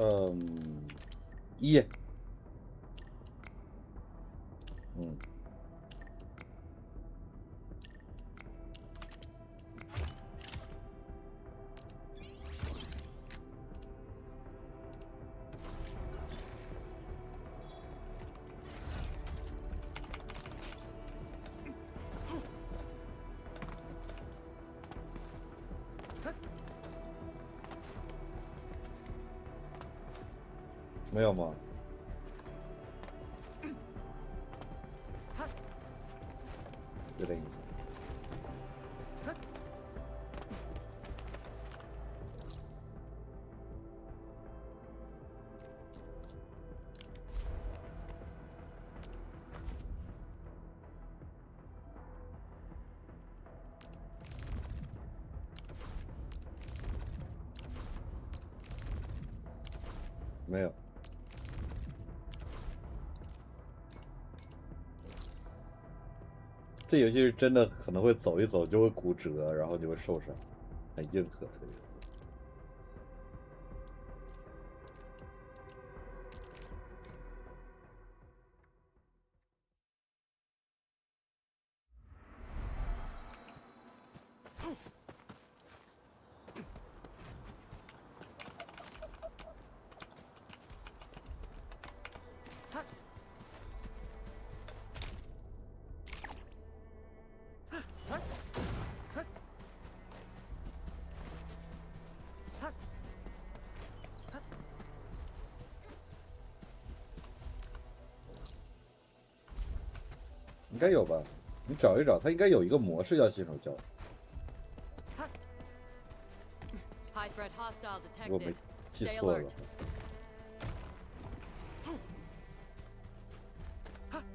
1，没有吗？就这意思。没有。这游戏是真的可能会走一走就会骨折，然后就会受伤，很硬核的。应该有吧？你找一找，它应该有一个模式叫新手教，如果没记错了，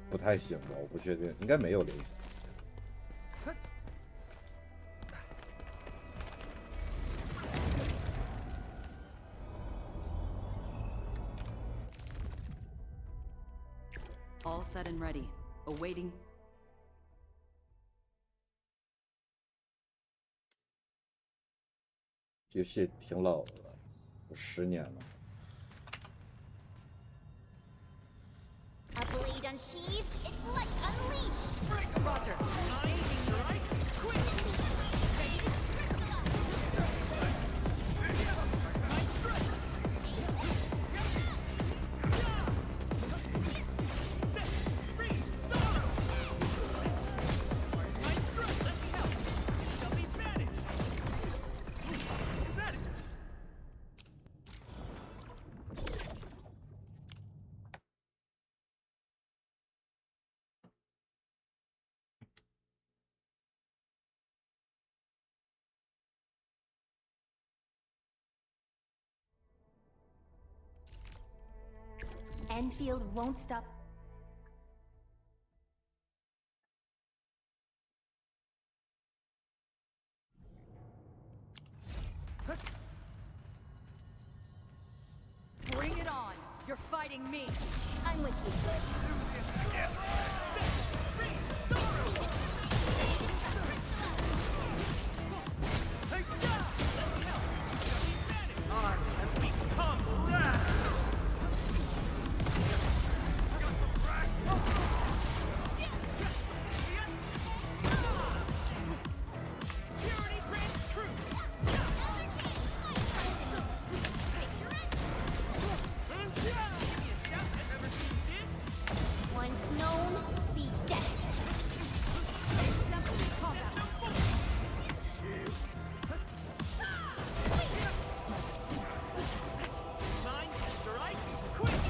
不太行吧？我不确定，应该没有联系。All set and ready, awaiting. 游戏挺老的了，有10年了。A blade unsheathed, its light unleashed. Roger. Aiming right. Quick. Enfield won't stop. Bring it on! You're fighting me! I'm with you. Arms have become wrath. Purity brings truth. Give me a shout. I've never seen this. Once known, be dead. Accept combat! Mine, Mr. Ice. Quick.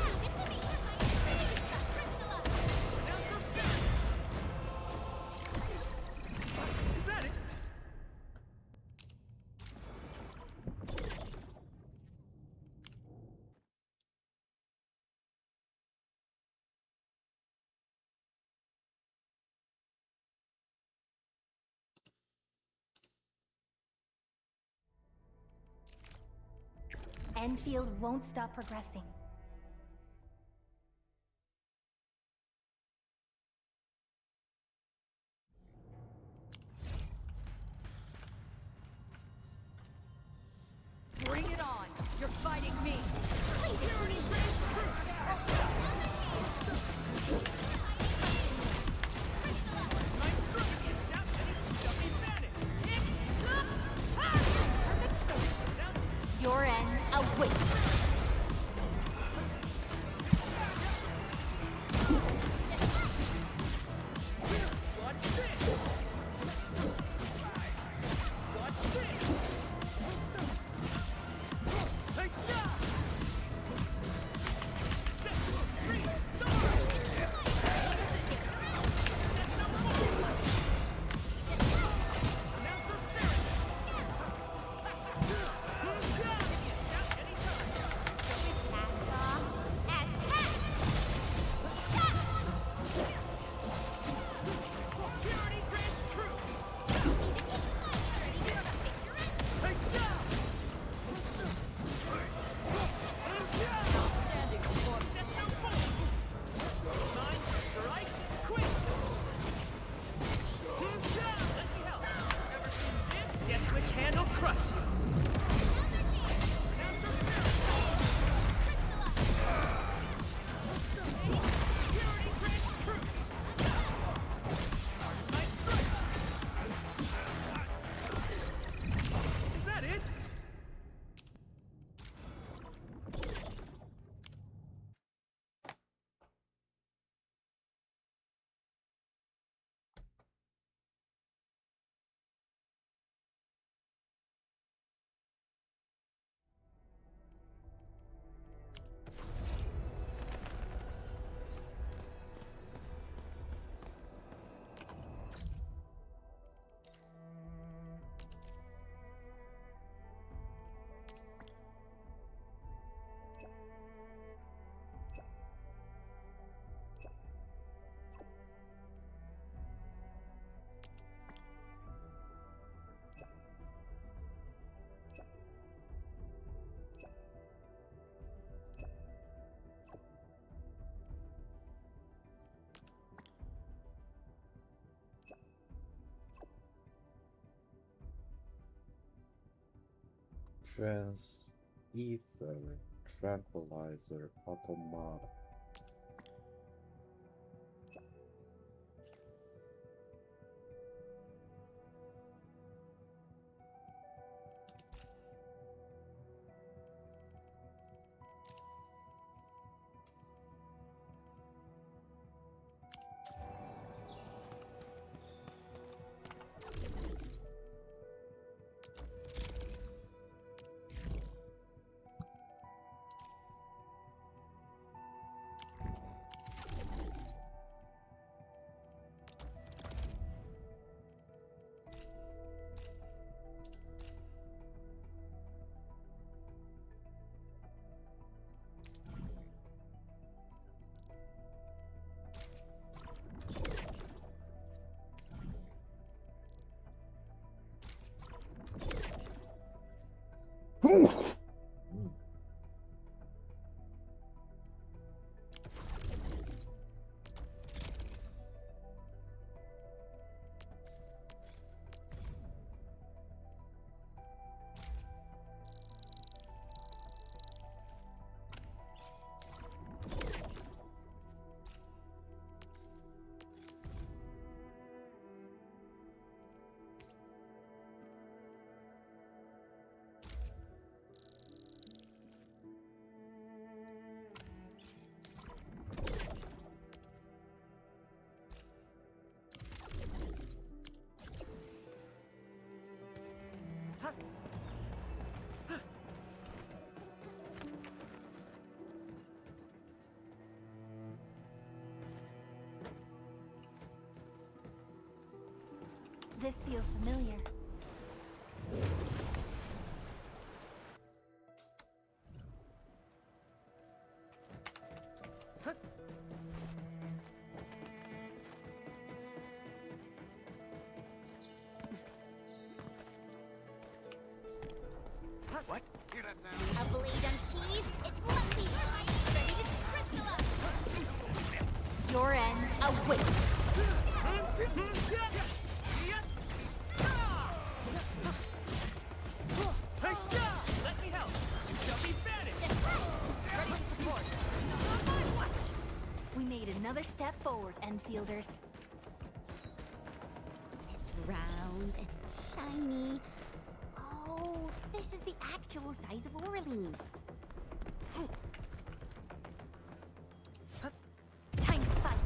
Now for finish. Is that it? Enfield won't stop progressing. Bring it on! You're fighting me! Trans Ether Tranquilizer Automata. This feels familiar. What? Hear that sound? A blade unsheathed, it's lucky. Ready to crystallize. Your end awaits. Let me help. You shall be banished. Ready to support. We made another step forward, Enfielders. It's round and shiny. Oh, this is the actual size of Oraline. Time to fight.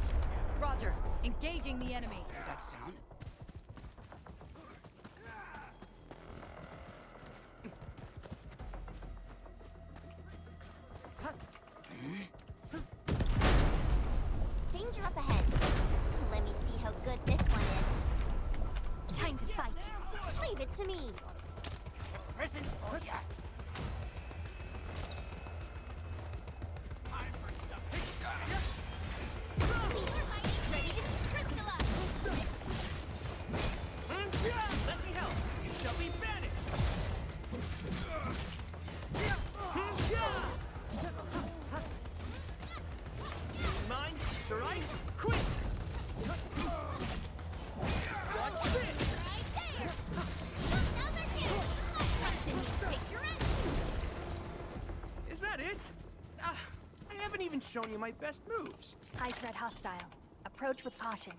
Roger. Engaging the enemy. Hear that sound? Danger up ahead. Let me see how good this one is. Time to fight. Leave it to me. Prison for ya. Time for something. Ready to crystallize. Let me help. You shall be banished. Mine, Sir Ice, quick! Watch this! Right there. Another hit. I trust in you. Take your end. Is that it? I haven't even shown you my best moves. High threat hostile. Approach with caution.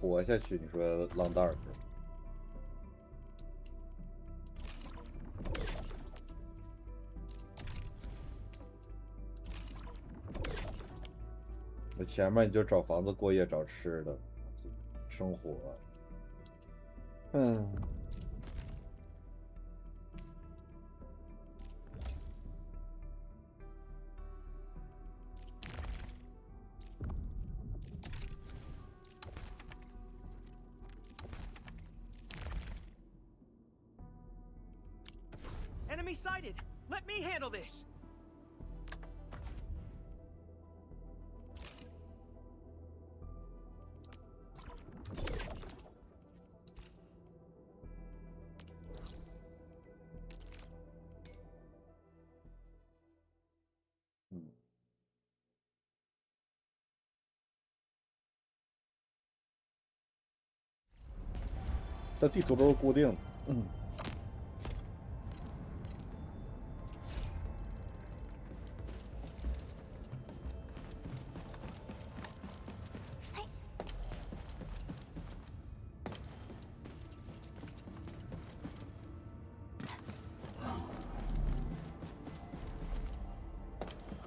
活下去，你说浪大儿？那前面你就找房子过夜，找吃的，生活。嗯。Enemy sighted. Let me handle this. Mm. 但地图都是固定的。嗯。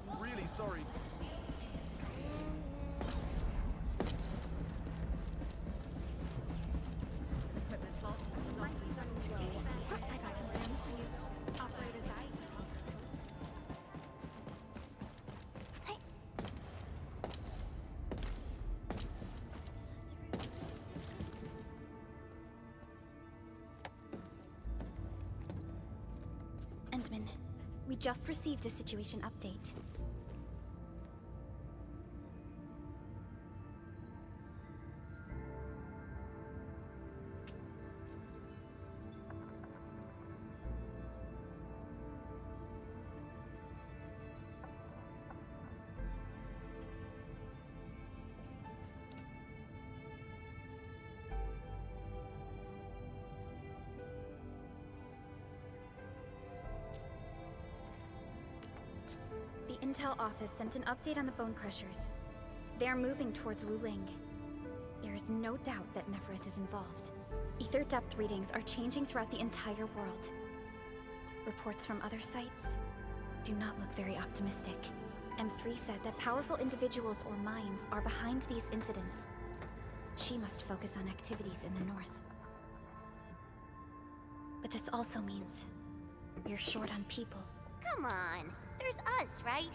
I'm really sorry. Equipment fault. I got something for you. Operator's eye. Hey. Endman, we just received a situation update. The Intel office sent an update on the Bone Crushers. They are moving towards Wuling. There is no doubt that Neferith is involved. Ether depth readings are changing throughout the entire world. Reports from other sites do not look very optimistic. M3 said that powerful individuals or minds are behind these incidents. She must focus on activities in the north. But this also means we're short on people. Come on, there's us, right?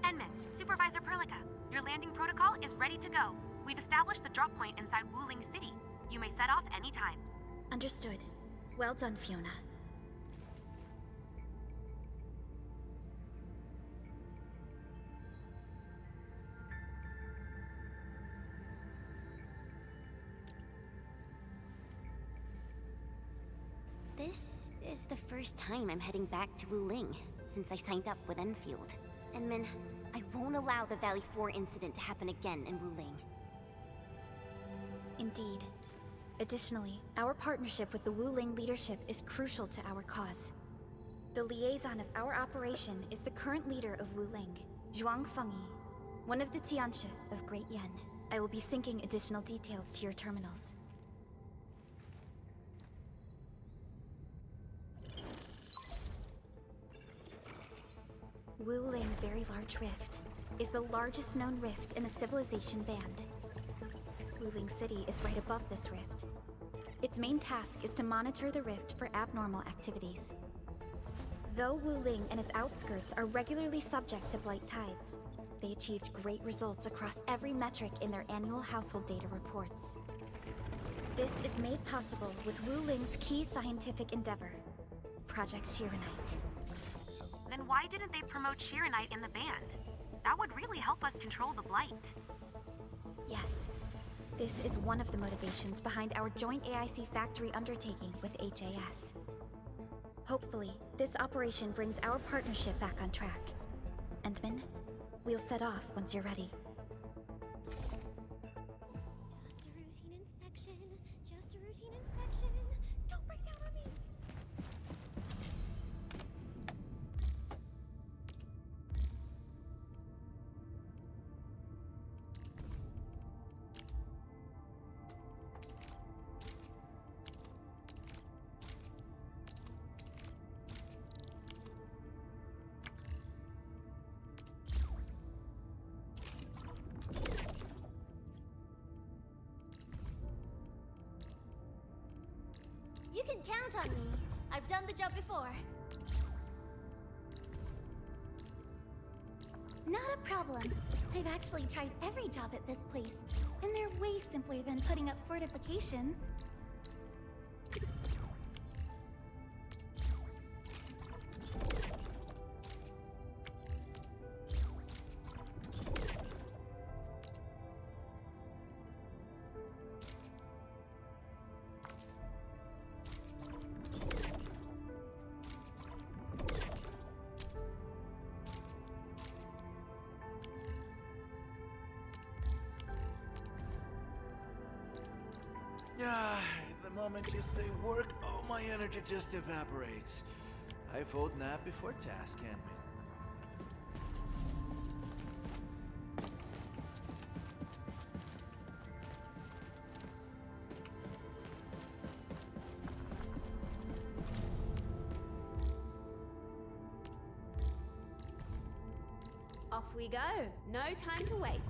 Enman, Supervisor Perlica, your landing protocol is ready to go. We've established the drop point inside Wuling City. You may set off anytime. Understood. Well done, Fiona. This is the first time I'm heading back to Wuling since I signed up with Enfield. Enman, I won't allow the Valley 4 incident to happen again in Wuling. Indeed. Additionally, our partnership with the Wuling leadership is crucial to our cause. The liaison of our operation is the current leader of Wuling, Zhuang Fengyi, one of the Tianxia of Great Yen. I will be syncing additional details to your terminals. Wuling Very Large Rift is the largest known rift in the Civilization Band. Wuling City is right above this rift. Its main task is to monitor the rift for abnormal activities. Though Wuling and its outskirts are regularly subject to blight tides, they achieved great results across every metric in their annual household data reports. This is made possible with Wuling's key scientific endeavor, Project Shiranite. Then why didn't they promote Shiranite in the band? That would really help us control the blight. Yes, this is one of the motivations behind our joint AIC factory undertaking with HAS. Hopefully, this operation brings our partnership back on track. Entman, we'll set off once you're ready. Just a routine inspection. Don't break down on me. can count on me. I've done the job before. Not a problem. I've actually tried every job at this place, and they're way simpler than putting up fortifications. The moment you say work, all my energy just evaporates. I vote nap before task, Handman. Off we go. No time to waste.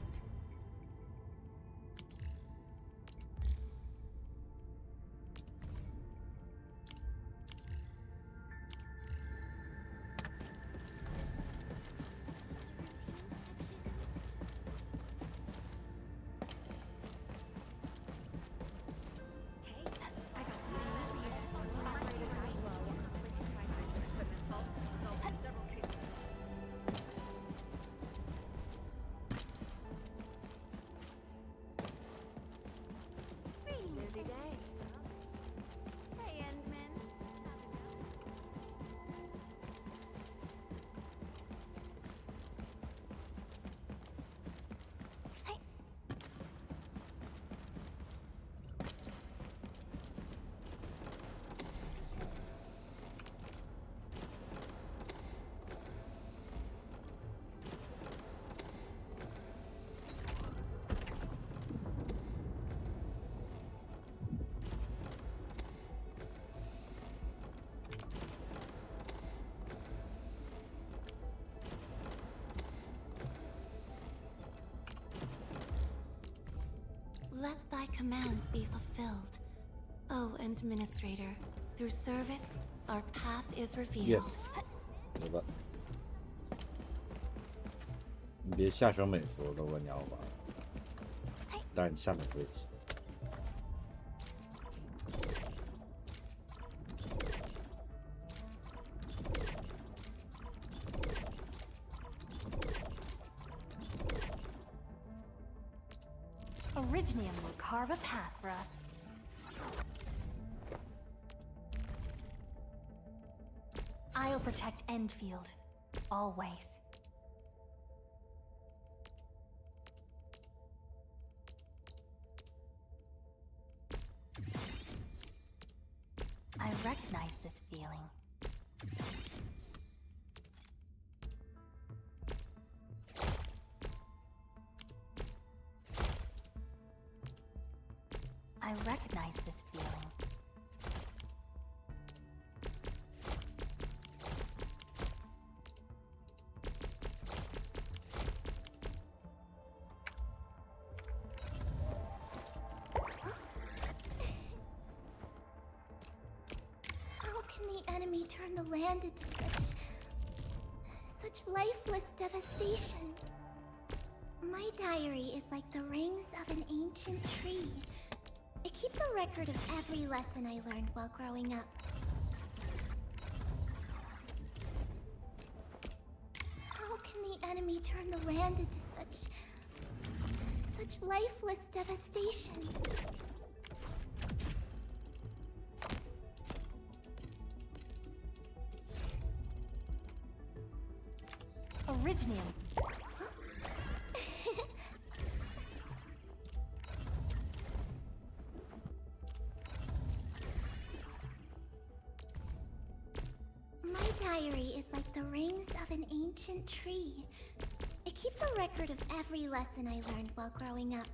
Busy day. Hey, Endman. Hey. Let thy commands be fulfilled. O Administrator, through service, our path is revealed. Yes，有的。你别下手美服，如果你要玩，但是你下美服也行。Originium will carve a path for us. I'll protect Endfield. Always. I recognize this feeling. I recognize this feeling. How can the enemy turn the land into such lifeless devastation? My diary is like the rings of an ancient tree. It keeps a record of every lesson I learned while growing up. How can the enemy turn the land into such lifeless devastation? Originium. My diary is like the rings of an ancient tree. It keeps a record of every lesson I learned while growing up.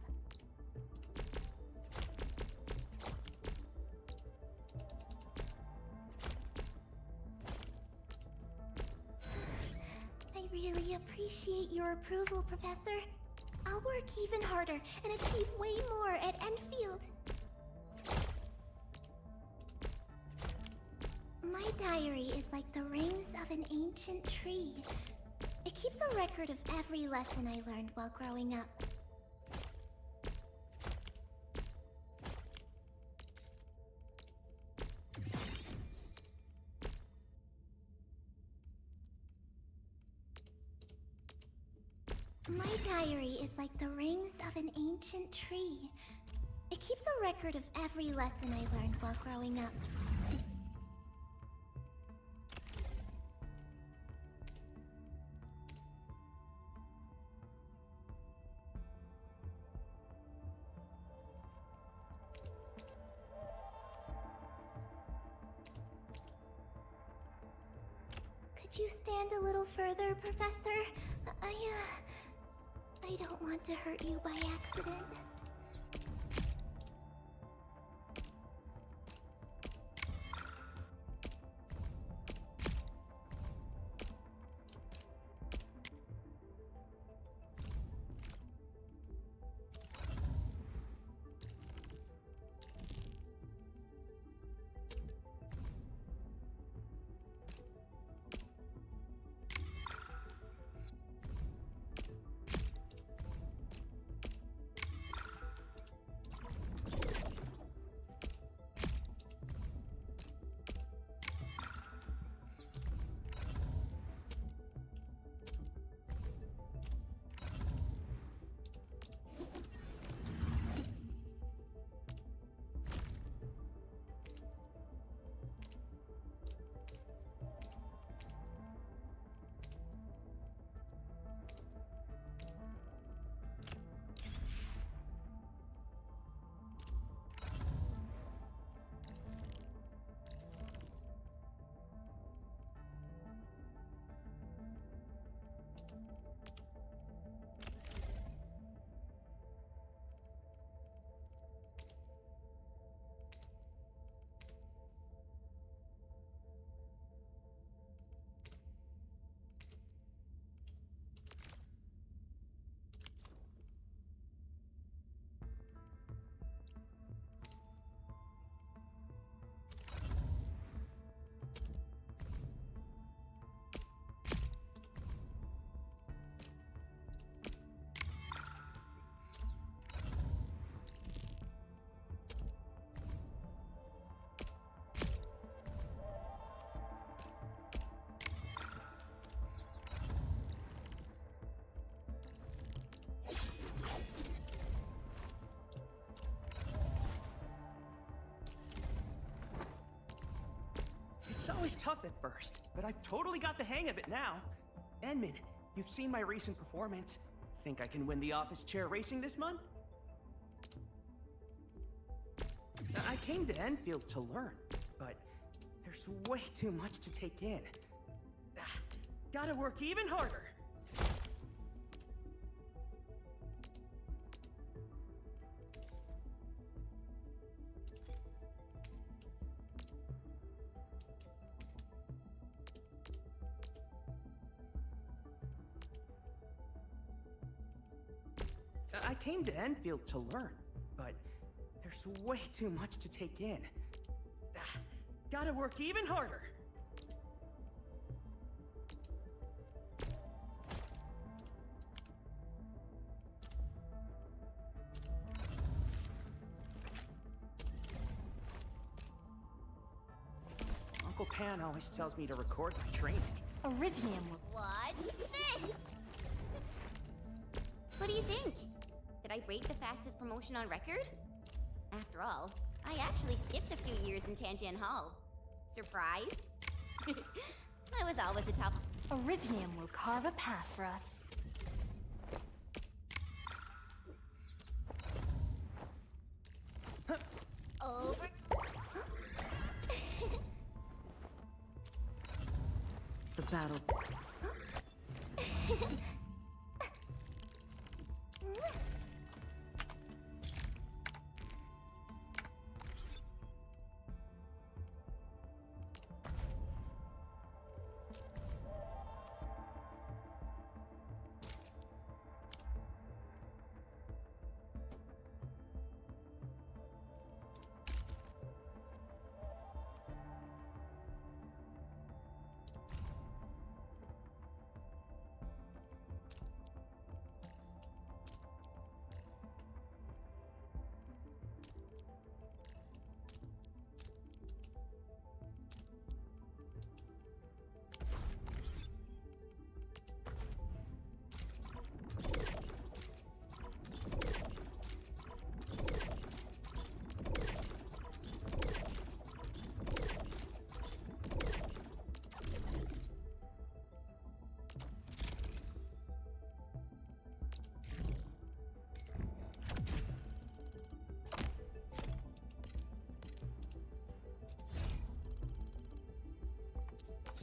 I really appreciate your approval, Professor. I'll work even harder and achieve way more at Enfield. My diary is like the rings of an ancient tree. It keeps a record of every lesson I learned while growing up. My diary is like the rings of an ancient tree. It keeps a record of every lesson I learned while growing up. Could you stand a little further, Professor? I don't want to hurt you by accident. It's always tough at first, but I've totally got the hang of it now. Enman, you've seen my recent performance. Think I can win the office chair racing this month? I came to Enfield to learn, but there's way too much to take in. Gotta work even harder. I came to Enfield to learn, but there's way too much to take in. Gotta work even harder. Uncle Pan always tells me to record my training. Originium will... Watch this! What do you think? Did I break the fastest promotion on record? After all, I actually skipped a few years in Tangian Hall. Surprised? I was always the top. Originium will carve a path for us. Over. The battle.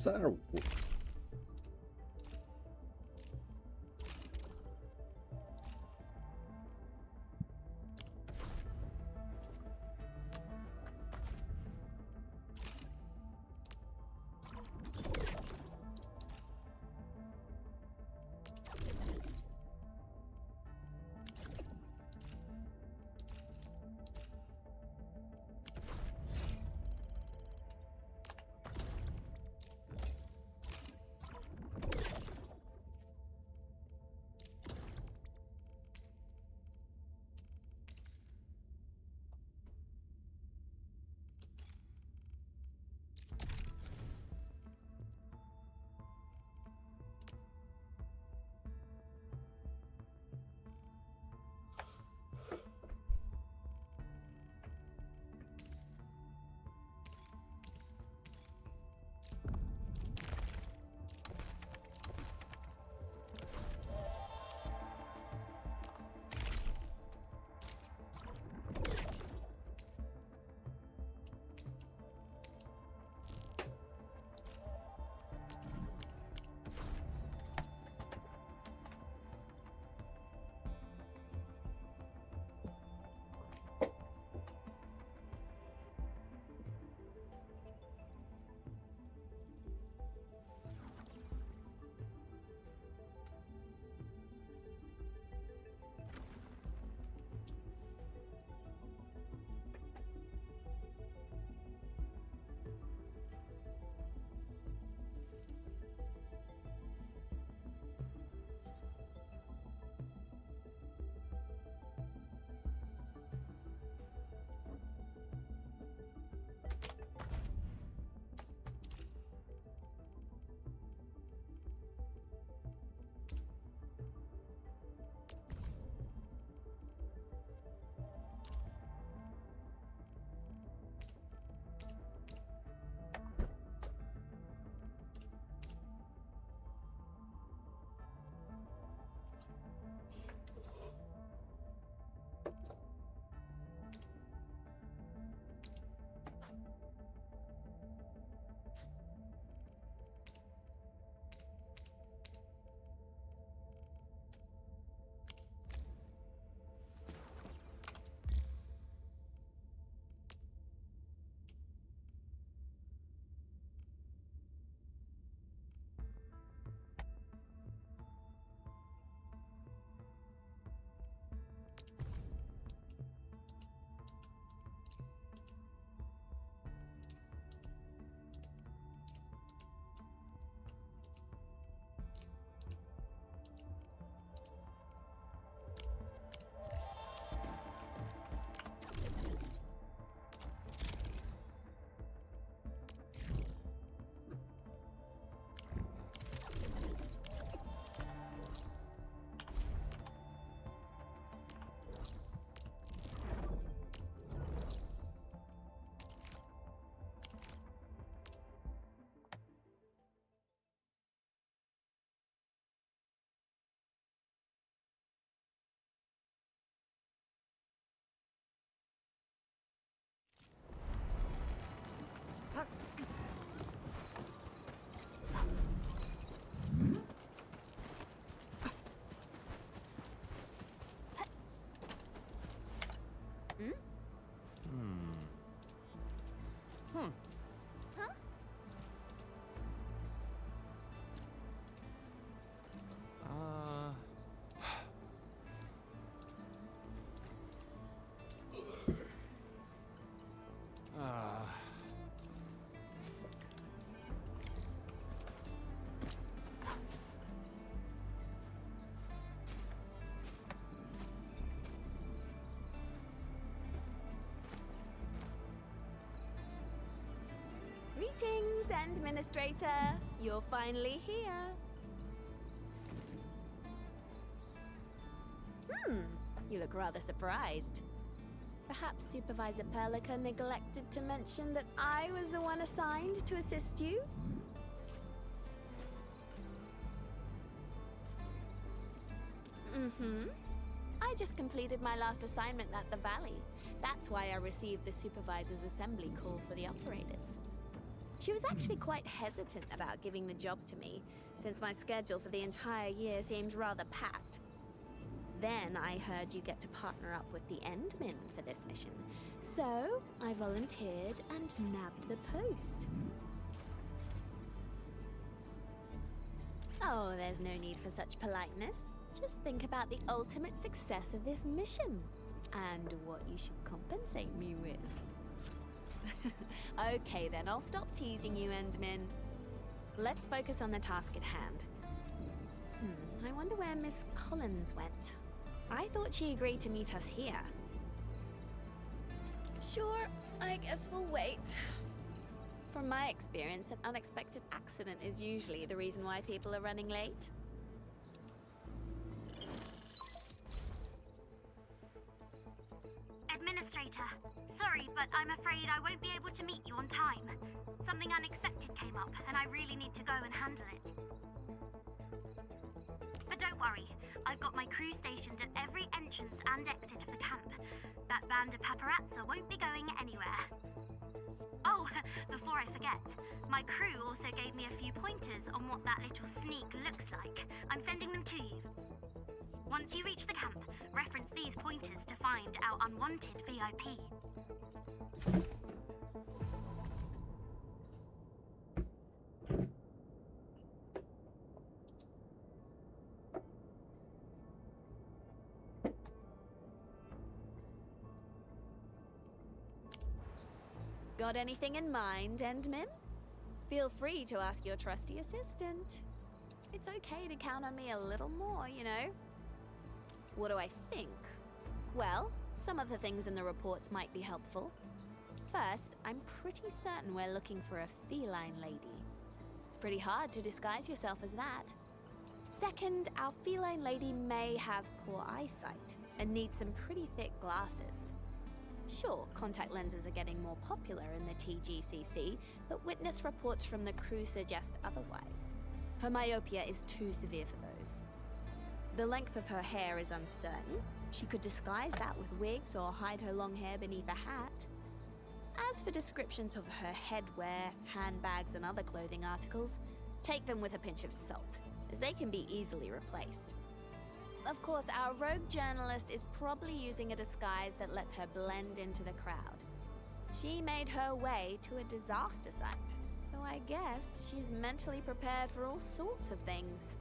325。Greetings, Administrator. You're finally here. You look rather surprised. Perhaps Supervisor Perlica neglected to mention that I was the one assigned to assist you? I just completed my last assignment at the Valley. That's why I received the Supervisor's Assembly call for the operators. She was actually quite hesitant about giving the job to me, since my schedule for the entire year seems rather packed. Then I heard you get to partner up with the Endmen for this mission, so I volunteered and nabbed the post. Oh, there's no need for such politeness. Just think about the ultimate success of this mission, and what you should compensate me with. Okay then, I'll stop teasing you, Endmin. Let's focus on the task at hand. I wonder where Miss Collins went. I thought she agreed to meet us here. Sure, I guess we'll wait. From my experience, an unexpected accident is usually the reason why people are running late. Administrator, sorry, but I'm afraid I won't be able to meet you on time. Something unexpected came up, and I really need to go and handle it. But don't worry, I've got my crew stationed at every entrance and exit of the camp. That band of paparazzi won't be going anywhere. Oh, before I forget, my crew also gave me a few pointers on what that little sneak looks like. I'm sending them to you. Once you reach the camp, reference these pointers to find our unwanted VIP. Got anything in mind, Endmin? Feel free to ask your trusty assistant. It's okay to count on me a little more, you know? What do I think? Well, some of the things in the reports might be helpful. First, I'm pretty certain we're looking for a feline lady. It's pretty hard to disguise yourself as that. Second, our feline lady may have poor eyesight and needs some pretty thick glasses. Sure, contact lenses are getting more popular in the TGCC, but witness reports from the crew suggest otherwise. Her myopia is too severe for those. The length of her hair is uncertain. She could disguise that with wigs or hide her long hair beneath a hat. As for descriptions of her headwear, handbags, and other clothing articles, take them with a pinch of salt, as they can be easily replaced. Of course, our rogue journalist is probably using a disguise that lets her blend into the crowd. She made her way to a disaster site, so I guess she's mentally prepared for all sorts of things.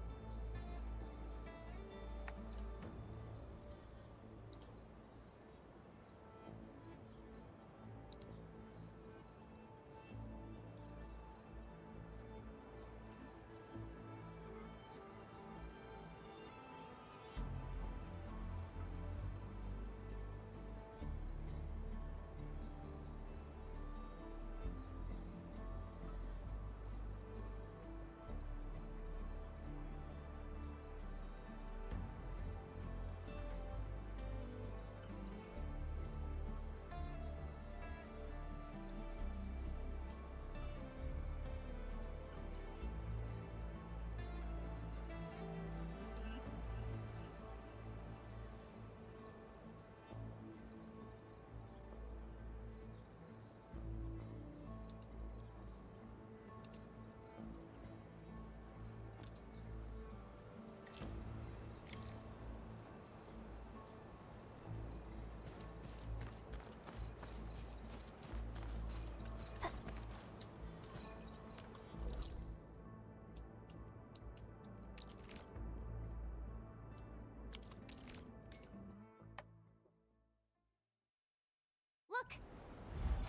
Look!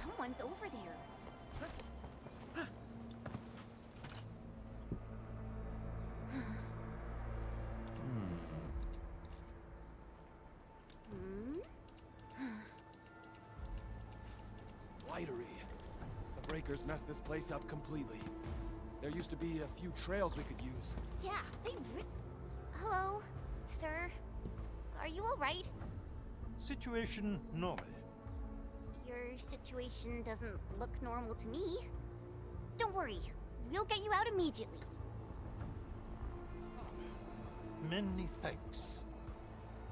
Someone's over there. Whitery. The breakers messed this place up completely. There used to be a few trails we could use. Yeah, Hello, sir. Are you alright? Situation normal. Your situation doesn't look normal to me. Don't worry, we'll get you out immediately. Many thanks.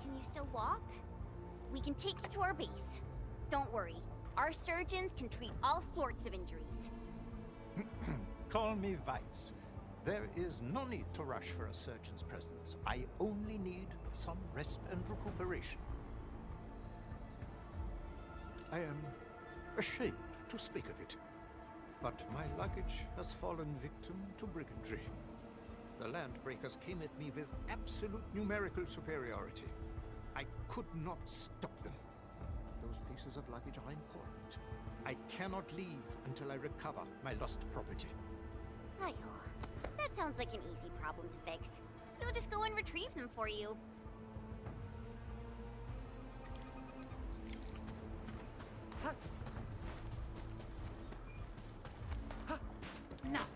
Can you still walk? We can take you to our base. Don't worry, our surgeons can treat all sorts of injuries. Call me Weitz. There is no need to rush for a surgeon's presence. I only need some rest and recuperation. I am ashamed to speak of it, but my luggage has fallen victim to brigandry. The Landbreakers came at me with absolute numerical superiority. I could not stop them. Those pieces of luggage are important. I cannot leave until I recover my lost property. Ayo, that sounds like an easy problem to fix. We'll just go and retrieve them for you. Enough!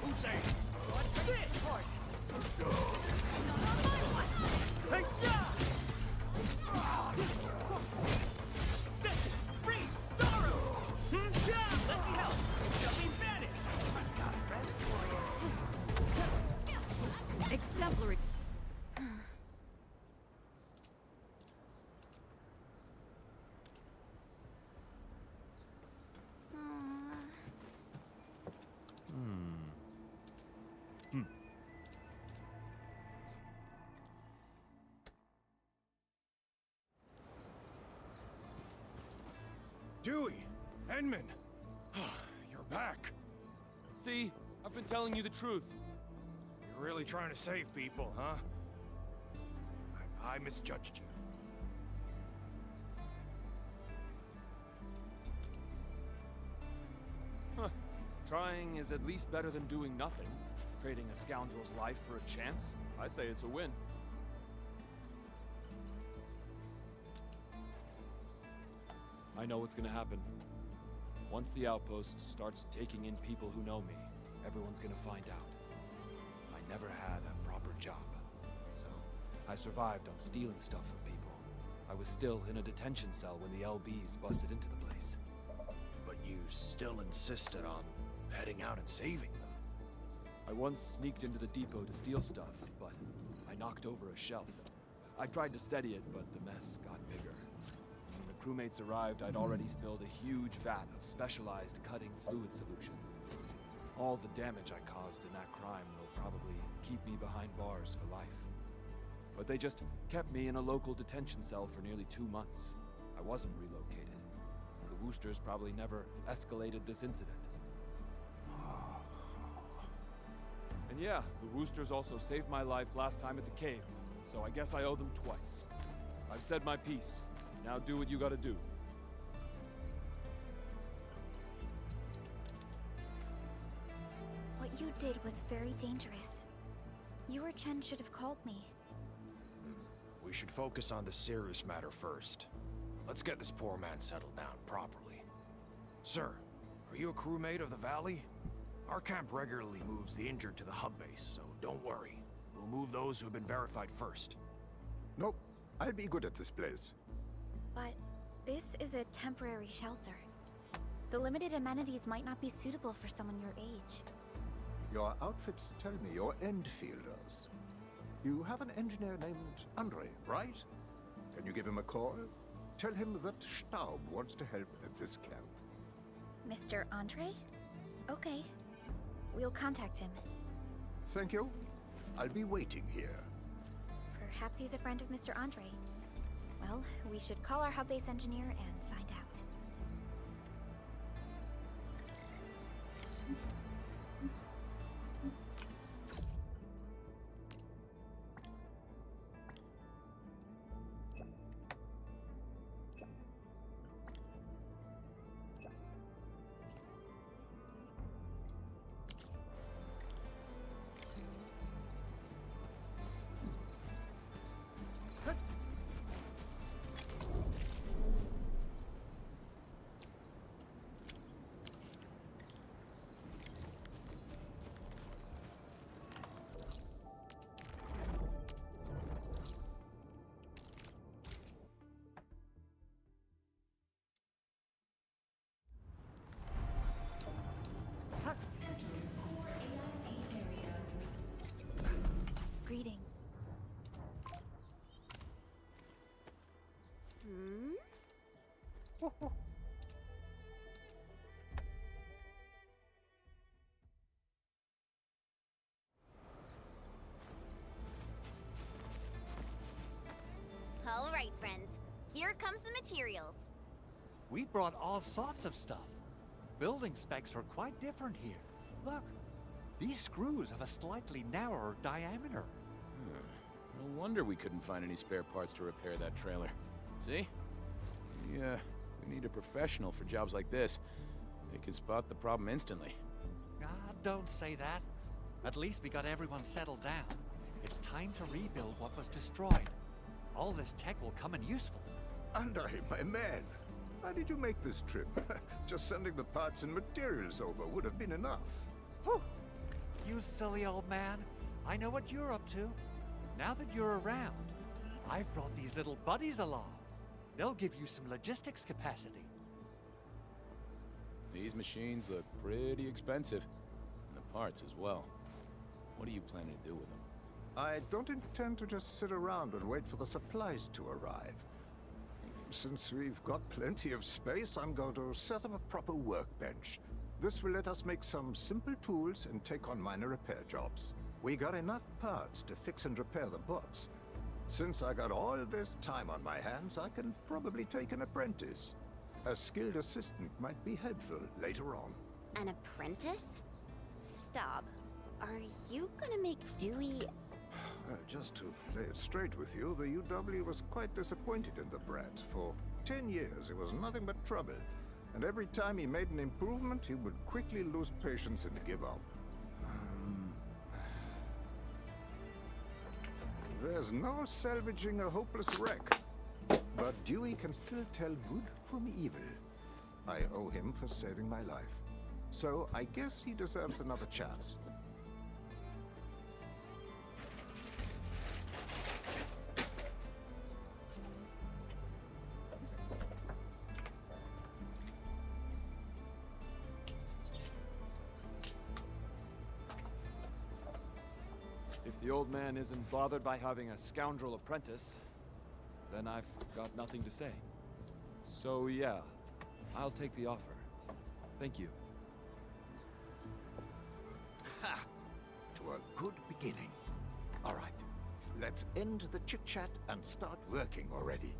Who's saying? What's this part? Hey, yeah! This breeds sorrow! Yeah, let me help! Shall we vanish? I've got a present for you. Exemplary. Dewey! Edmund! You're back! See? I've been telling you the truth. You're really trying to save people, huh? I misjudged you. Huh. Trying is at least better than doing nothing. Trading a scoundrel's life for a chance? I say it's a win. I know what's gonna happen. Once the outpost starts taking in people who know me, everyone's gonna find out. I never had a proper job, so I survived on stealing stuff from people. I was still in a detention cell when the LBs busted into the place. But you still insisted on heading out and saving them. I once sneaked into the depot to steal stuff, but I knocked over a shelf. I tried to steady it, but the mess got bigger. When the crewmates arrived, I'd already spilled a huge vat of specialized cutting fluid solution. All the damage I caused in that crime will probably keep me behind bars for life. But they just kept me in a local detention cell for nearly 2 months. I wasn't relocated. The Woosters probably never escalated this incident. And yeah, the Woosters also saved my life last time at the cave, so I guess I owe them twice. I've said my piece. Now do what you gotta do. What you did was very dangerous. You or Chen should have called me. We should focus on the serious matter first. Let's get this poor man settled down properly. Sir, are you a crewmate of the Valley? Our camp regularly moves the injured to the hub base, so don't worry. We'll move those who have been verified first. Nope. I'll be good at this place. But this is a temporary shelter. The limited amenities might not be suitable for someone your age. Your outfits tell me you're end-fielders. You have an engineer named Andre, right? Can you give him a call? Tell him that Staub wants to help at this camp. Mr. Andre? Okay. We'll contact him. Thank you. I'll be waiting here. Perhaps he's a friend of Mr. Andre. Well, we should call our hub base engineer and find out. Greetings. Here comes the materials. We brought all sorts of stuff. Building specs are quite different here. Look, these screws have a slightly narrower diameter. No wonder we couldn't find any spare parts to repair that trailer. See? We need a professional for jobs like this. They can spot the problem instantly. Ah, don't say that. At least we got everyone settled down. It's time to rebuild what was destroyed. All this tech will come in useful. Andre, my man, why did you make this trip? Just sending the parts and materials over would have been enough. Whew. You silly old man. I know what you're up to. Now that you're around, I've brought these little buddies along. They'll give you some logistics capacity. These machines look pretty expensive. And the parts as well. What are you planning to do with them? I don't intend to just sit around and wait for the supplies to arrive. Since we've got plenty of space, I'm going to set up a proper workbench. This will let us make some simple tools and take on minor repair jobs. We got enough parts to fix and repair the bots. Since I got all this time on my hands, I can probably take an apprentice. A skilled assistant might be helpful later on. An apprentice? Stop. Are you gonna make Dewey... Just to lay it straight with you, the UW was quite disappointed in the brat. For 10 years, it was nothing but trouble. And every time he made an improvement, he would quickly lose patience and give up. There's no salvaging a hopeless wreck. But Dewey can still tell good from evil. I owe him for saving my life. So I guess he deserves another chance. If the old man isn't bothered by having a scoundrel apprentice, then I've got nothing to say. So yeah, I'll take the offer. Thank you. Ha! To a good beginning. All right, let's end the chit-chat and start working already.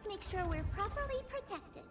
must make sure we're properly protected.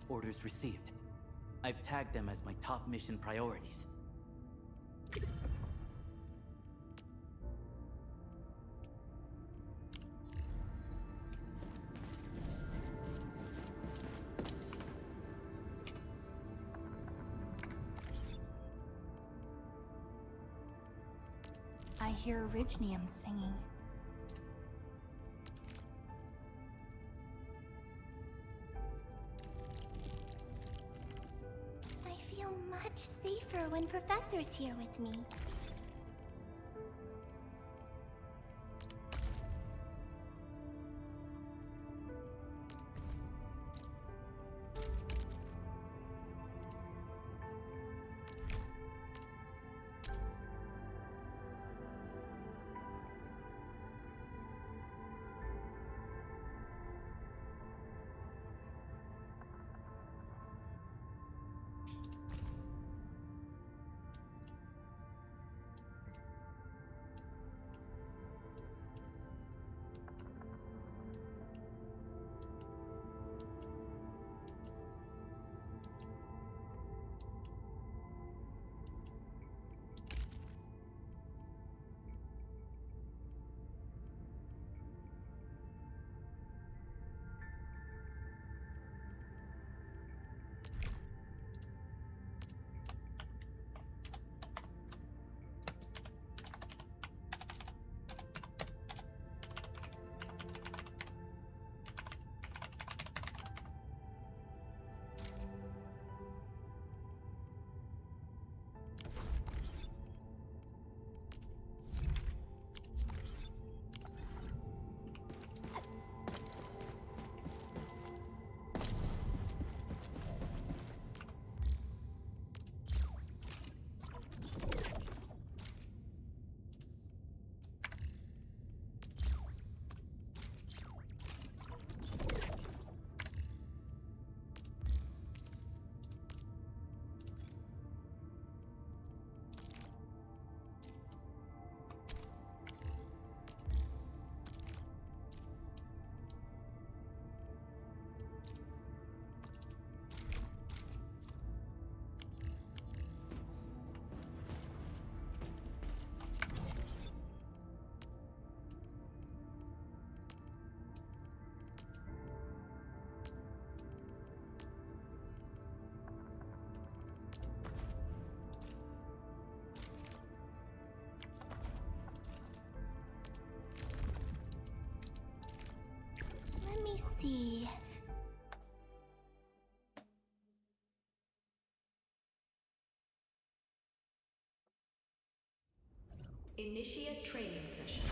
Orders received. I've tagged them as my top mission priorities. I hear Originium singing. I feel much safer when Professor's here with me. Let me see. Initiate training session.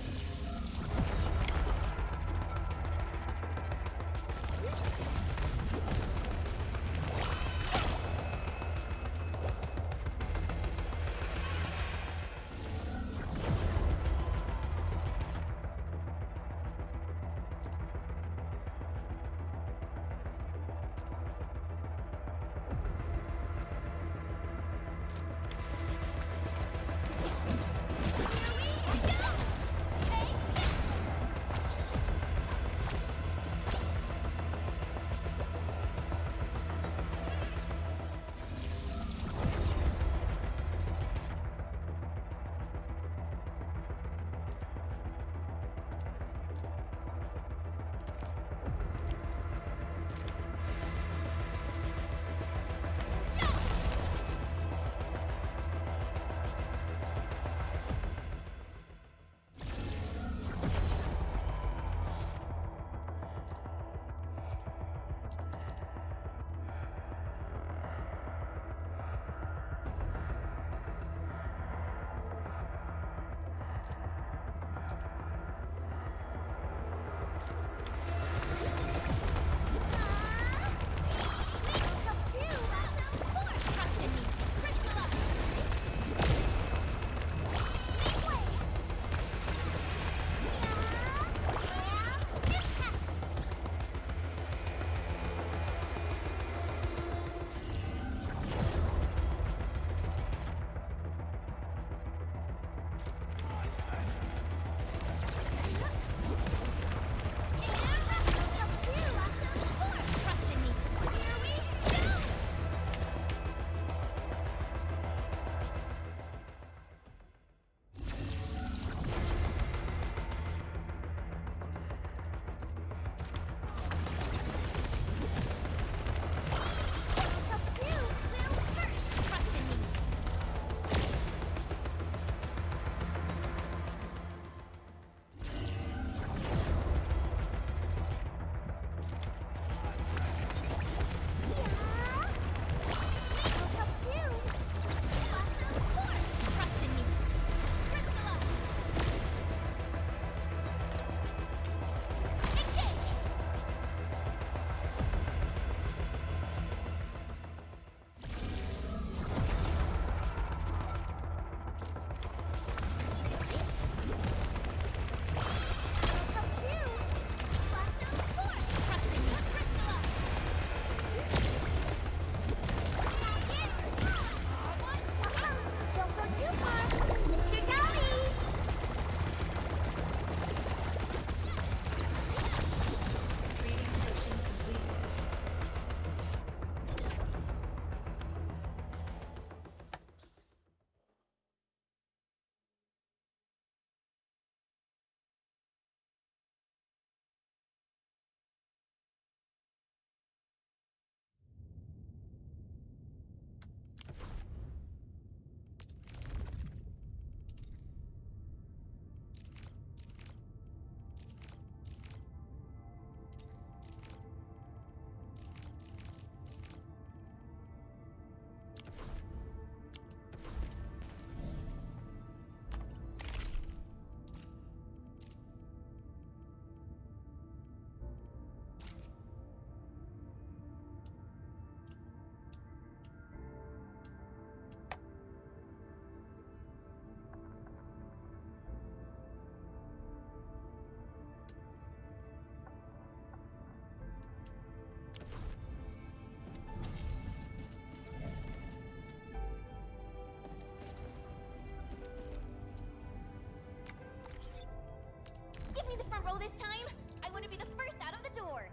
need the front row this time. I want to be the first out of the door.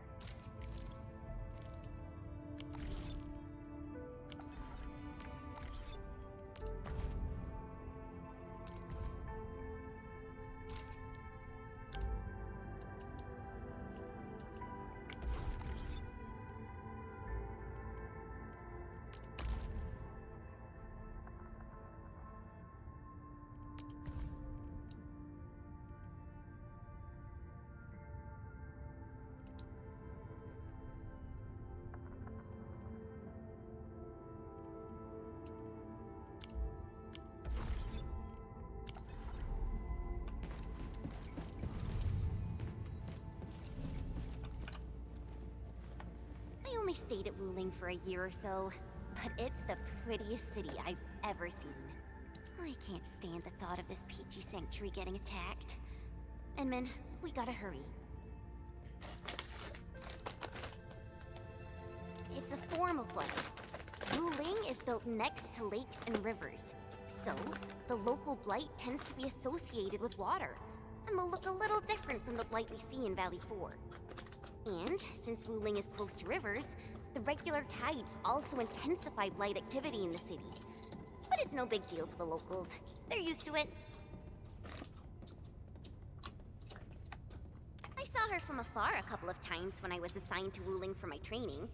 I only stayed at Wuling for a year or so, but it's the prettiest city I've ever seen. I can't stand the thought of this peachy sanctuary getting attacked. Enman, we gotta hurry. It's a form of blight. Wuling is built next to lakes and rivers, so the local blight tends to be associated with water, and will look a little different from the blight we see in Valley 4. And, since Wuling is close to rivers, the regular tides also intensify blight activity in the city. But it's no big deal to the locals. They're used to it. I saw her from afar a couple of times when I was assigned to Wuling for my training.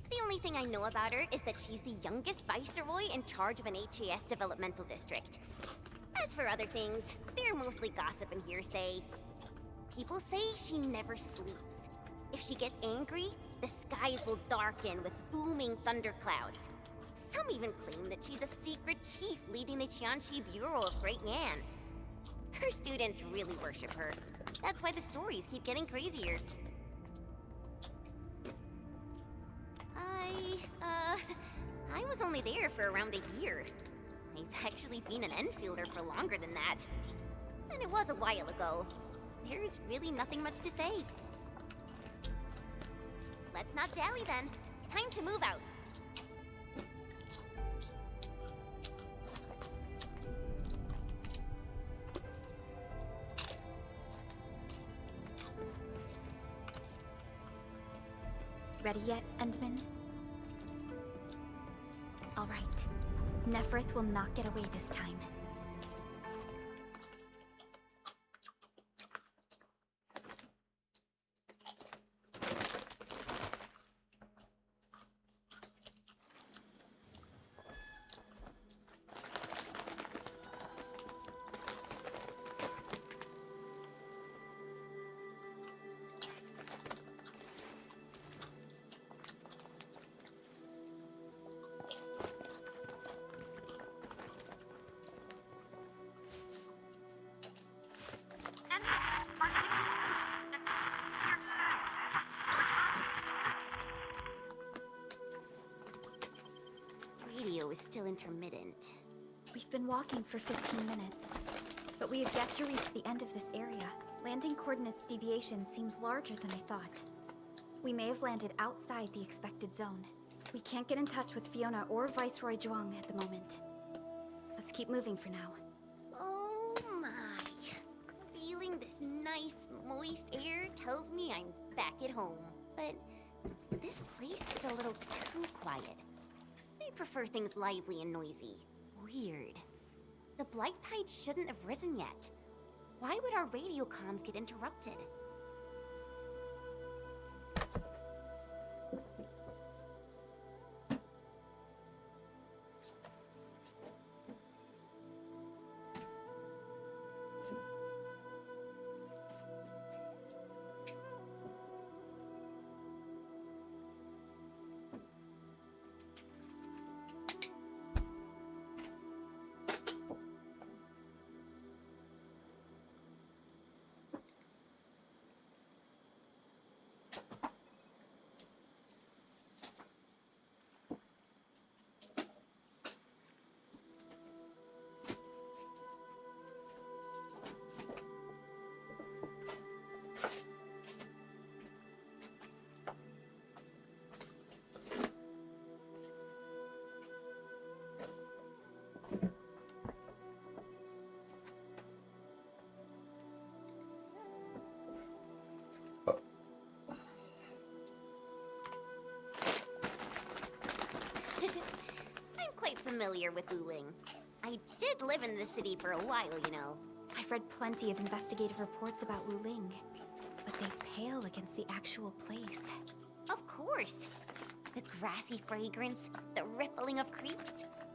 The only thing I know about her is that she's the youngest viceroy in charge of an HAS developmental district. As for other things, they're mostly gossip and hearsay. People say she never sleeps. If she gets angry, the skies will darken with booming thunderclouds. Some even claim that she's a secret chief leading the Qianxi Bureau of Great Yan. Her students really worship her. That's why the stories keep getting crazier. I was only there for around a year. I've actually been an Enfielder for longer than that. And it was a while ago. There's really nothing much to say. Let's not dally then. Time to move out. Ready yet, Endman? All right. Neferith will not get away this time. Radio is still intermittent. We've been walking for 15 minutes, but we have yet to reach the end of this area. Landing coordinates deviation seems larger than I thought. We may have landed outside the expected zone. We can't get in touch with Fiona or Viceroy Zhuang at the moment. Let's keep moving for now. Oh my. Feeling this nice, moist air tells me I'm back at home. But this place is a little too quiet. I prefer things lively and noisy. Weird. The blight tide shouldn't have risen yet. Why would our radio comms get interrupted? familiar with Wuling. I did live in the city for a while, you know. I've read plenty of investigative reports about Wuling, but they pale against the actual place. Of course. The grassy fragrance, the rippling of creeks.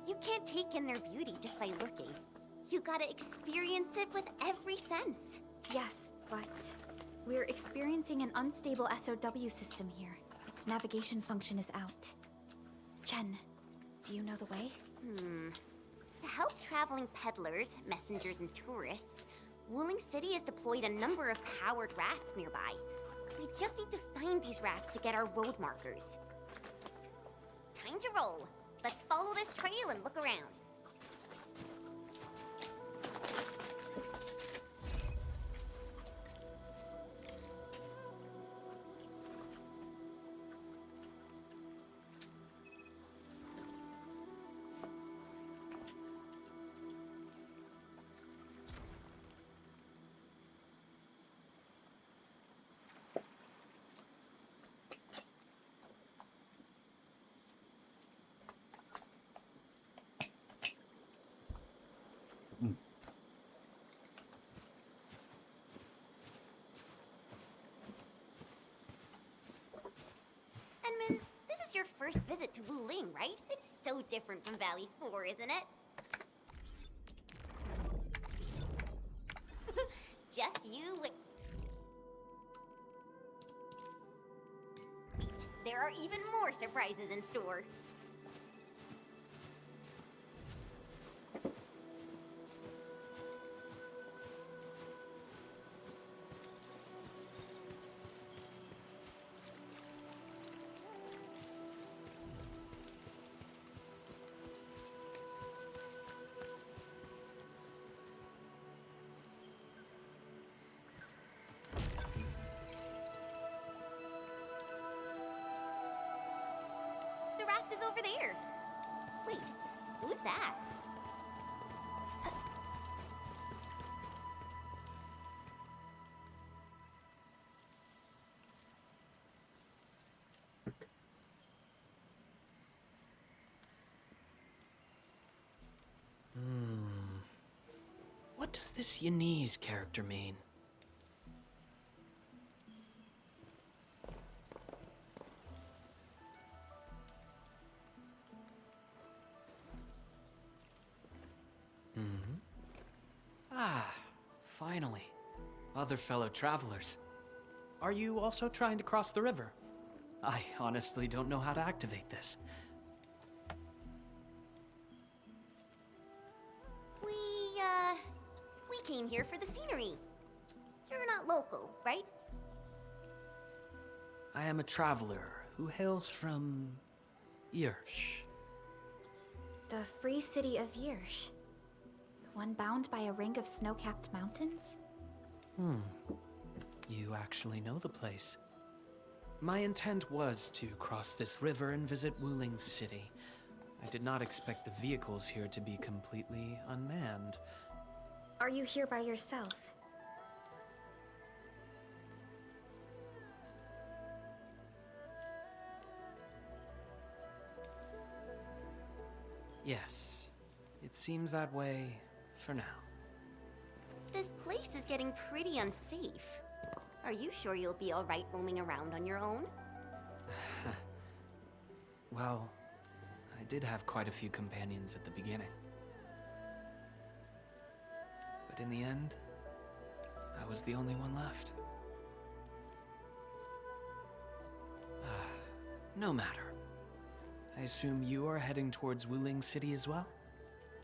You can't take in their beauty just by looking. You gotta experience it with every sense. Yes, but we're experiencing an unstable SOW system here. Its navigation function is out. Jen, do you know the way? To help traveling peddlers, messengers, and tourists, Wuling City has deployed a number of powered rafts nearby. We just need to find these rafts to get our road markers. Time to roll. Let's follow this trail and look around. Enman, this is your first visit to Wuling, right? It's so different from Valley 4, isn't it? Just you with... There are even more surprises in store. The raft is over there. Wait, who's that? What does this Yanese character mean? Ah, finally. Other fellow travelers. Are you also trying to cross the river? I honestly don't know how to activate this. We came here for the scenery. You're not local, right? I am a traveler who hails from Yirsch. The free city of Yirsch. One bound by a ring of snow-capped mountains? You actually know the place. My intent was to cross this river and visit Wuling City. I did not expect the vehicles here to be completely unmanned. Are you here by yourself? Yes, it seems that way for now. This place is getting pretty unsafe. Are you sure you'll be alright roaming around on your own? Well, I did have quite a few companions at the beginning. But in the end, I was the only one left. No matter. I assume you are heading towards Wuling City as well?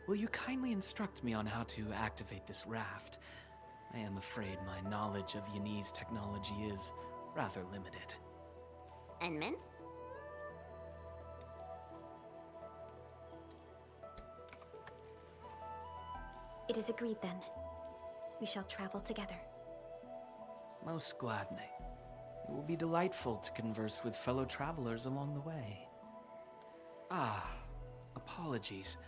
Will you kindly instruct me on how to activate this raft? I am afraid my knowledge of Yanese technology is rather limited. Enman? It is agreed then. We shall travel together. Most gladdening. It will be delightful to converse with fellow travelers along the way. Apologies.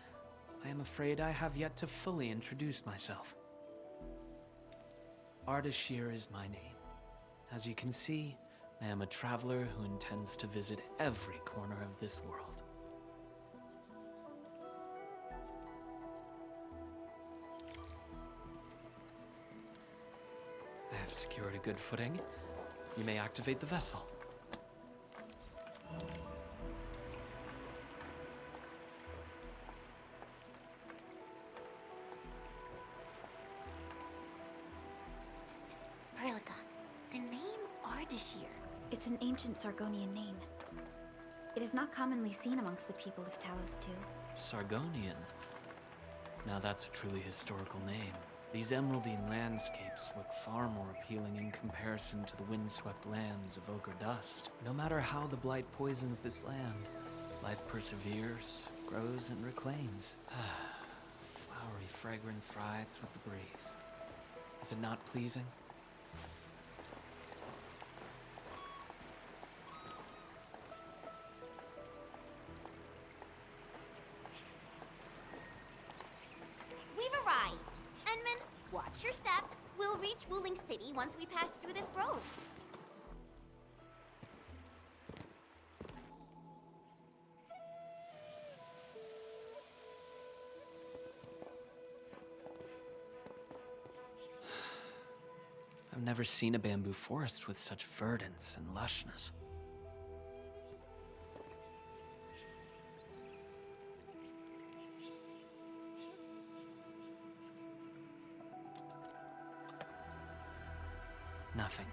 I am afraid I have yet to fully introduce myself. Ardashir is my name. As you can see, I am a traveler who intends to visit every corner of this world. secured a good footing, you may activate the vessel. Brillica, the name Ardashir. It's an ancient Sargonian name. It is not commonly seen amongst the people of Talos too. Sargonian. Now that's a truly historical name. These emeraldine landscapes look far more appealing in comparison to the windswept lands of Ochre Dust. No matter how the blight poisons this land, life perseveres, grows, and reclaims. Flowery fragrance rides with the breeze. Is it not pleasing? We've arrived. Enman, watch your step. We'll reach Wuling City once we pass through this grove. I've never seen a bamboo forest with such verdance and lushness. Nothing.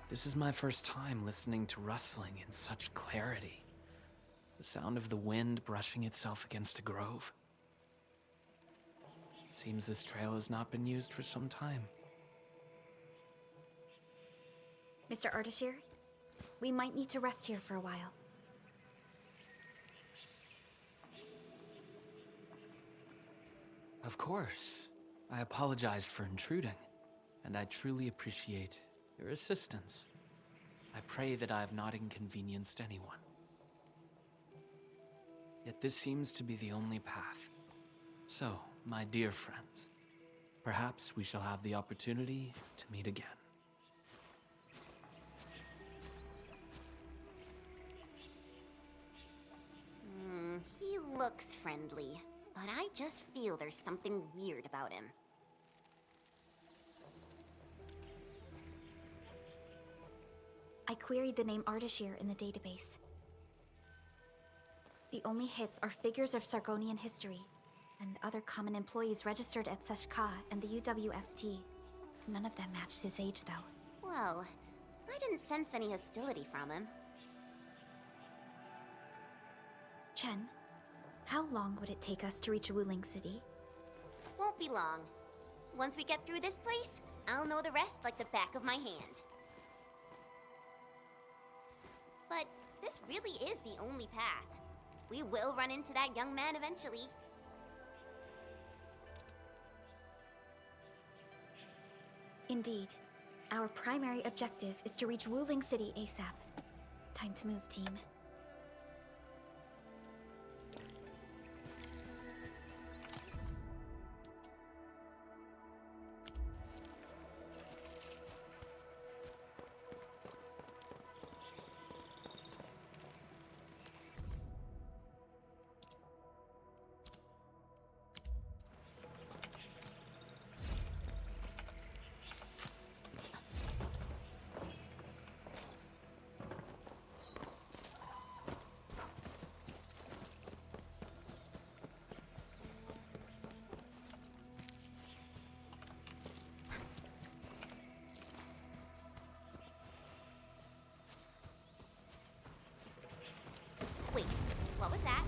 This is my first time listening to rustling in such clarity. The sound of the wind brushing itself against a grove. It seems this trail has not been used for some time. Mr. Ardashir, we might need to rest here for a while. Of course. I apologize for intruding, and I truly appreciate your assistance. I pray that I have not inconvenienced anyone. Yet this seems to be the only path. So, my dear friends, perhaps we shall have the opportunity to meet again. He looks friendly, but I just feel there's something weird about him. I queried the name Ardashir in the database. The only hits are figures of Sargonian history and other common employees registered at Seshka and the UWST. None of them matched his age, though. Well, I didn't sense any hostility from him. Chen, how long would it take us to reach Wuling City? Won't be long. Once we get through this place, I'll know the rest like the back of my hand. But this really is the only path. We will run into that young man eventually. Indeed. Our primary objective is to reach Wuling City ASAP. Time to move, team. Wait, what was that?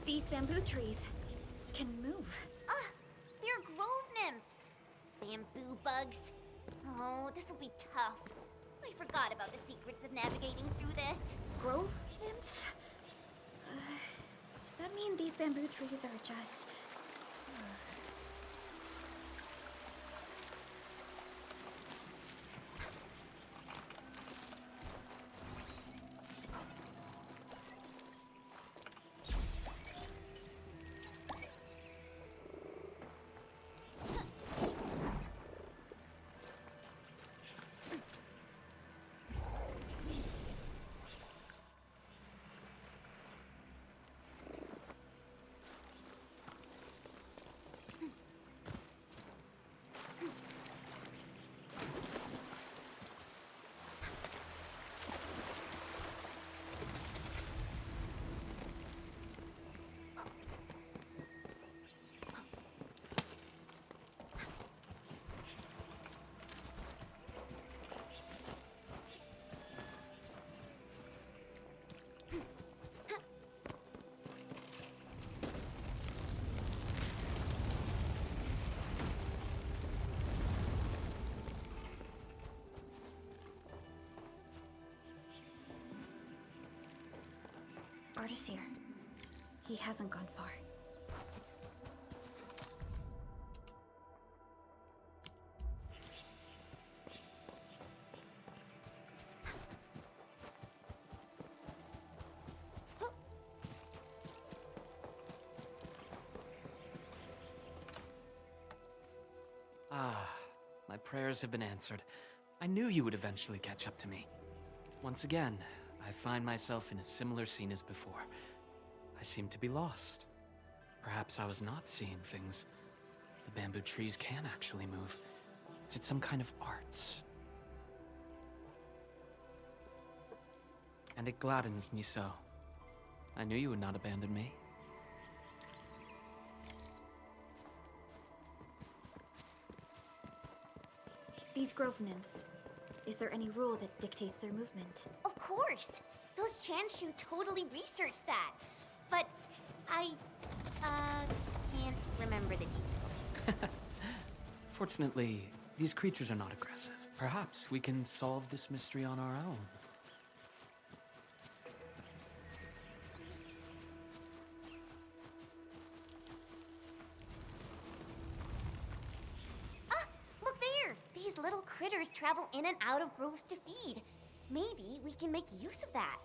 These bamboo trees can move. They're grove nymphs. Bamboo bugs. Oh, this will be tough. I forgot about the secrets of navigating through this. Grove nymphs? Does that mean these bamboo trees are just... Ardashir. He hasn't gone far. Ah, my prayers have been answered. I knew you would eventually catch up to me. Once again, I find myself in a similar scene as before. I seem to be lost. Perhaps I was not seeing things. The bamboo trees can actually move. Is it some kind of arts? And it gladdens me so. I knew you would not abandon me. These grove nymphs. Is there any rule that dictates their movement? Of course! Those Chanshu totally researched that. But I, can't remember the details. Fortunately, these creatures are not aggressive. Perhaps we can solve this mystery on our own. Look there! These little critters travel in and out of groves to feed. Maybe we can make use of that.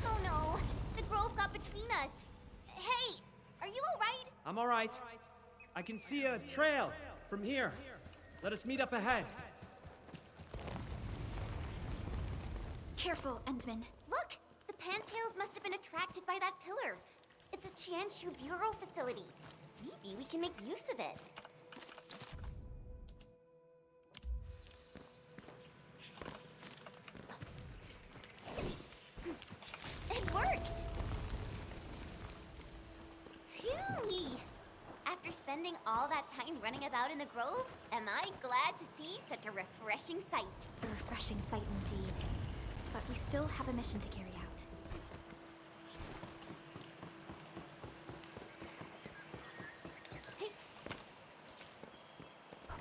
Oh no! The grove got between us! Hey! Are you alright? I'm alright. I can see a trail from here. Let us meet up ahead. Careful, Endman. Look! The Pantails must have been attracted by that pillar. It's a Chanshu Bureau facility. Maybe we can make use of it. It worked! Phew! After spending all that time running about in the grove, am I glad to see such a refreshing sight. A refreshing sight indeed. But we still have a mission to carry out.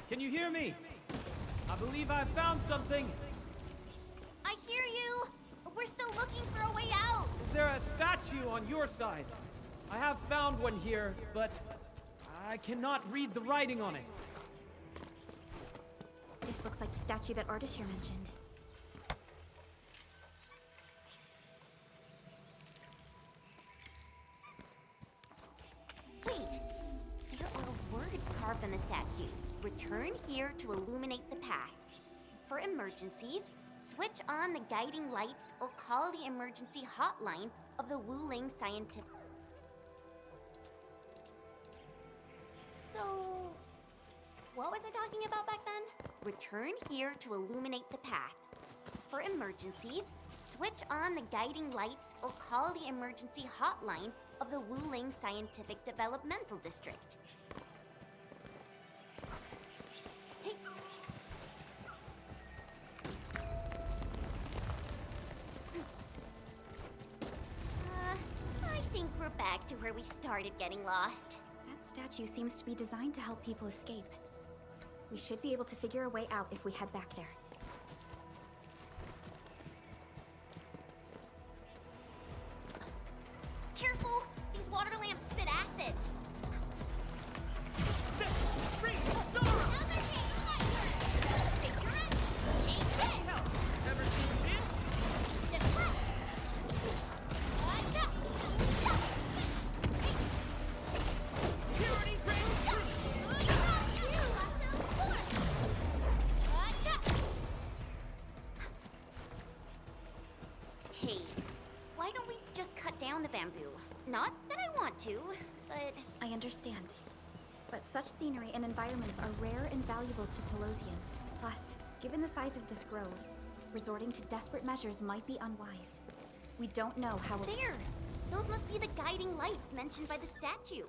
Can you hear me? I believe I found something. I hear you! We're still looking for a way out! Is there a statue on your side? I have found one here, but I cannot read the writing on it. This looks like the statue that Ardashir mentioned. Wait! There are words carved on the statue. Return here to illuminate the path. For emergencies, switch on the guiding lights or call the emergency hotline of the Wuling Scientific. So, what was I talking about back then? Return here to illuminate the path. For emergencies, switch on the guiding lights or call the emergency hotline of the Wuling Scientific Developmental District. Hey. I think we're back to where we started getting lost. That statue seems to be designed to help people escape. We should be able to figure a way out if we head back there. Careful! These water lamps spit acid! Hey, why don't we just cut down the bamboo? Not that I want to, but... I understand. But such scenery and environments are rare and valuable to Telosians. Plus, given the size of this grove, resorting to desperate measures might be unwise. We don't know how... There! Those must be the guiding lights mentioned by the statue.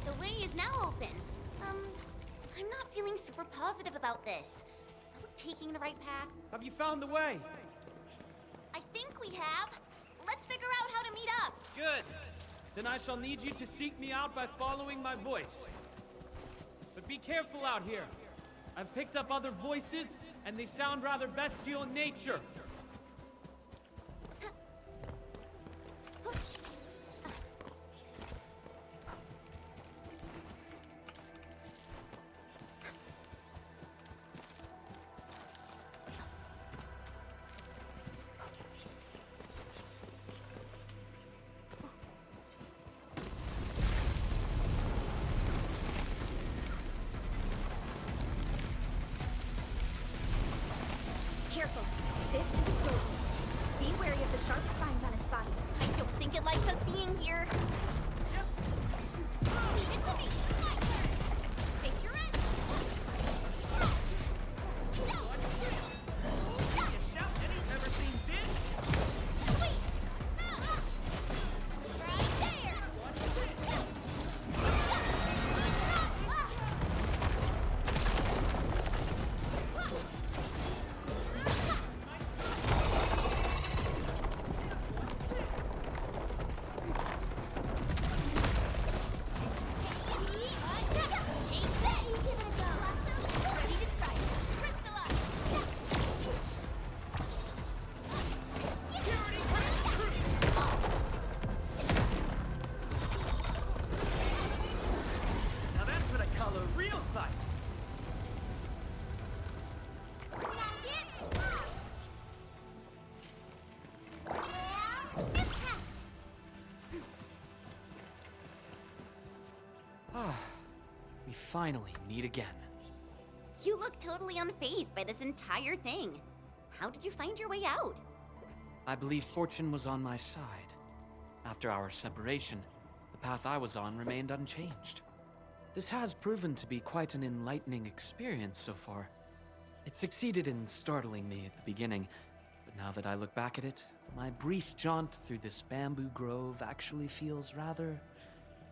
The way is now open. I'm not feeling super positive about this. Are we taking the right path? Have you found the way? I think we have. Let's figure out how to meet up. Good. Then I shall need you to seek me out by following my voice. But be careful out here. I've picked up other voices and they sound rather bestial in nature. Careful. This is explosive. Be wary of the sharp spines on its body. I don't think it likes us being here. Leave it to me. Face your end. Ever seen this? Wait. Right there. Now that's what I call a real fight. Ah, we finally meet again. You look totally unfazed by this entire thing. How did you find your way out? I believe fortune was on my side. After our separation, the path I was on remained unchanged. This has proven to be quite an enlightening experience so far. It succeeded in startling me at the beginning, but now that I look back at it, my brief jaunt through this bamboo grove actually feels rather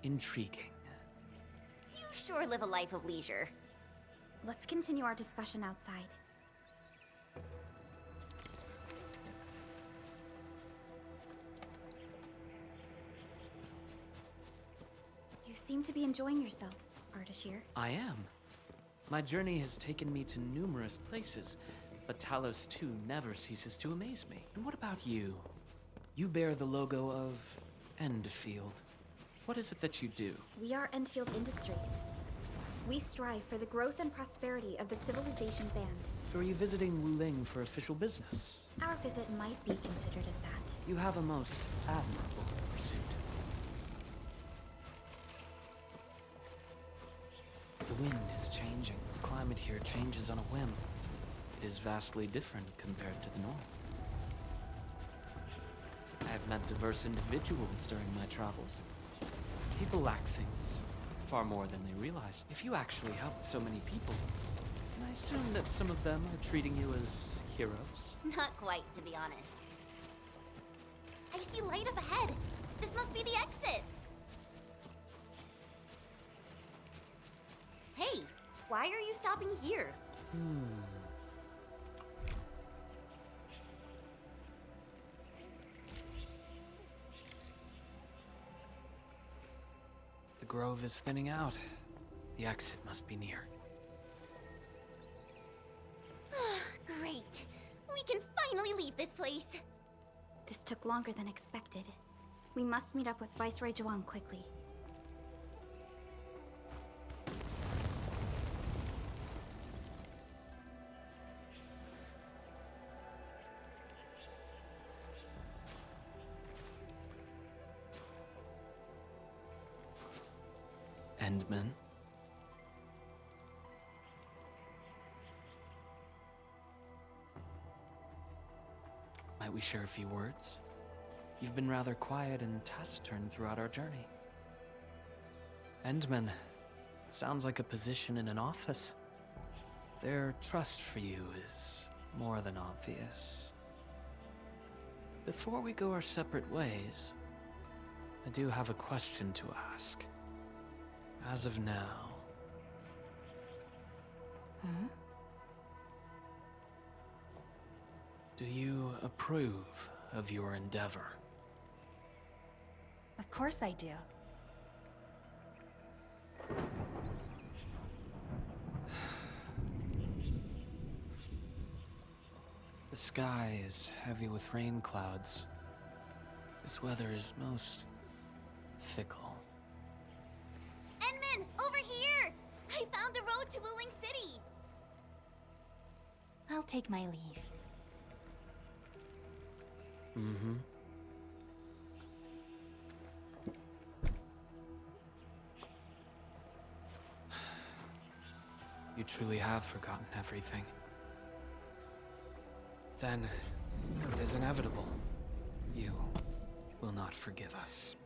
intriguing. You sure live a life of leisure. Let's continue our discussion outside. You seem to be enjoying yourself, Ardashir. I am. My journey has taken me to numerous places, but Talos 2 never ceases to amaze me. And what about you? You bear the logo of Endfield. What is it that you do? We are Enfield Industries. We strive for the growth and prosperity of the Civilization Band. So are you visiting Wuling for official business? Our visit might be considered as that. You have a most admirable pursuit. The wind is changing. The climate here changes on a whim. It is vastly different compared to the north. I have met diverse individuals during my travels. People lack things, far more than they realize. If you actually helped so many people, can I assume that some of them are treating you as heroes? Not quite, to be honest. I see light up ahead. This must be the exit. Hey, why are you stopping here? The grove is thinning out. The exit must be near. Great. We can finally leave this place. This took longer than expected. We must meet up with Viceroy Zhuang quickly. Endman? Might we share a few words? You've been rather quiet and taciturn throughout our journey. Endman, it sounds like a position in an office. Their trust for you is more than obvious. Before we go our separate ways, I do have a question to ask. As of now... Do you approve of your endeavor? Of course I do. The sky is heavy with rain clouds. This weather is most fickle. Enman, over here! I found the road to Wuling City! I'll take my leave. Mm-hmm. You truly have forgotten everything. Then, it is inevitable. You will not forgive us.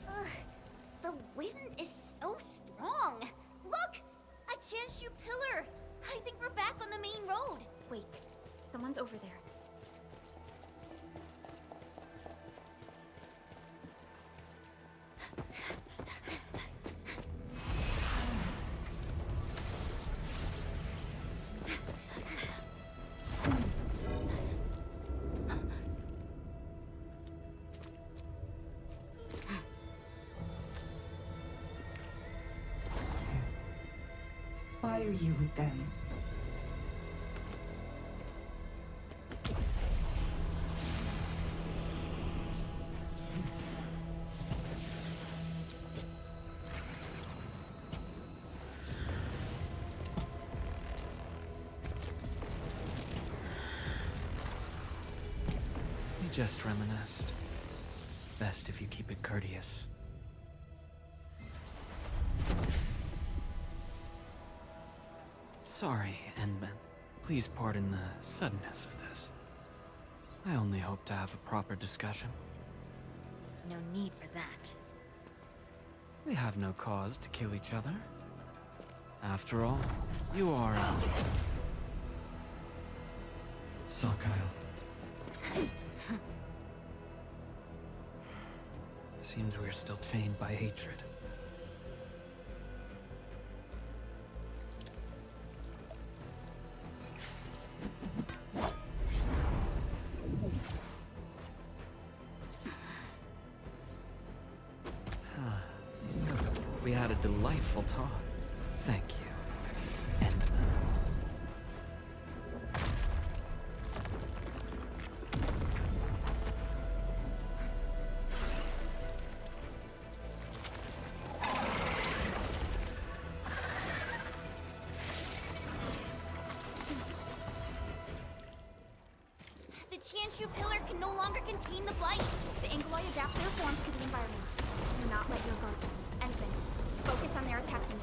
Ugh, the wind is so strong. Look! A Chanshu pillar! I think we're back on the main road. Wait, someone's over there. Why are you with them? We just reminisced. Best if you keep it courteous. Sorry, Endman. Please pardon the suddenness of this. I only hope to have a proper discussion. No need for that. We have no cause to kill each other. After all, you are... Kyle. It seems we're still chained by hatred. We had a delightful talk. Thank you. Endman. The Chanshu pillar can no longer contain the blight. The Angloy adapt their forms to the environment. Do not let your guard down. Endman, focus on their attack mechanics.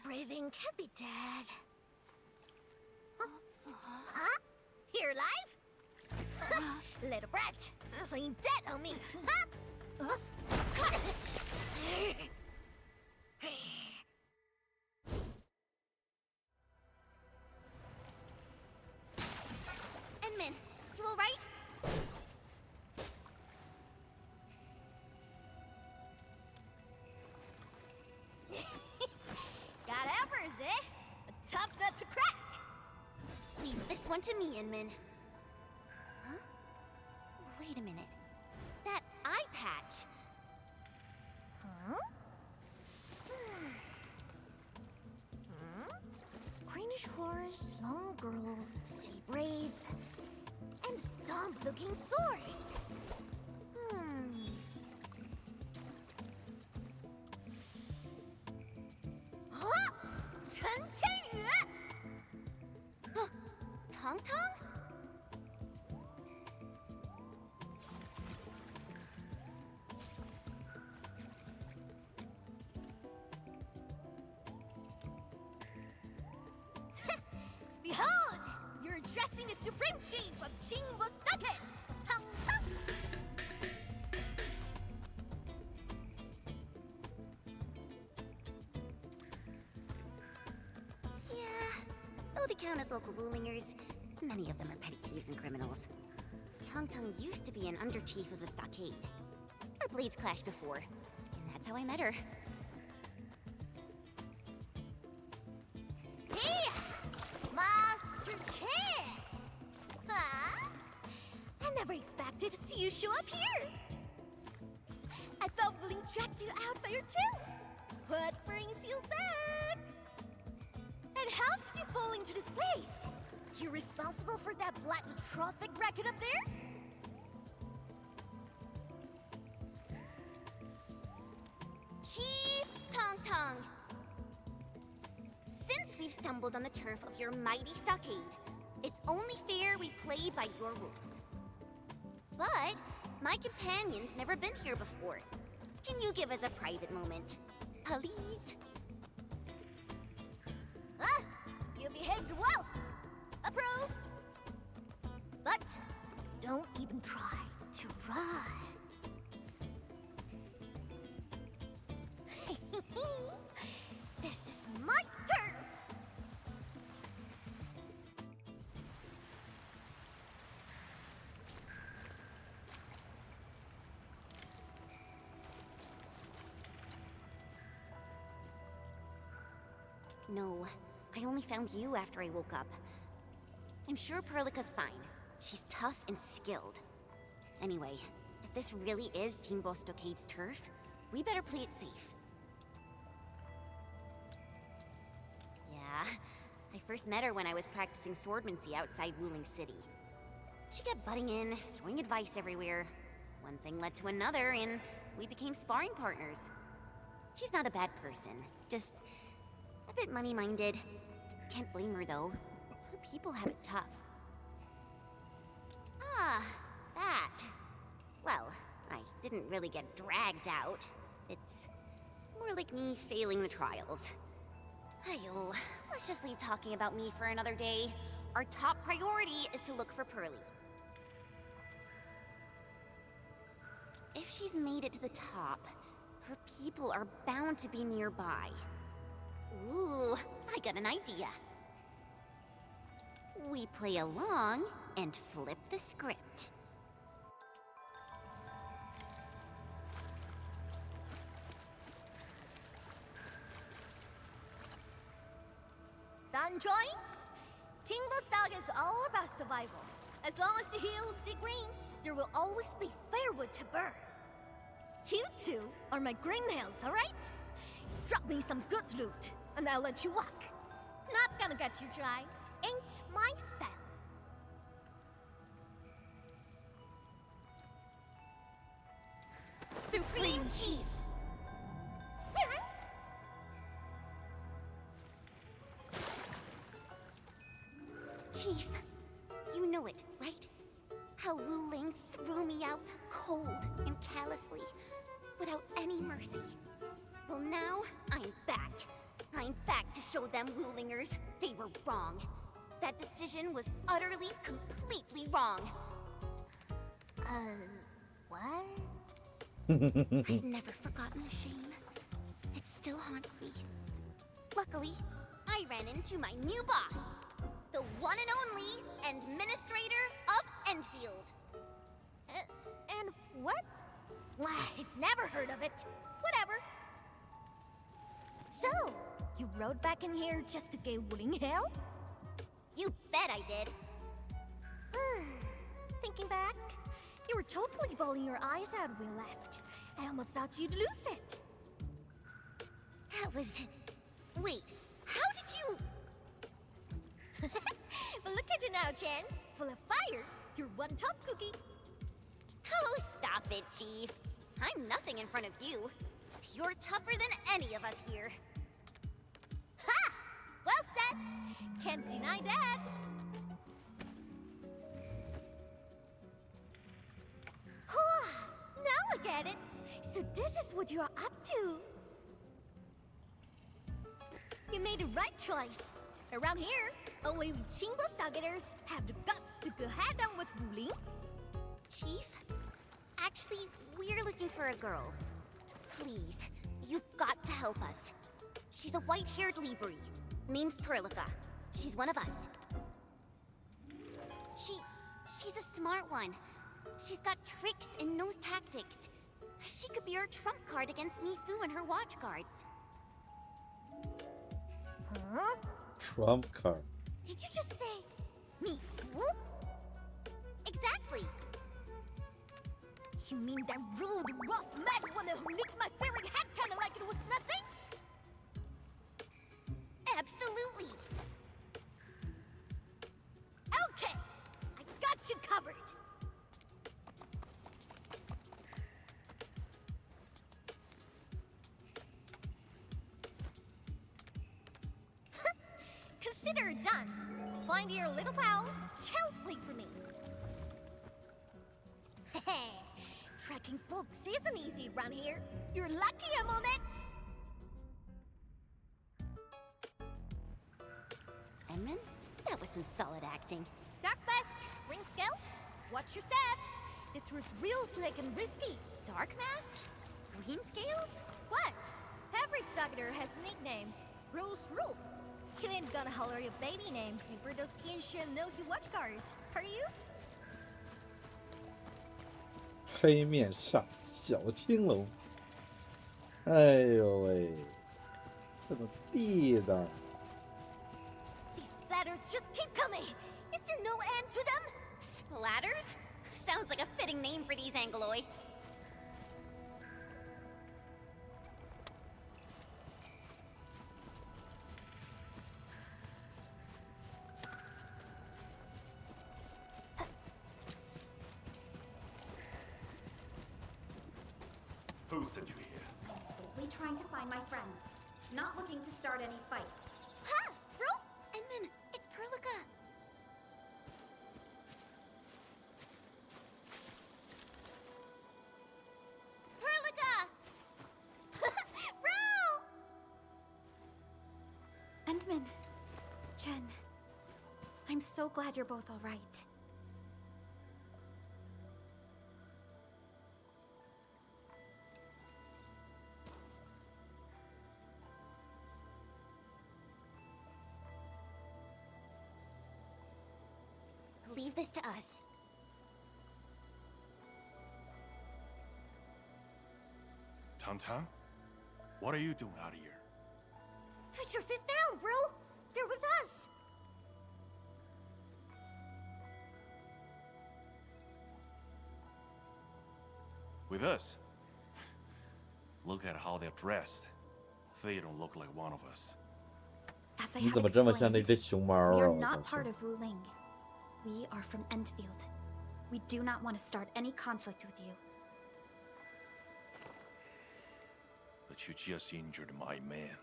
breathing can't be dead. Huh? You're alive? Little brat, playing dead on me. Huh? Enmin, you alright? Got apples, eh? A tough nut to crack. Leave this one to me, Inman. Huh? Wait a minute. That eye patch. Huh? Greenish horse, long girl, silly braids, and dumb-looking swords. Huh? Chen Qianyue! Tong Tong? Behold! You're addressing the Supreme Chief of Qingbo Stockade! Tong Tong! Yeah, though they count as local Wulingers, many of them are petty thieves and criminals. Tong Tong used to be an under-chief of the stockade. Our blades clashed before, and that's how I met her. Hey! Master Chen! Huh? I never expected to see you show up here! I thought Wuling tracked you out there too! What brings you back? And how did you fall into this place? You're responsible for that black traffic racket up there? Chief Tong Tong! Since we've stumbled on the turf of your mighty stockade, it's only fair we play by your rules. But my companion's never been here before. Can you give us a private moment? Please? Ah! You behaved well! Approved! But don't even try to run. This is my turn! No, I only found you after I woke up. I'm sure Perlica's fine. She's tough and skilled. Anyway, if this really is Qingbo Stockade's turf, we better play it safe. Yeah, I first met her when I was practicing swordmancy outside Wuling City. She kept butting in, throwing advice everywhere. One thing led to another, and we became sparring partners. She's not a bad person, just a bit money-minded. Can't blame her, though. Her people have it tough. Ah, that. Well, I didn't really get dragged out. It's more like me failing the trials. Ayo, let's just leave talking about me for another day. Our top priority is to look for Pearly. If she's made it to the top, her people are bound to be nearby. Ooh, I got an idea. We play along and flip the script. Done, Joy? Qingbo Stock is all about survival. As long as the hills stay green, there will always be firewood to burn. You two are my greenhills, alright? Drop me some good loot, and I'll let you walk. Not gonna get you dry. Ain't my style. Supreme Chief! Chief, you know it, right? How Wuling threw me out cold and callously, without any mercy. Well, now I'm back. I'm back to show them Wulingers they were wrong. That decision was utterly, completely wrong. What? I've never forgotten the shame. It still haunts me. Luckily, I ran into my new boss, the one and only administrator of Enfield. And what? I'd never heard of it. Whatever. So, you rode back in here just to give Wuling hell? You bet I did. Thinking back, you were totally bawling your eyes out when we left. I almost thought you'd lose it. That was... Wait, how did you... But look at you now, Chen. Full of fire. You're one tough cookie. Oh, stop it, Chief. I'm nothing in front of you. You're tougher than any of us here. Ha! Well said. Can't deny that. Now I get it. So this is what you're up to. You made the right choice. Around here, only Chingbos targeters have the guts to go head-on with Wuling. Chief, actually, we're looking for a girl. Please, you've got to help us. She's a white-haired Libri. Name's Perlica. She's one of us. She's a smart one. She's got tricks and knows tactics. She could be our trump card against Mifu and her watch guards. Huh? Trump card. Did you just say Mifu? Exactly. You mean that rude, rough, mad woman who nicked my favorite hat kinda like it was nothing? Absolutely. Okay, I got you covered. Consider it done. Find your little pal, child's play for me. Tracking folks isn't easy around here. You're lucky I'm on it. Edmund, that was some solid acting. Dark Mask, ring scales, watch your step. This was real slick and risky. Dark Mask? Green scales? What? Every stalker has a nickname. Rules rule. You ain't gonna holler your baby names before those Tianxuan nosy watch guards, are you? 黑面煞小青龙，哎呦喂，怎么地的？ These splatters just keep coming. Is there no end to them? Splatters? Sounds like a fitting name for these Angoloi. Who sent you here? Simply trying to find my friends. Not looking to start any fights. Ha! Bro! Edmund, it's Perlica. Perlica! Bro! Endman, Chen, I'm so glad you're both all right. Leave this to us. Tang, what are you doing out here? Put your fist down, bro! They're with us! With us? Look at how they're dressed. They don't look like one of us. As I 你 had 怎么这么像那 explained, 只熊猫 we 啊？ are 我 not 告诉 part 你 of Wuling. We are from Enfield. We do not want to start any conflict with you. But you just injured my man.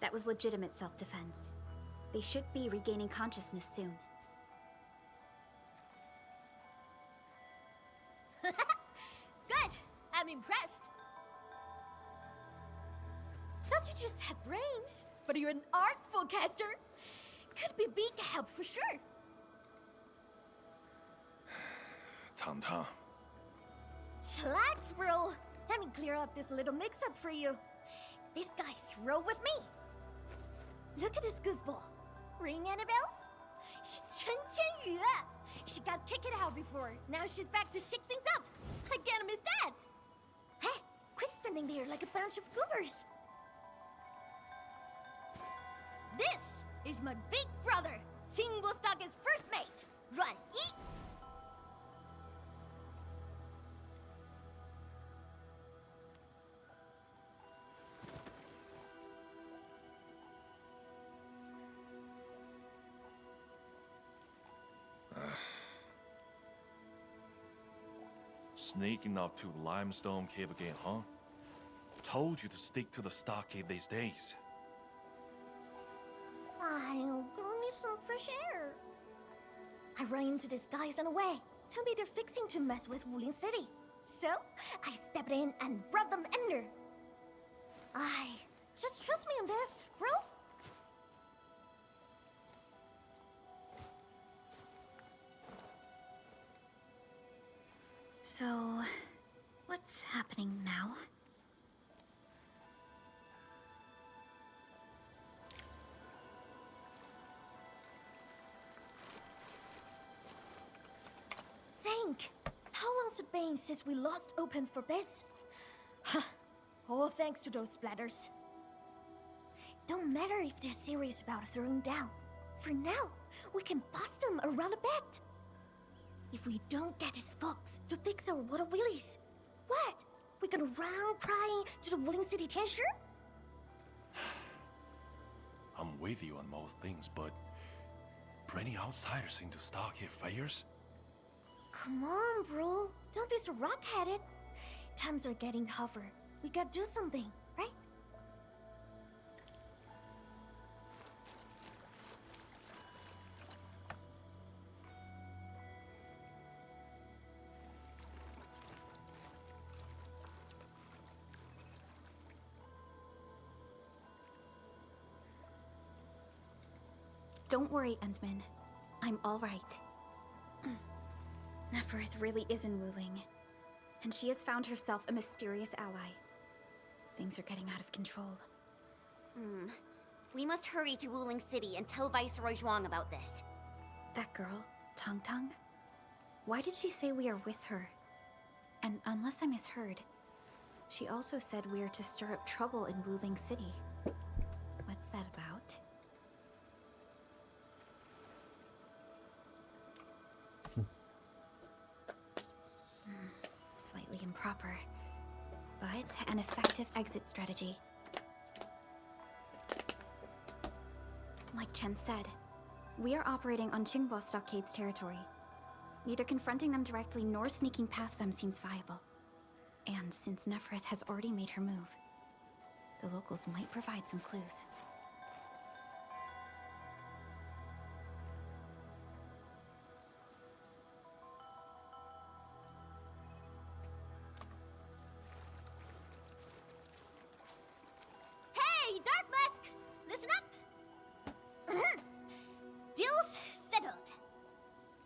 That was legitimate self-defense. They should be regaining consciousness soon. Good! I'm impressed. Thought you just had brains. but you're an artful caster. Could be big help for sure. Tang. Chillax, bro. Let me clear up this little mix-up for you. This guy's roll with me. Look at this goofball. Ring any bells? She's Chen Qianyu. She got kicked out before. Now she's back to shake things up. I can't miss that. Hey, quit standing there like a bunch of goobers. This is my big brother, Qingbo-Stock's first mate, Ruan Yi. Sneaking up to Limestone Cave again, huh? Told you to stick to the stockade these days. I'll go need some fresh air. I ran into these guys on the way. Told me they're fixing to mess with Wuling City. So, I stepped in and brought them under. Just trust me on this, bro. So, what's happening now? Think! How long's it been since we lost open for bids? Huh. All thanks to those splatters. Don't matter if they're serious about throwing down. For now, we can bust them around a bit. If we don't get his folks to fix our water wheelies, what? We gonna run crying to the Wuling City Tianshu? I'm with you on most things, but bringing outsiders into stockade fairs? Come on, bro. Don't be so rock-headed. Times are getting tougher. We gotta do something, right? Don't worry, Endman. I'm all right. Neferth really is in Wuling, and she has found herself a mysterious ally. Things are getting out of control. We must hurry to Wuling City and tell Viceroy Zhuang about this. That girl, Tang Tang? Why did she say we are with her? And unless I misheard, she also said we are to stir up trouble in Wuling City. What's that about? Slightly improper, but an effective exit strategy. Like Chen said, we are operating on Qingbo Stockade's territory. Neither confronting them directly nor sneaking past them seems viable. And since Neferth has already made her move, the locals might provide some clues. Hey, Dark Mask! Listen up! Deal's settled.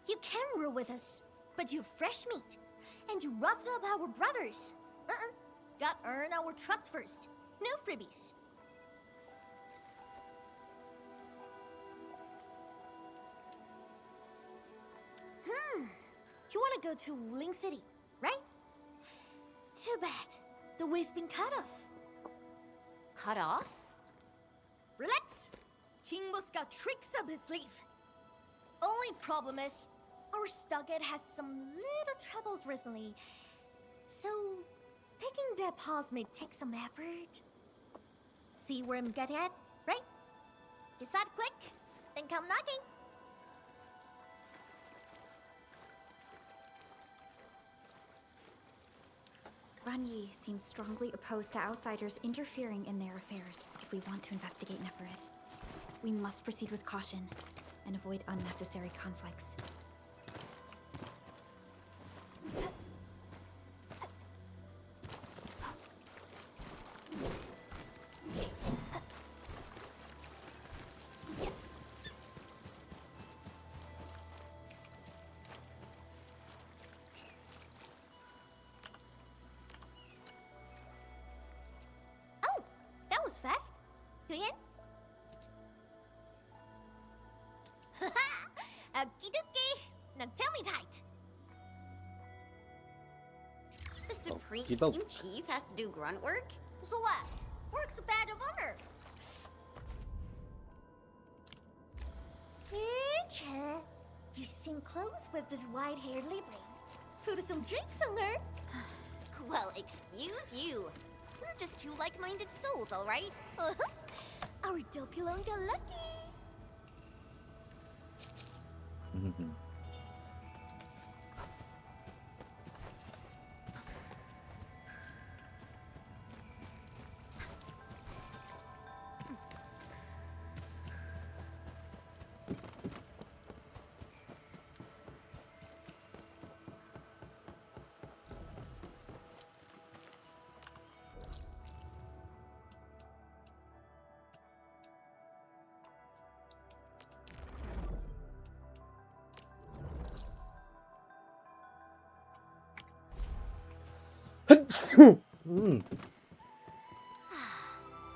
You can rule with us, but you're fresh meat. And you roughed up our brothers. Got earn our trust first. No freebies. You wanna go to Wuling City, right? Too bad. The way's been cut off. Cut off? Relax! Qingbo's got tricks up his sleeve. Only problem is, our stockade has some little troubles recently. So, taking that pause may take some effort. See where I'm getting at, right? Decide quick, then come knocking. Ruan Yi seems strongly opposed to outsiders interfering in their affairs if we want to investigate Neferth. We must proceed with caution and avoid unnecessary conflicts. in? Haha! Okie dokie! Now tell me tight! The Supreme Okey-doke. Chief has to do grunt work? So what? Work's a badge of honor! Hey, you seem close with this white-haired Libre. Put some drinks on her! Well, excuse you. We're just two like-minded souls, all right? Our Dopulon got lucky!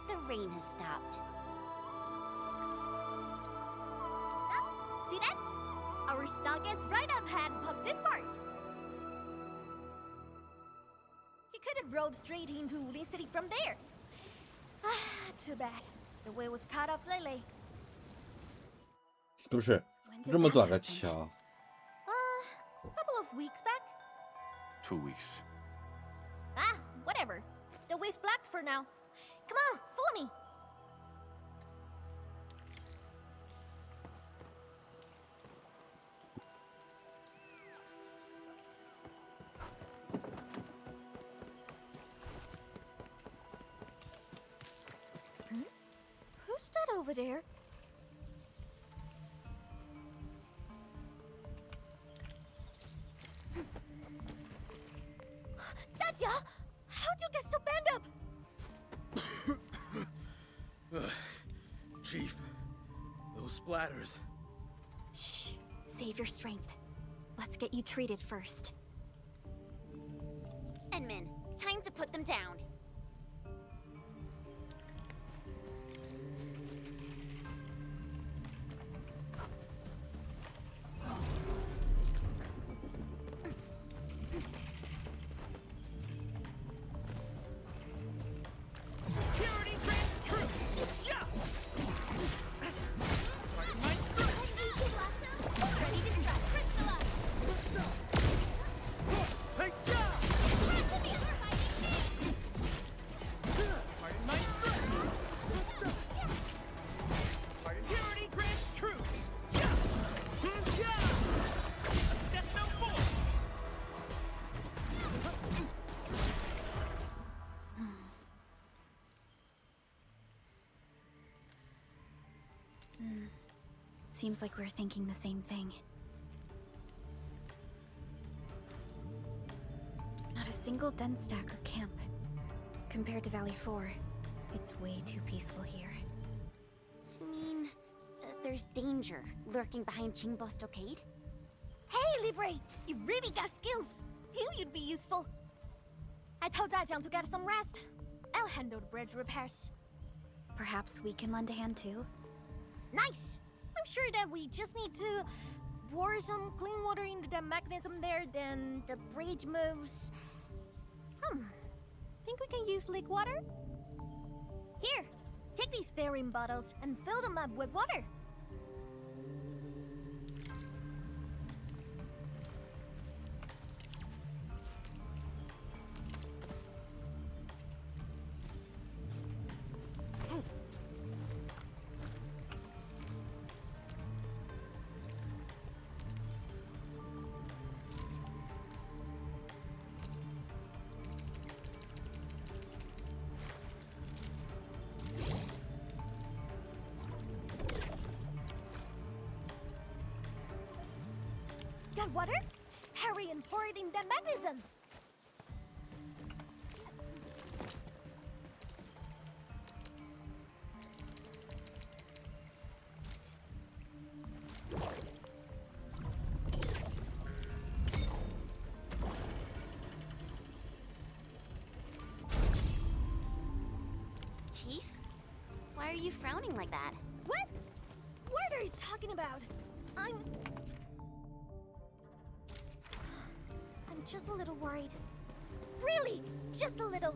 The rain has stopped. See that? Our stock is right up ahead past this part! He could have rode straight into Wuling City from there. Too bad. The way was cut off lately. 不是这么短的桥， Couple of weeks back? 2 weeks. Ah, whatever. The way's blocked for now. Come on, follow me. Who's that over there? That's ya! How'd you get so banged up? Chief, those splatters. Shh. Save your strength. Let's get you treated first. Edmund, time to put them down. Seems like we're thinking the same thing. Not a single den stack or camp. Compared to Valley 4, it's way too peaceful here. You mean there's danger lurking behind Qingbo Stockade? Hey, Libre! You really got skills! Knew you'd be useful. I told Dajiang to get some rest. I'll handle the bridge repairs. Perhaps we can lend a hand too? Nice! I'm sure that we just need to pour some clean water into the mechanism there, then the bridge moves. Think we can use lake water? Here, take these fairing bottles and fill them up with water. Got water? Hurry and pour it in the mechanism. Chief, why are you frowning like that? What? What are you talking about? I'm just a little worried. Really, just a little.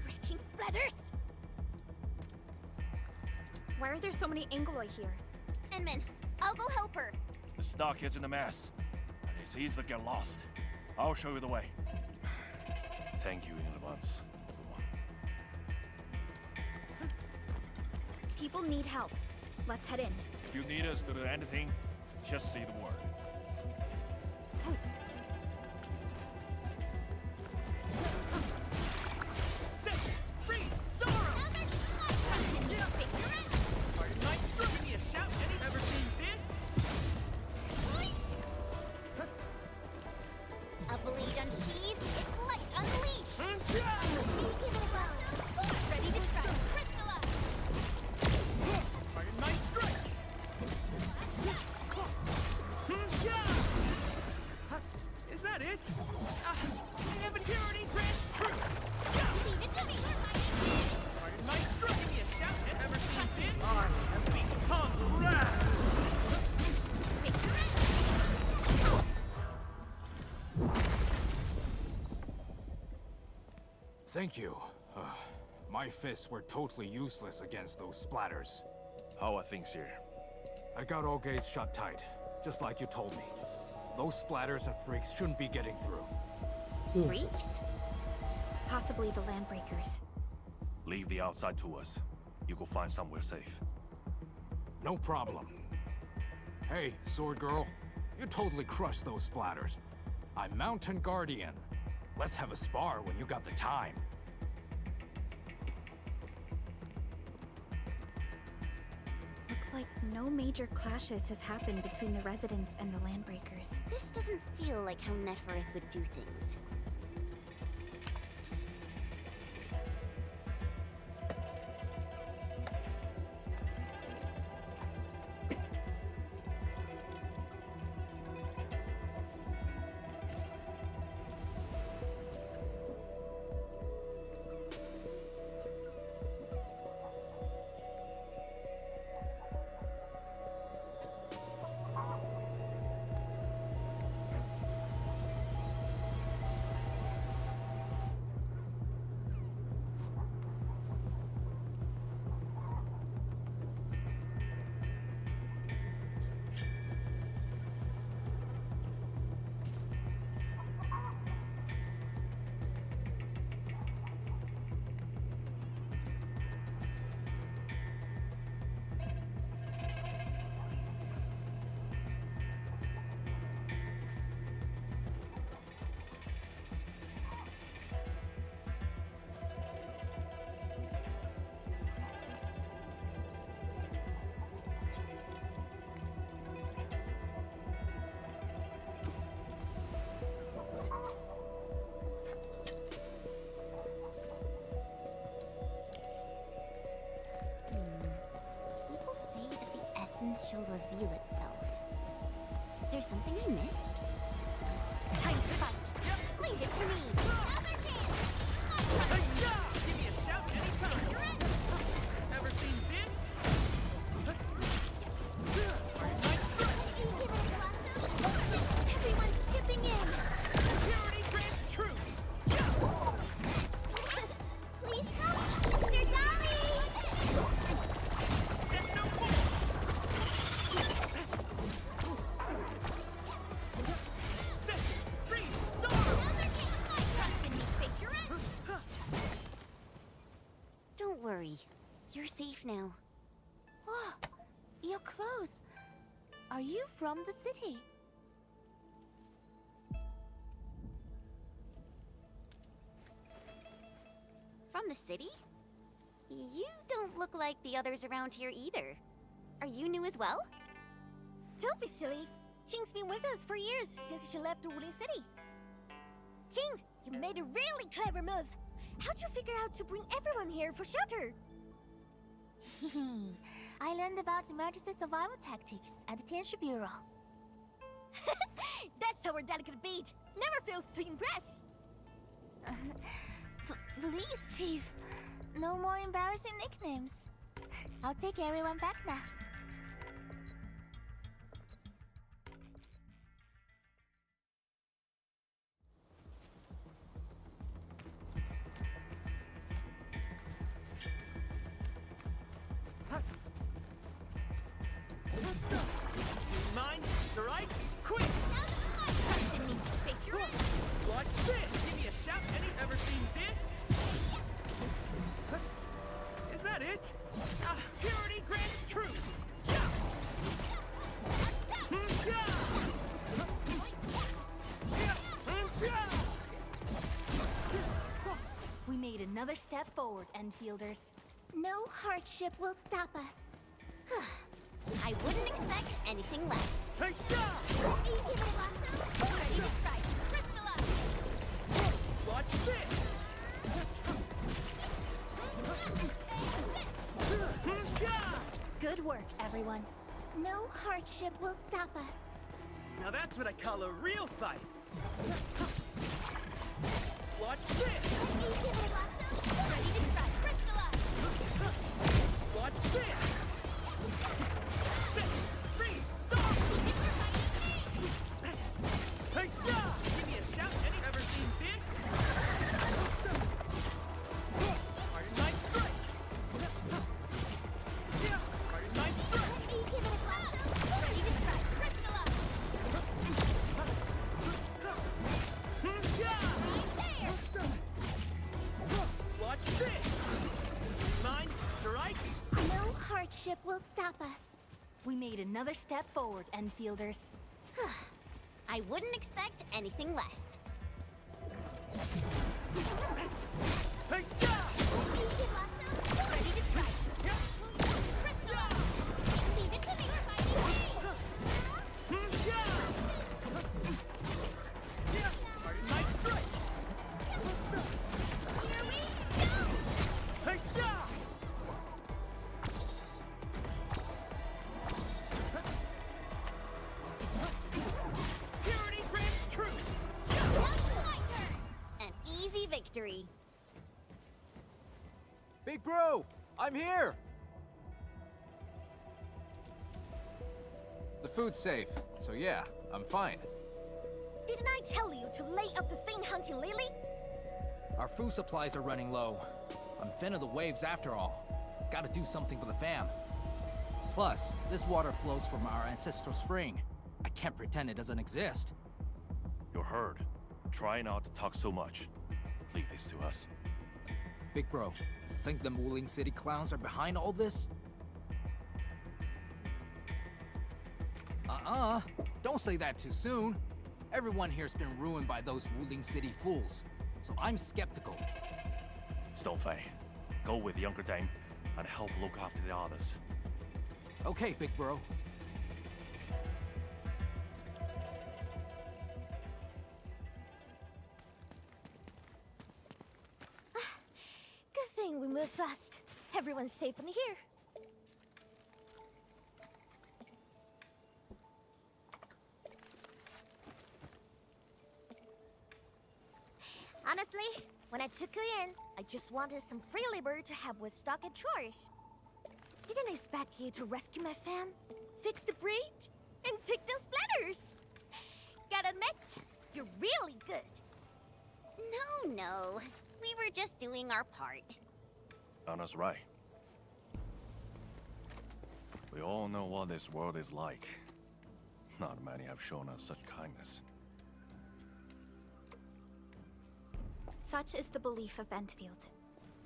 Freaking splatters! Why are there so many Angloy here? Enman, I'll go help her. The stockhead's in a mess, and it's easy to get lost. I'll show you the way. Thank you in advance, everyone. People need help. Let's head in. If you need us to do anything, just say the word. A blade unsheathed, its light unleashed. Ready to strike. Crystallize. Nice strike! Is that it? I haven't heard any Chris. Leave it to me. Nice strike! Give me a shout. Ever seen this? I have become wrath. Thank you. My fists were totally useless against those splatters. How are things here? I got all gates shut tight, just like you told me. Those splatters and freaks shouldn't be getting through. Freaks? Possibly the Landbreakers. Leave the outside to us. You go find somewhere safe. No problem. Hey, Sword Girl. You totally crushed those splatters. I'm Mountain Guardian. Let's have a spar when you got the time. Looks like no major clashes have happened between the residents and the Landbreakers. This doesn't feel like how Neferith would do things. Shall reveal itself. Is there something I missed? Time to fight! Leave it to me! Other hand! Give me a shout anytime! Ever seen this? Everyone's chipping in! Purity grants truth! Please help, Mr. Dolly! There's no more! Don't worry. You're safe now. Oh, your clothes. Are you from the city? From the city? You don't look like the others around here either. Are you new as well? Don't be silly. Qing's been with us for years, since she left Wuling City. Qing, you made a really clever move. How'd you figure out to bring everyone here for shelter? I learned about emergency survival tactics at the Tianshi Bureau. That's our delicate beat. Never fails to impress. Please, Chief. No more embarrassing nicknames. I'll take everyone back now. Mine, right? Quick! Face your end! Watch this! Give me a shout. Any ever seen this? Is that it? Purity grants truth! We made another step forward, Enfielders. No hardship will stop us. I wouldn't expect anything less. Hey, Ready to strike. Crystallize! watch this! Good work, everyone. No hardship will stop us. Now that's what I call a real fight. Watch this! Ready to strike. Crystallize! Watch this! Freeze! Hey, give me a shout. Any ever seen this? Nice strike! Nice strike! Ready to strike. Crystallize! Right there! Watch this! Mine, strike! No hardship will stop us. We made another step forward, Enfielders. I wouldn't expect anything less. Hey, Ready to strike. Crystallize! Leave it to me, nice strike! Here we go! Hey, Purity grants truth! Now my turn! An easy victory. Big bro, I'm here! The food's safe, so yeah, I'm fine. Didn't I tell you to lay up the thing hunting Lily? Our food supplies are running low. I'm fin of the waves after all. Gotta do something for the fam. Plus, this water flows from our ancestral spring. I can't pretend it doesn't exist. You heard. Try not to talk so much. Leave this to us. Big bro, think them Wuling City clowns are behind all this? Don't say that too soon. Everyone here's been ruined by those Wuling City fools, so I'm skeptical. Stonefei, go with younger dame and help look after the others. Okay, big bro. Good thing we moved fast. Everyone's safe in here. Honestly, when I took you in, I just wanted some free labor to help with stock and chores. Didn't expect you to rescue my fam, fix the bridge, and take those splatters. Gotta admit, you're really good. No. We were just doing our part. Anna's right. We all know what this world is like. Not many have shown us such kindness. Such is the belief of Enfield.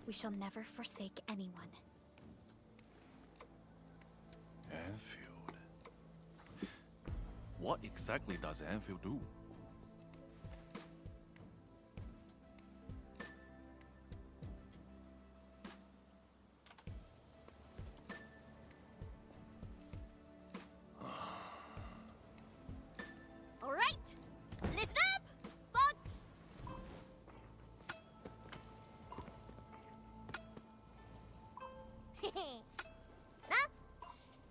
We shall never forsake anyone. Enfield. What exactly does Enfield do? Nah,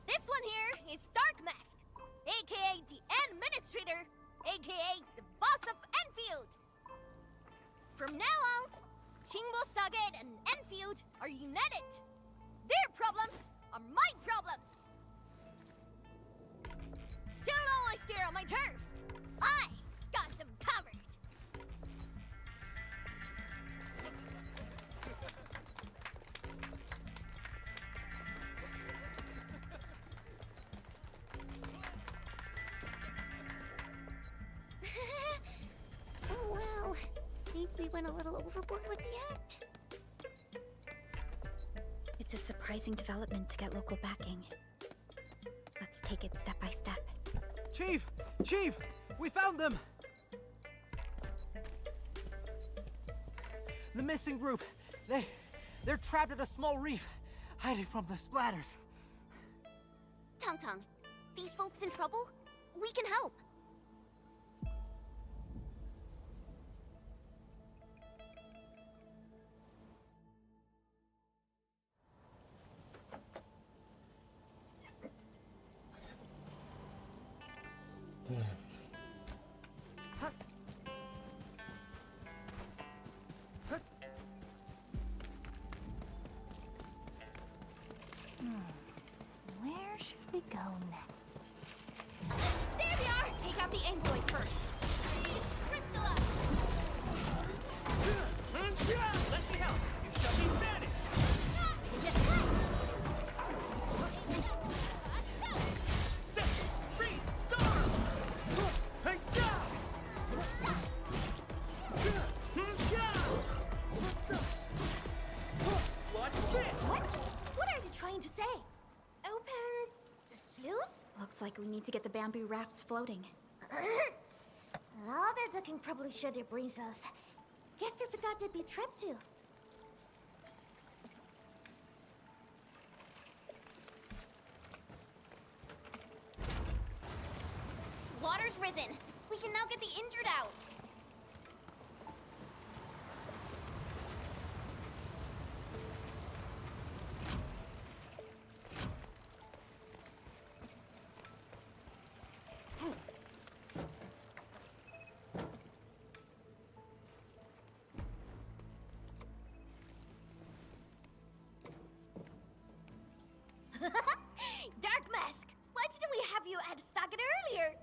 this one here is Dark Mask, aka the Administrator, aka the boss of Enfield. From now on, Chingbo Stargate and Enfield are united. Their problems are my problems. So long I stare on my turf. I got them covered. Oh, wow. Maybe we went a little overboard with the act. It's a surprising development to get local backing. Let's take it step by step. Chief! Chief! We found them! The missing group. They're trapped at a small reef, hiding from the splatters. Tong Tong, these folks in trouble? We can help. Where should we go next? There we are! Take out the Angloid first. Crystallize! Let me help. You shall be banished. What are you trying to say? Open the sluice? Looks like we need to get the bamboo rafts floating. All that ducking probably shut their brains off. Guess they forgot to be trapped too. Water's risen. We can now get the injured out. Dark Mask! Why didn't we have you at Stockade earlier?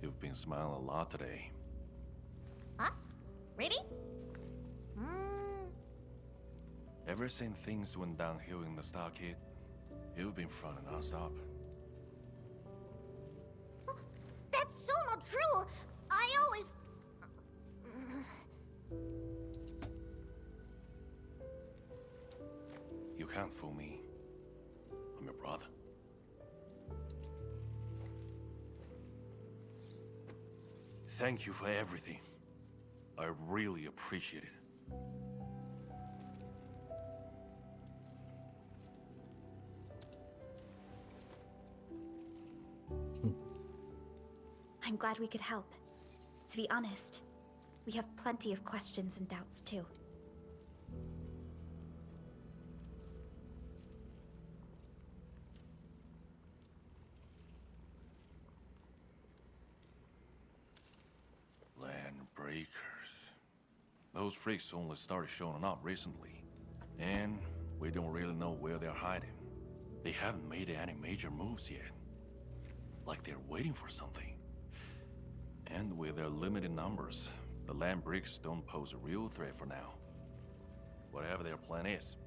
You've been smiling a lot today. Huh? Really? Ever since things went downhill in the Stargate, you've been frowning non-stop. That's so not true! I always... You can't fool me. I'm your brother. Thank you for everything. I really appreciate it. I'm glad we could help. To be honest, we have plenty of questions and doubts too. Land breakers. Those freaks only started showing up recently. And we don't really know where they're hiding. They haven't made any major moves yet. Like they're waiting for something. And with their limited numbers, the land bricks don't pose a real threat for now. Whatever their plan is,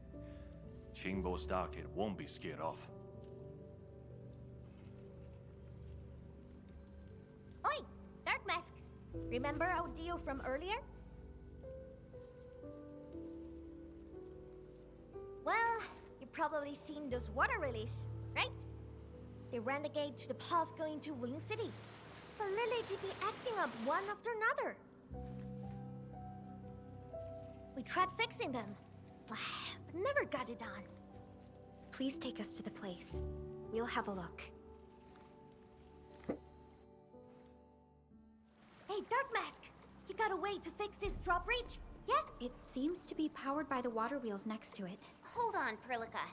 Chingbo Stockade won't be scared off. Oi! Dark Mask! Remember our deal from earlier? Well, you've probably seen those water lilies, right? They ran the gate to the path going to Wing City. But Lily did be acting up one after another. We tried fixing them, but never got it done. Please take us to the place. We'll have a look. Hey, Dark Mask! You got a way way to fix this drawbridge? Yeah? It seems to be powered by the water wheels next to it. Hold on, Perlica.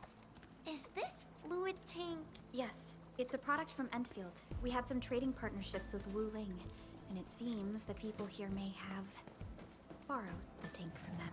Is this fluid tank? Yes, it's a product from Enfield. We had some trading partnerships with Wu Ling, and it seems the people here may have borrowed the tank from them.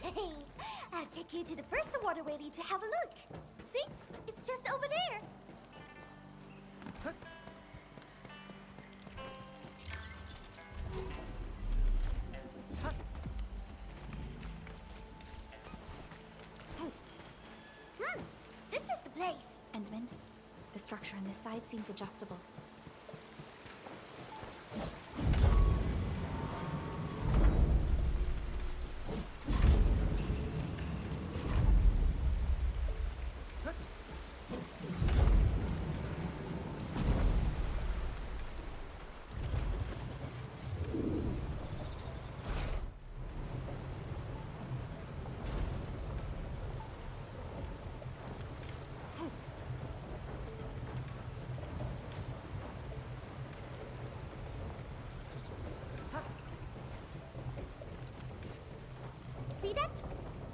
Hey, I'll take you to the first waterway to have a look. See? It's just over there. This is the place. Endman, the structure on this side seems adjustable. See that?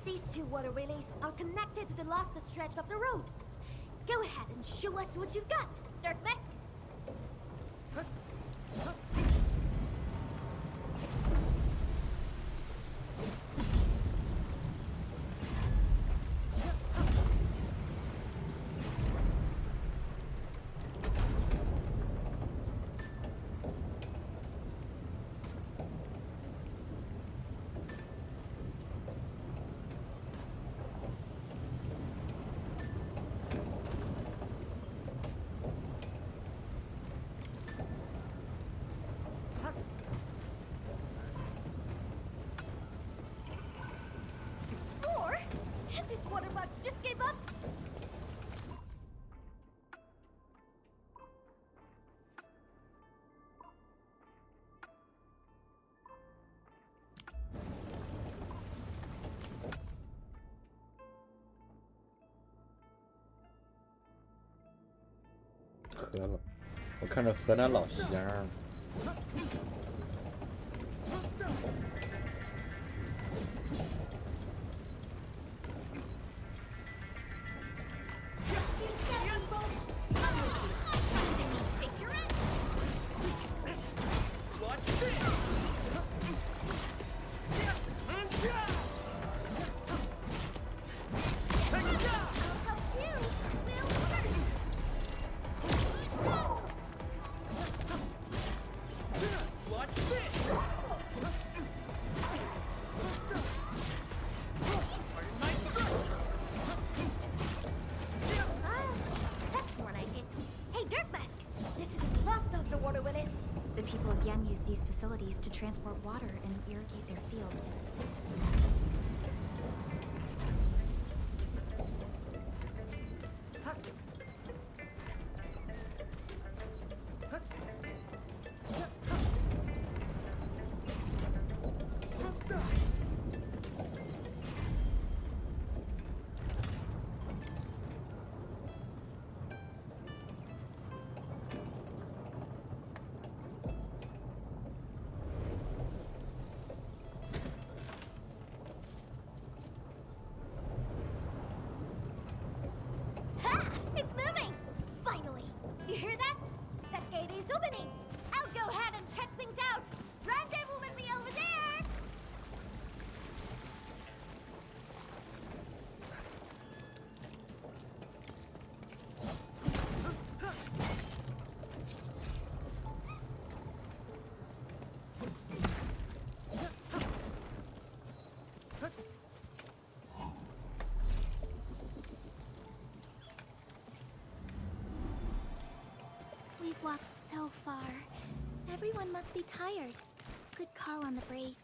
These two water relays are connected to the last stretch of the road. Go ahead and show us what you've got, Dark Mask. Or, this water box just gave up.喝了，我看着河南老乡儿。That's more like it. Hey, Dirt Mask, this is the last of the water Willis. The people of Yen use these facilities to transport water and irrigate their fields. so far. Everyone must be tired. Good call on the break.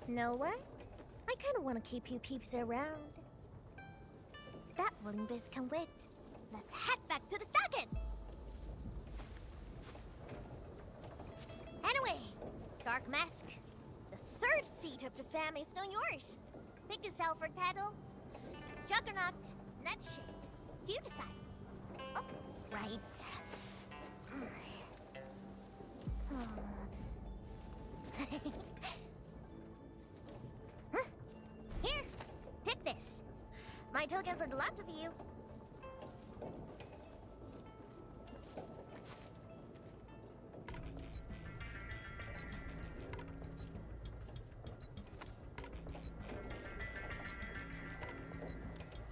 Nowhere? I kinda wanna keep you peeps around. That willing biz can wait. Let's head back to the stocking! Anyway, Dark Mask, the third seat of the fam is now yours. Pick yourself for title. Juggernaut, Nutshade. You decide. Oh, right. Huh? Here, take this. My token for the lot of you.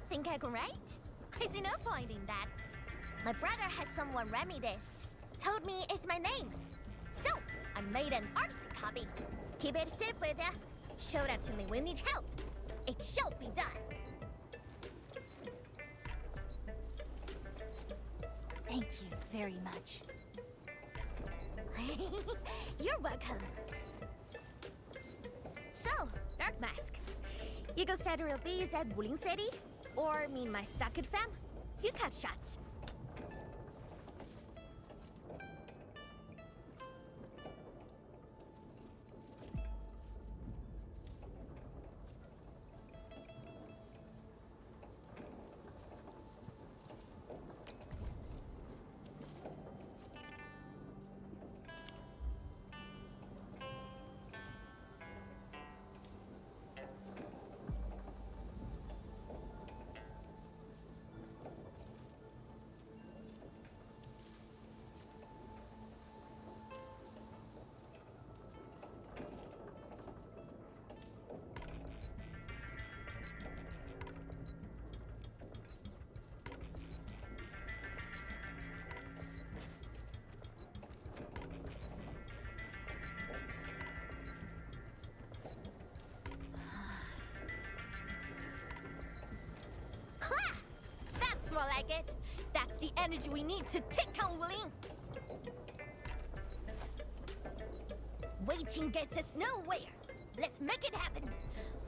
Think I can write? I see no point in that. My brother has someone read me this. Told me it's my name. So, I made an artsy copy. Keep it safe with ya. Show that to me when you need help. It shall be done. Thank you very much. You're welcome. So, Dark Mask, you go set real bees at Wuling City? Or meet my Stockade fam? You cut shots. More like it. That's the energy we need to take on Wuling. Waiting gets us nowhere. Let's make it happen.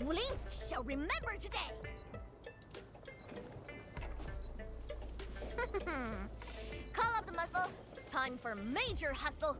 Wuling shall remember today. Call up the muscle. Time for major hustle.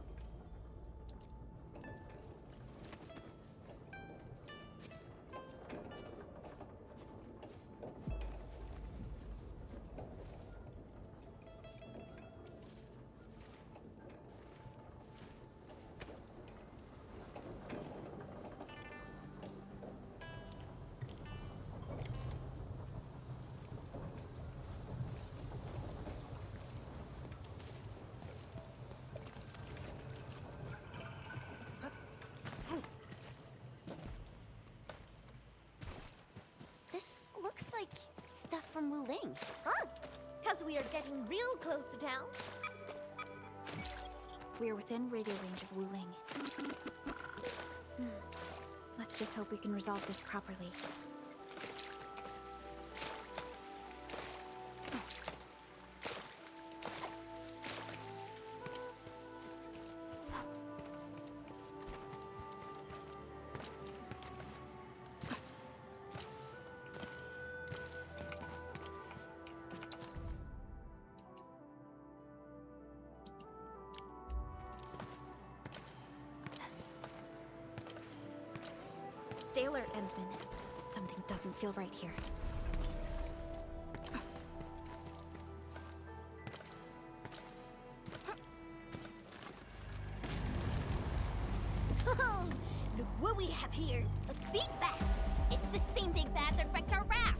Looks like stuff from Wuling. Huh? Because we are getting real close to town. We're within radio range of Wuling. Let's just hope we can resolve this properly. Stay alert, Endman. Something doesn't feel right here. Oh, look what we have here. A big bat. It's the same big bat that wrecked our raft.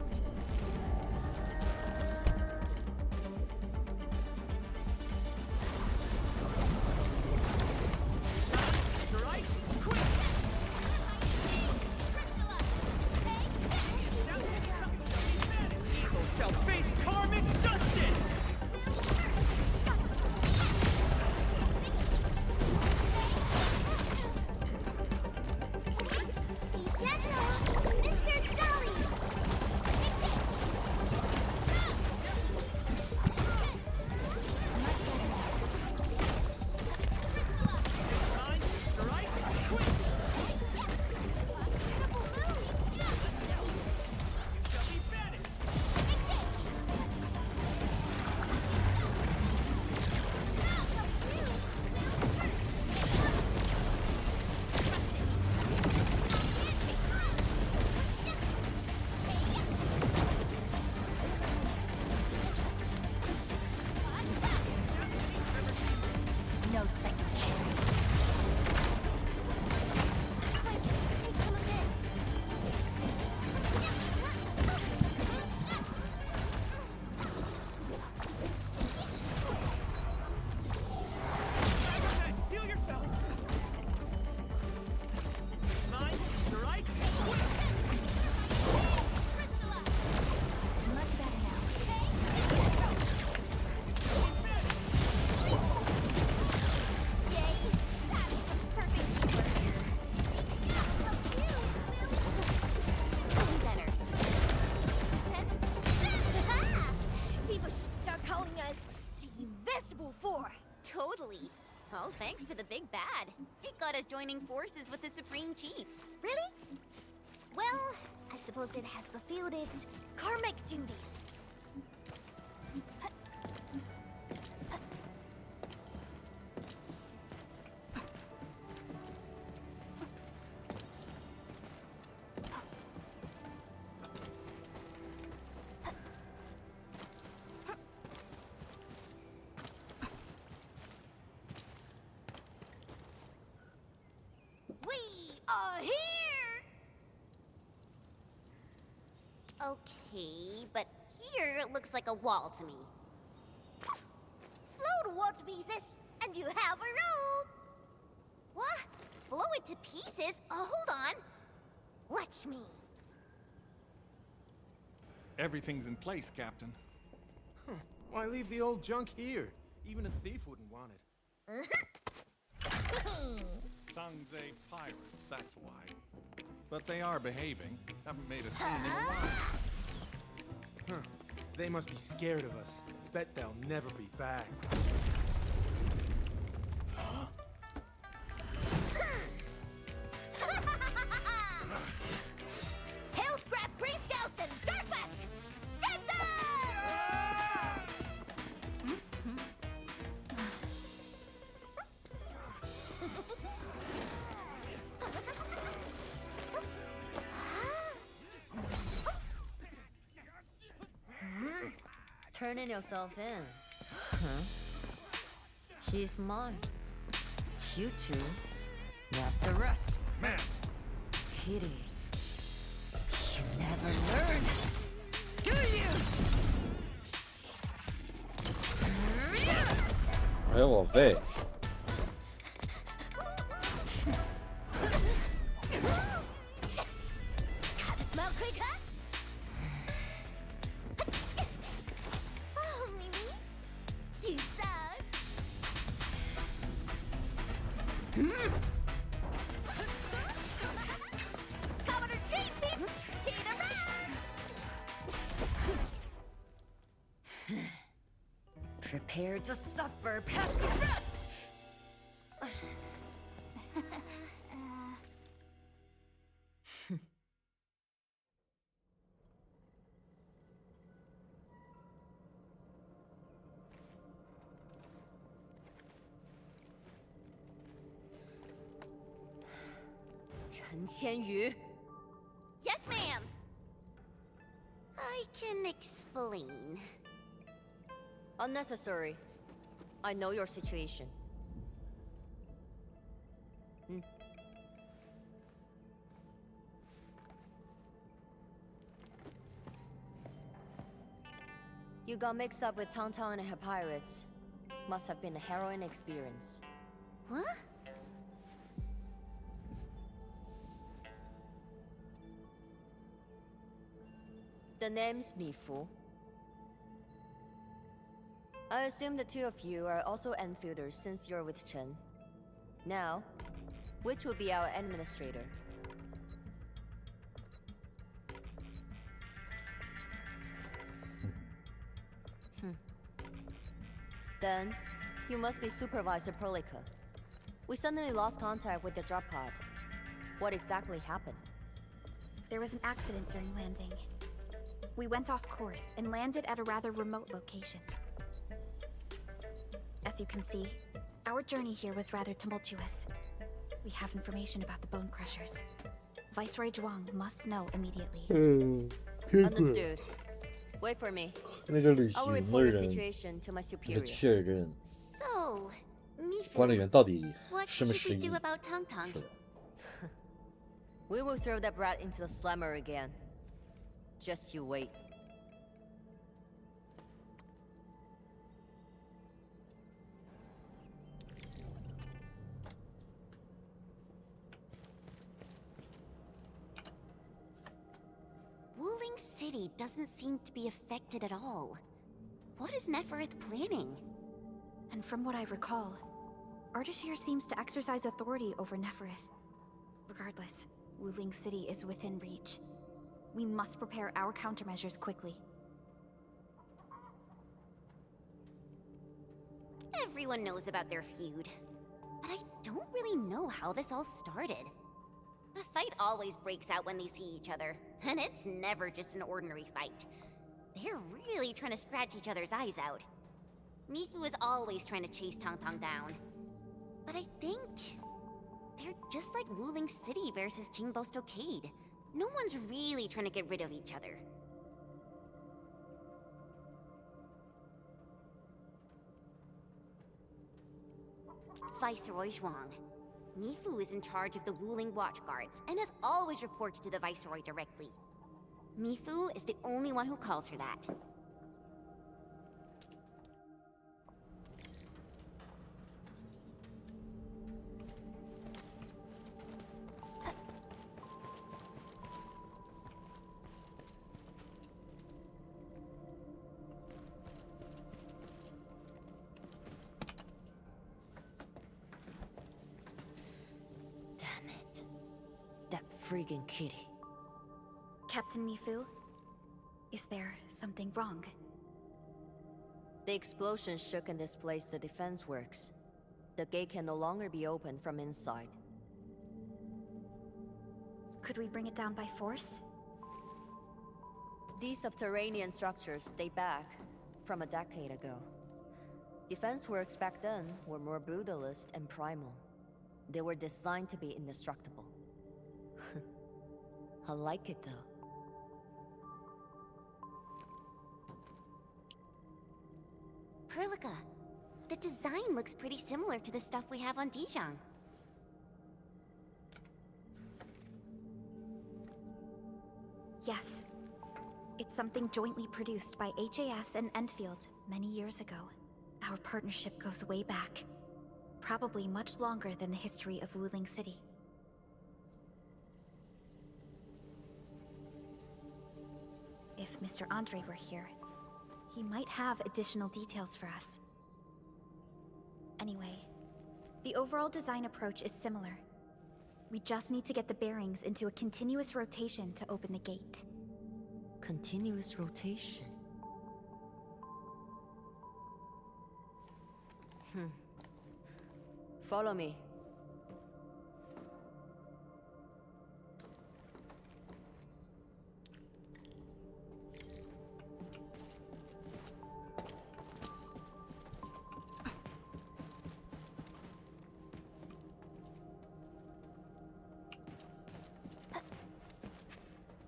no second chance. Quick, take some of this. Heal yourself! Mine, the right, quick! Much better now. Yay! That is some perfect teamwork here. Even better. People should start calling us the Invisible Four. Totally. All thanks to the big bad. It got us joining forces with the Supreme Chief. Really? Well, I suppose it has fulfilled its karmic duties. We are here! Okay, but here it looks like a wall to me. Blow the wall to pieces, and you have a rope. What? Blow it to pieces? Oh, hold on. Watch me. Everything's in place, Captain. Why leave the old junk here? Even a thief wouldn't want it. Sangze pirates, that's why. But they are behaving. Haven't made a scene in a while. Huh. They must be scared of us. Bet they'll never be back. Hail Scrap, Grey Scouts, and Dark Mask! Get them! Turning yourself in. Huh? She's mine. You two, not the rest. Man! Kitty, you never learn, do you? 还有我费。 Gotta smell quick, huh? Oh, Mimi, you suck. Commodore Chief, peeps, hit a run. Prepare to suffer past the threats. Chen Qianyu. Yes, ma'am. I can explain. Unnecessary. I know your situation. You got mixed up with Tangtang and her pirates. Must have been a harrowing experience. What? The name's Mifu. I assume the two of you are also Enfielders since you're with Chen. Now, which will be our administrator? Then, you must be Supervisor Perlica. We suddenly lost contact with the drop pod. What exactly happened? There was an accident during landing. We went off course and landed at a rather remote location. As you can see, our journey here was rather tumultuous. We have information about the Bone Crushers. Viceroy Zhuang must know immediately. Understood. Wait for me. I will report the situation to my superior. So, Mifu 管理员到底 What 是没 should 是 we 一 do about Tong Tong? 是的， We will throw that brat into the slammer again. Just you wait. Wuling City doesn't seem to be affected at all. What is Neferith planning? And from what I recall, Ardashir seems to exercise authority over Neferith. Regardless, Wuling City is within reach. We must prepare our countermeasures quickly. Everyone knows about their feud, but I don't really know how this all started. The fight always breaks out when they see each other, and it's never just an ordinary fight. They're really trying to scratch each other's eyes out. Mifu is always trying to chase Tong Tong down. But I think they're just like Wuling City versus Qingbo Stockade. No one's really trying to get rid of each other. Viceroy Zhuang. Mifu is in charge of the Wuling Watch Guards and has always reported to the Viceroy directly. Mifu is the only one who calls her that. Damn it. That friggin' kitty. Captain Mifu, is there something wrong? The explosion shook and displaced the defense works. The gate can no longer be opened from inside. Could we bring it down by force? These subterranean structures date back from a decade ago. Defense works back then were more brutalist and primal. They were designed to be indestructible. I like it though. Perlica, the design looks pretty similar to the stuff we have on Dijon. Yes. It's something jointly produced by HAS and Enfield many years ago. Our partnership goes way back. Probably much longer than the history of Wuling City. If Mr. Andre were here, he might have additional details for us. Anyway, the overall design approach is similar. We just need to get the bearings into a continuous rotation to open the gate. Continuous rotation? Follow me.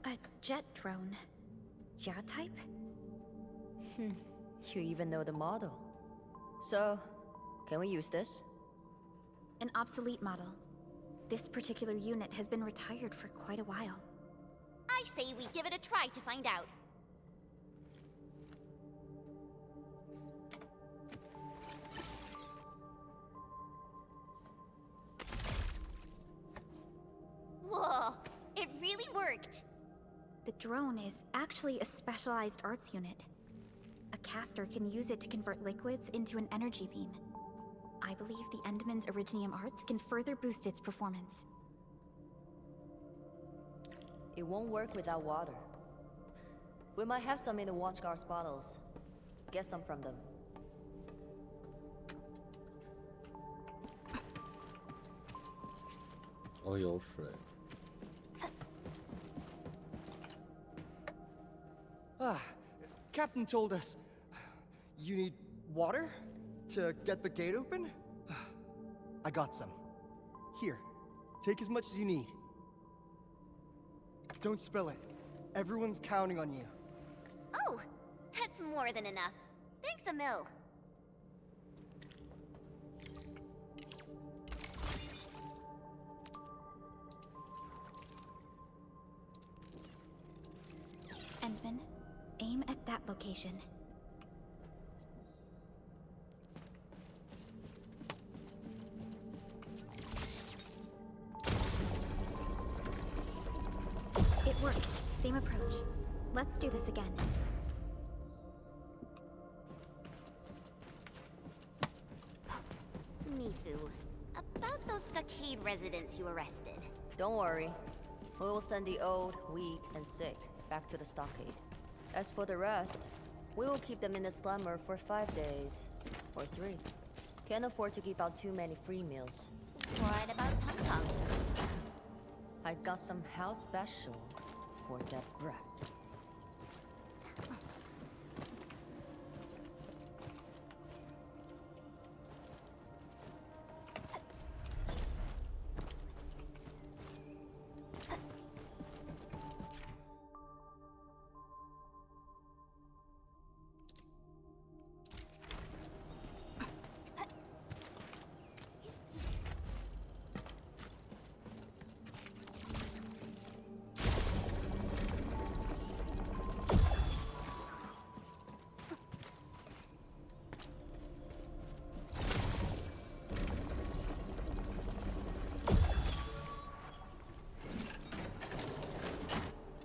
A jet drone. Jia type? You even know the model. So, can we use this? An obsolete model. This particular unit has been retired for quite a while. I say we give it a try to find out. Whoa, it really worked. The drone is actually a specialized arts unit. A caster can use it to convert liquids into an energy beam. I believe the Endman's Originium arts can further boost its performance. It won't work without water. We might have some in the Watchguard's bottles. Get some from them. Oh, 有水。 Captain told us you need water to get the gate open? I got some. Here, take as much as you need. Don't spill it. Everyone's counting on you. Oh, that's more than enough. Thanks, Emil. Same at that location. It worked. Same approach. Let's do this again. Mifu, about those stockade residents you arrested. Don't worry. We will send the old, weak, and sick back to the stockade. As for the rest, we will keep them in the slumber for 5 days. Or 3. Can't afford to give out too many free meals. What about Tum Tum? I got some house special for that brat.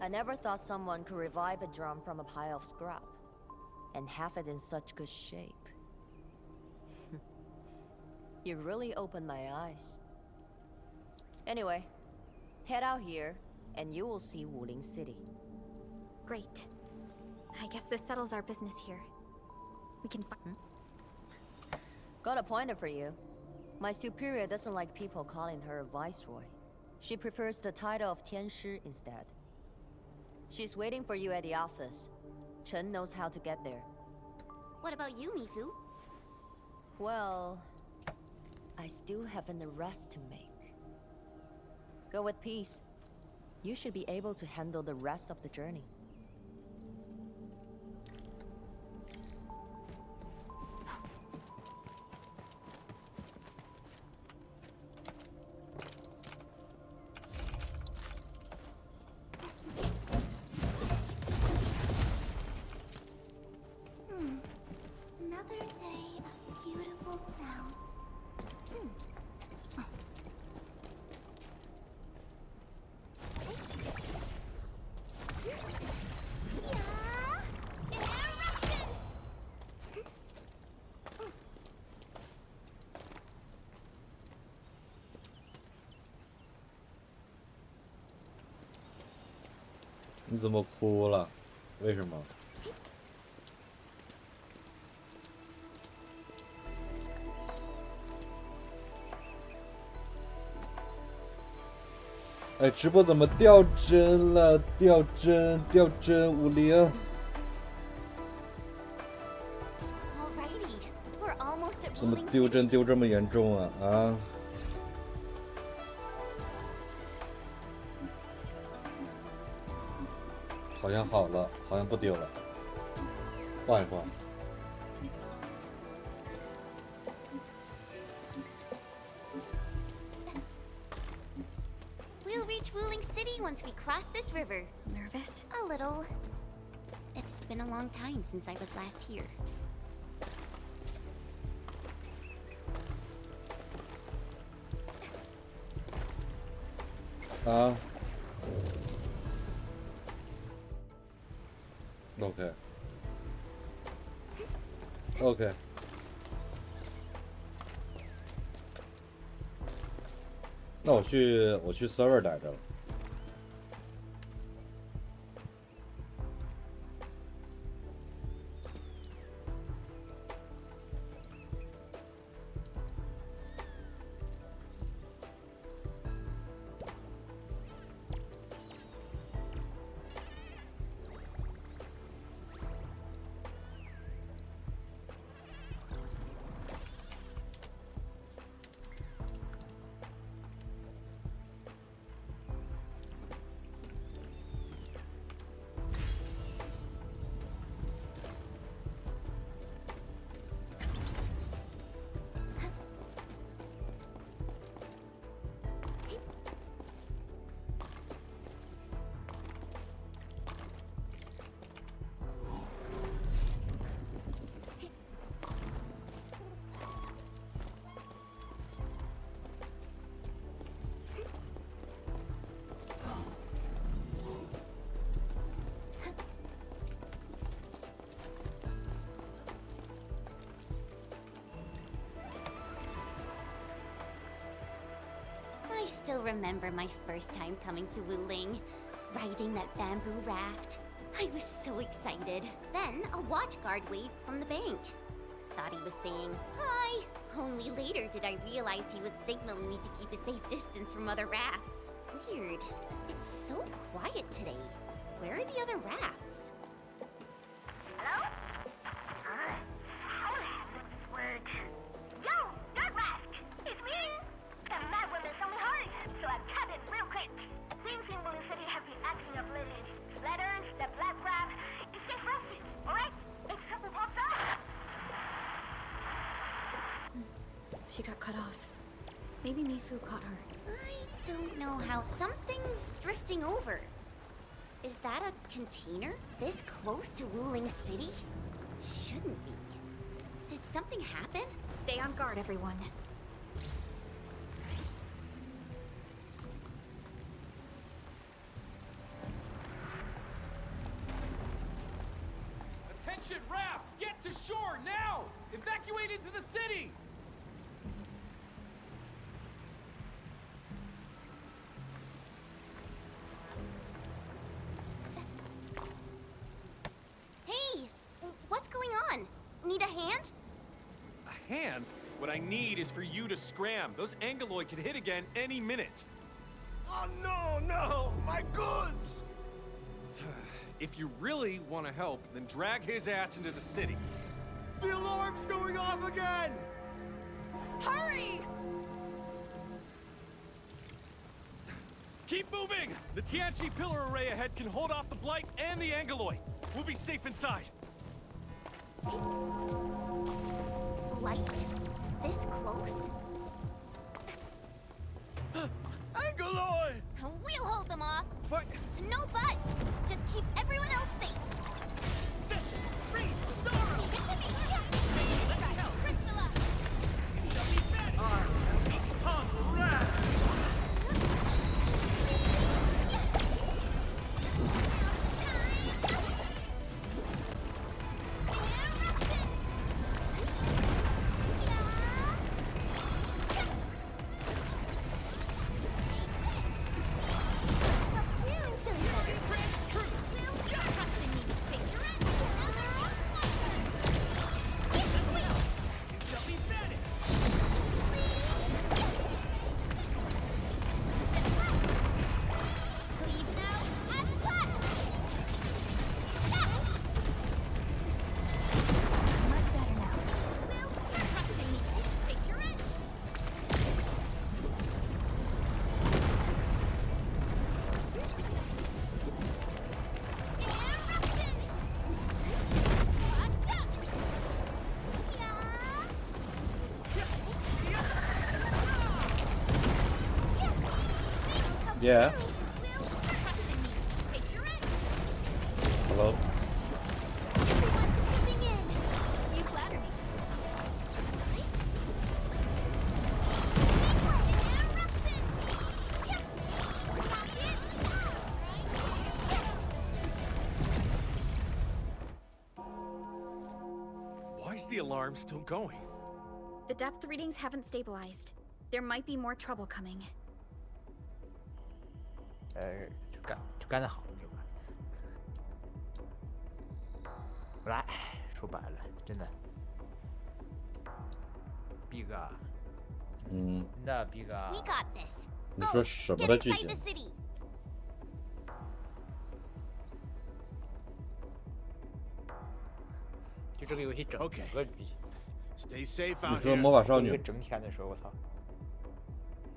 I never thought someone could revive a drum from a pile of scrap, and have it in such good shape. You really opened my eyes. Anyway, head out here, and you will see Wuling City. Great. I guess this settles our business here. We can Got a pointer for you. My superior doesn't like people calling her Viceroy. She prefers the title of Tianshi instead. She's waiting for you at the office. Chen knows how to get there. What about you, Mifu? Well, I still have an arrest to make. Go with peace. You should be able to handle the rest of the journey. Another day of beautiful sounds.你怎么哭了？为什么？哎，直播怎么掉帧了？掉帧50。怎么丢帧丢这么严重啊？啊！好像好了，好像不丢了。换一换。We'll reach Wuling City once we cross this river. Nervous? A little. It's been a long time since I was last here. OK。那我去 server 待着了。still remember my first time coming to Wuling, riding that bamboo raft. I was so excited. Then a watch guard waved from the bank. Thought he was saying, hi. Only later did I realize he was signaling me to keep a safe distance from other rafts. Weird. It's so quiet today. Where are the other rafts? Hello? How the hell does this work? Yo, Dirt Mask! It's me! The mad woman saw me hard, so I cut it real quick. Things in Wuling City have been acting up lately. Splatters, the black crab. It's safe for us, alright? If trouble pops up. She got cut off. Maybe Mifu caught her. I don't know how something's drifting over. Is that a container? This close to Wuling City? Shouldn't be. Did something happen? Stay on guard, everyone. Attention, raft! Get to shore now! Evacuate into the city! Hey! What's going on? Need a hand? A hand? What I need is for you to scram. Those Angeloid could hit again any minute. Oh no! My goods! If you really want to help, then drag his ass into the city. The alarm's going off again! Hurry! Keep moving! The Tianchi pillar array ahead can hold off the Blight and the Angeloid. We'll be safe inside. Blight? This close? Angeloid! We'll hold them off. But... No buts! Just keep everyone else safe. This freeze sorrow! Let me go! Crystalla! It shall be banished! Become wrath! Yeah. Hello. You flatter me. Why is the alarm still going? The depth readings haven't stabilized. There might be more trouble coming. 就干得好，对吧？来，说白了，真的，Big，真的 Big。We got this. 你说什么的剧情？ 就这个游戏整个剧情。 Stay safe 你 out 说 here. 魔法少女？整体来说，我操，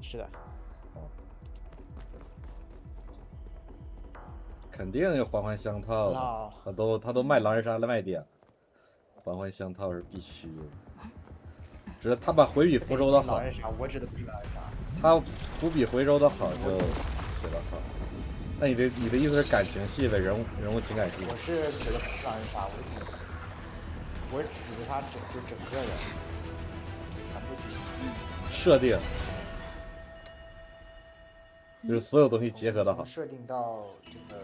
是的。 肯定有环环相套的，他都卖狼人杀的卖点，环环相套是必须的。只是他把回比福州的好，狼人杀我指的不是狼人杀，他不比回州的好就写的好。那你的意思是感情戏呗，人物情感戏？我是指的不是狼人杀，我是指的他整个的全部剧情设定，就是所有东西结合的好。设定到这个。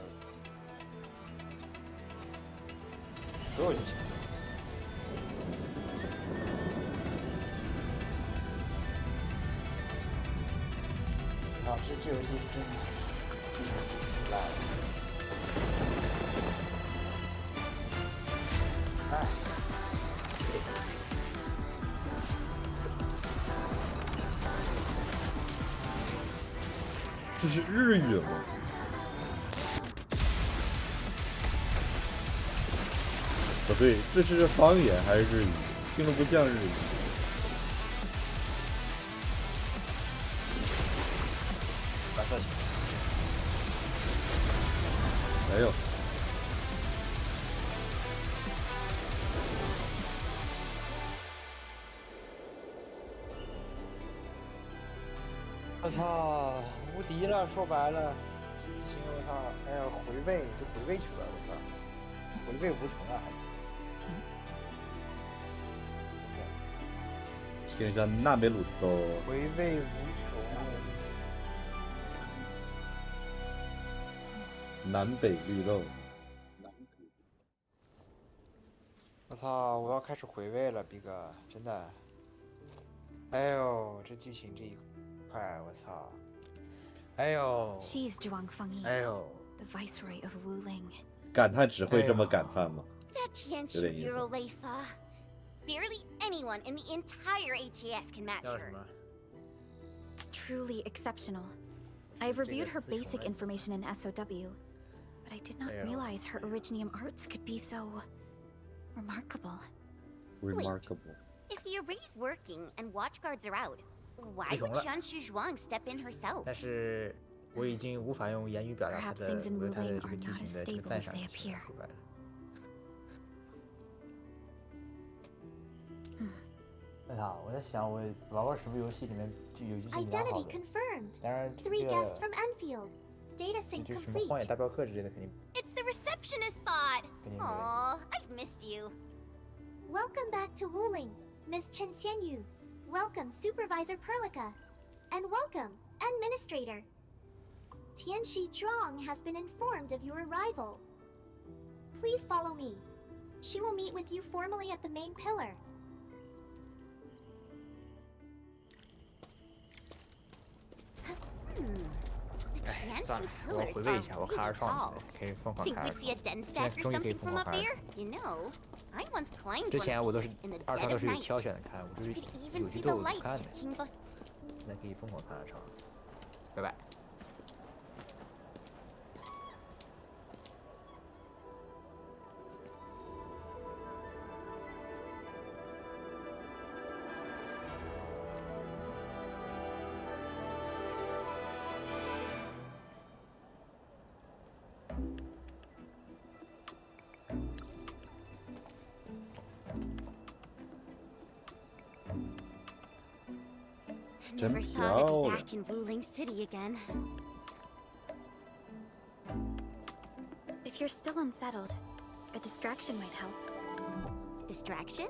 所有剧情，操，这游戏是真烂。哎。这是日语吗？不对，这是方言还是日语？听着不像日语。哎呦！我操，无敌了！说白了，这剧情我操，哎呀，回味就回味去了，我操，回味无穷啊！听一下纳美鲁多，回味无穷。南北绿豆。我操，我要开始回味了，逼哥，真的。哎呦，这剧情这一块，我操！哎呦！ She's Zhuang Fengyi, 哎呦 the Viceroy of Wuling. 感叹只会这么感叹吗？ That Tianqi Bureau Leifa. Barely anyone in the entire HAS can match her. Truly exceptional. I've reviewed her basic information in SOW, but I did not realize her originium arts could be so remarkable. Remarkable. If the array's working and watchguards are out, why would Tianqi Zhuang step in herself? 但是我已经无法用言语表达他的对他的这个剧情的这个赞赏。我操！我在想，我玩过什么游戏里面就有剧情比较好的。当然，这个就什么荒野大镖客之类的肯定。It's the receptionist bot. Aw, I've missed you. Welcome back to Wuling, Miss Chen Xianyu. Welcome, Supervisor Perlica. And welcome, Administrator. Tianqi Zhuang has been informed of your arrival. Please follow me. She will meet with you formally at the main pillar. 哎，算了，我回味一下，我卡尔创可以疯狂卡尔创，现在终于可以疯狂卡尔。之前我都是二创都是有挑选的看，我就是有剧斗我不看的，现在可以疯狂卡尔创。拜拜。Never thought I'd be back in Wuling City again. If you're still unsettled, a distraction might help. Distraction?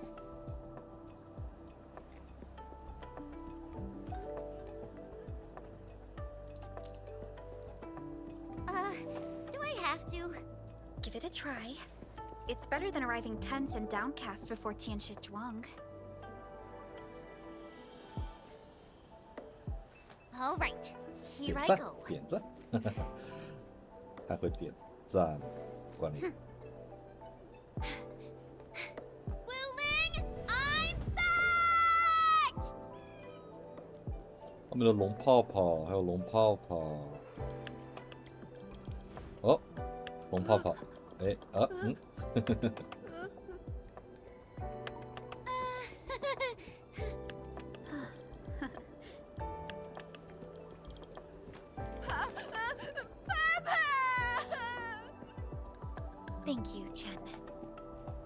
Do I have to? Give it a try. It's better than arriving tense and downcast before Tianqi Zhuang. All right, here I go. 点赞，还会点赞，管理。Wuling, I'm back! 后面的龙泡泡，还有龙泡泡。哦，龙泡泡，哎啊嗯。Thank you, Chen.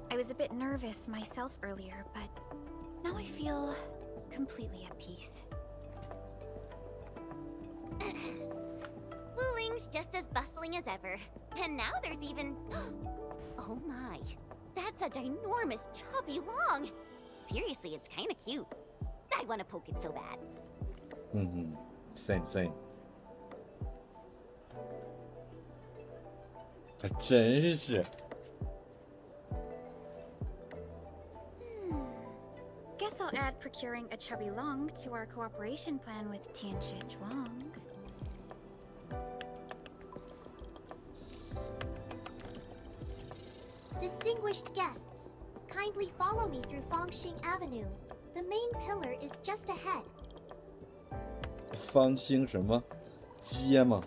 I was a bit nervous myself earlier, but now I feel completely at peace. Wuling's just as bustling as ever. And now there's even... Oh my. That's a ginormous chubby long. Seriously, it's kind of cute. I want to poke it so bad. Same. 还真是。Guess I'll add procuring a chubby long to our cooperation plan with Tianqi Zhuang. Distinguished guests, kindly follow me through Fangxing Avenue. The main pillar is just ahead. 方兴什么街吗？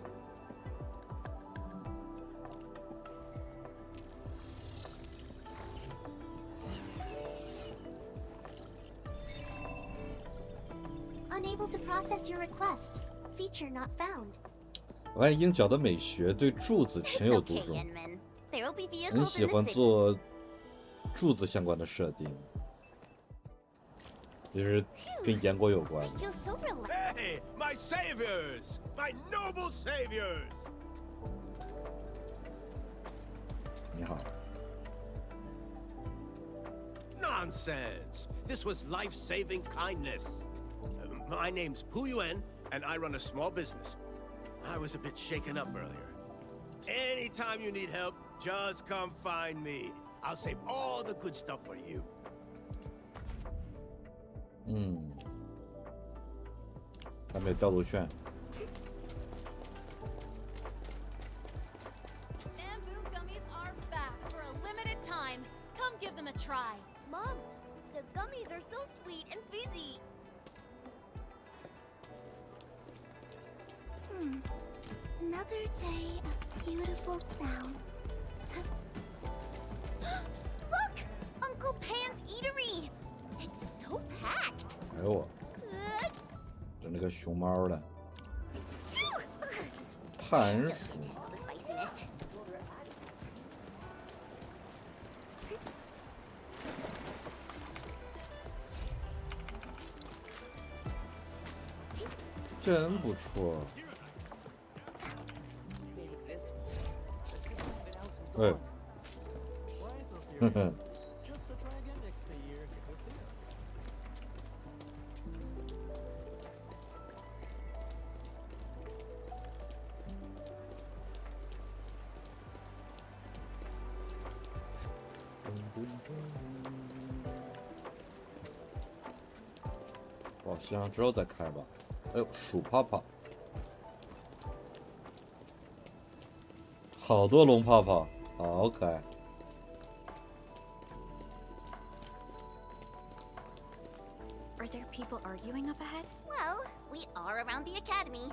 Unable to process your request. Feature not found. 我看鹰角的美学对柱子情有独钟，很喜欢做柱子相关的设定，就是跟燕国有关。 Hey, my saviors! My noble saviors! 你好。 Nonsense! This was life-saving kindness. My name's Pu Yuan, and I run a small business. I was a bit shaken up earlier. Anytime you need help, just come find me. I'll save all the good stuff for you. 还没道路券。 Bamboo gummies are back for a limited time. Come give them a try. Mom, the gummies are so sweet and fizzy. Another day of beautiful sounds. Look! Uncle Pan's Eatery! It's so packed! 哎呦我，整那个熊猫的，番薯。 All the spiciness. 真不错。哎，哼哼。哦，行，之后再开吧。哎呦，鼠泡泡，好多龙泡泡，好可爱。 Are there people arguing up ahead? Well, we are around the academy.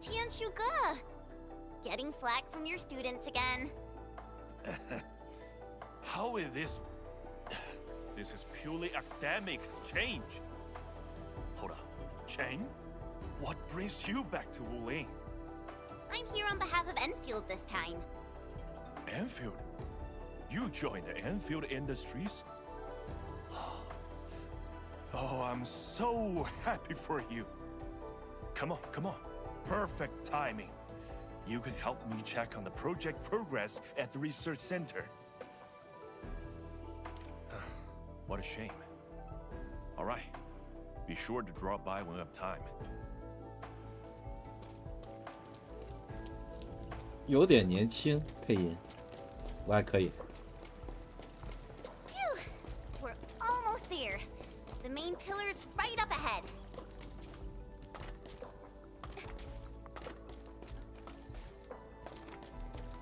Tianshuge! Getting flack from your students again. How is this? This is purely academic exchange. Hold on. Chen? What brings you back to Wuling? I'm here on behalf of Enfield this time. Enfield? You joined the Enfield Industries? Oh, I'm so happy for you. Come on, come on. Perfect timing. You can help me check on the project progress at the research center. What a shame. All right. Be sure to drop by when you have time. 有点年轻，配音，我还可以。 Phew! We're almost there. The main pillar's right up ahead.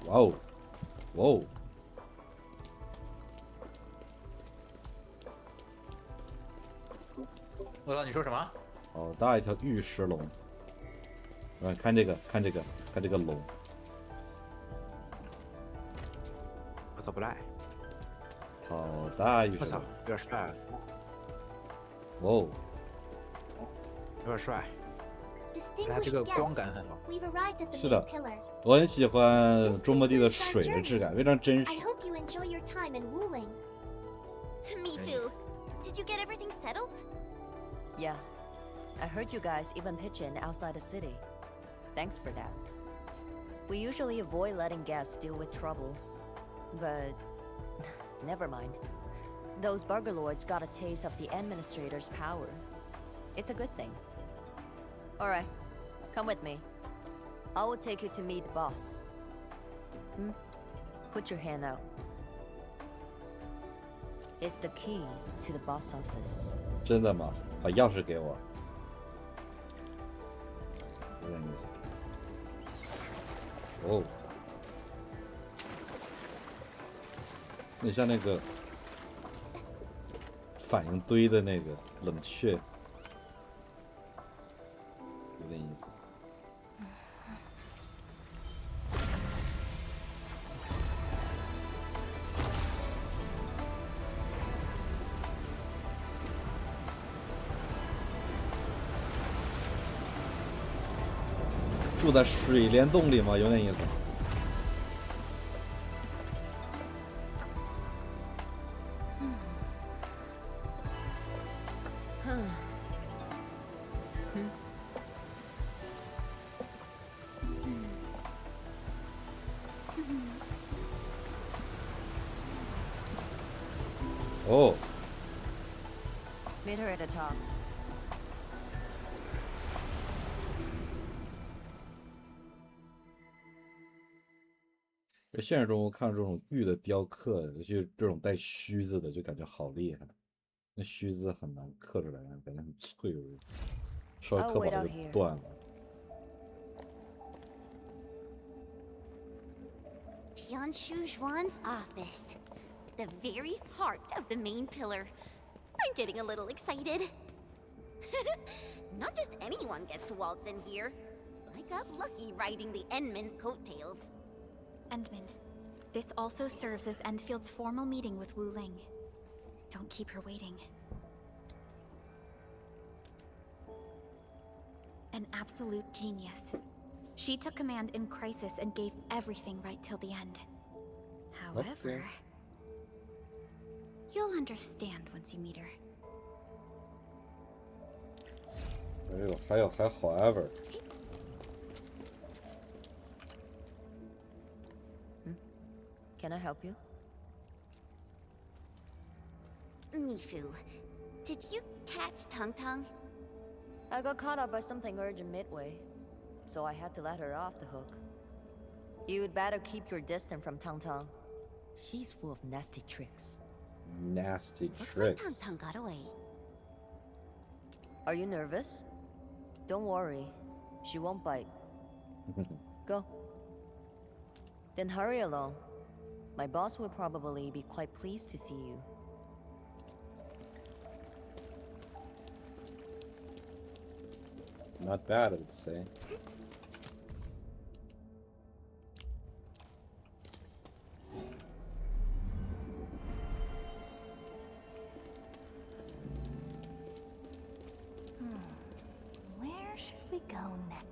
哇哦，哇哦！我操，你说什么？好大一条玉石龙！看这个，看这个，看这个龙！我操，不赖！好大玉石龙！我操，有点帅！哇哦，有点帅！它这个光感很好。是的，我很喜欢中末地的水的质感，非常真实。 Mifu, did you get everything settled? Yeah. I heard you guys even pitch in outside the city. Thanks for that. We usually avoid letting guests deal with trouble. But never mind. Those burgerlords got a taste of the administrator's power. It's a good thing. Alright, come with me. I will take you to meet the boss. Put your hand out. It's the key to the boss office. 真的吗？把钥匙给我。有点意思。哦。你像那个反应堆的那个冷却，有点意思。住在水帘洞里吗？有点意思。哦。Meet her at the top. 在现实中，我看这种玉的雕刻，尤其是这种带须子的，就感觉好厉害。那须子很难刻出来，感觉很脆弱，稍微刻薄了就断了。Tianshu Zhuan's office. The very heart of the main pillar. I'm getting a little excited. Not just anyone gets to waltz in here. I got lucky riding the Endman's coattails. Endman, this also serves as Endfield's formal meeting with Wu Ling. Don't keep her waiting. An absolute genius. She took command in crisis and gave everything right till the end. However, you'll understand once you meet her. 还有 however. Can I help you? Mifu, did you catch Tung Tung? I got caught up by something urgent midway, so I had to let her off the hook. You'd better keep your distance from Tung Tung. She's full of nasty tricks. Nasty Looks tricks. like Tung Tung got away. Are you nervous? Don't worry. She won't bite. Go. Then hurry along. My boss will probably be quite pleased to see you. Not bad, I would say. Where should we go next?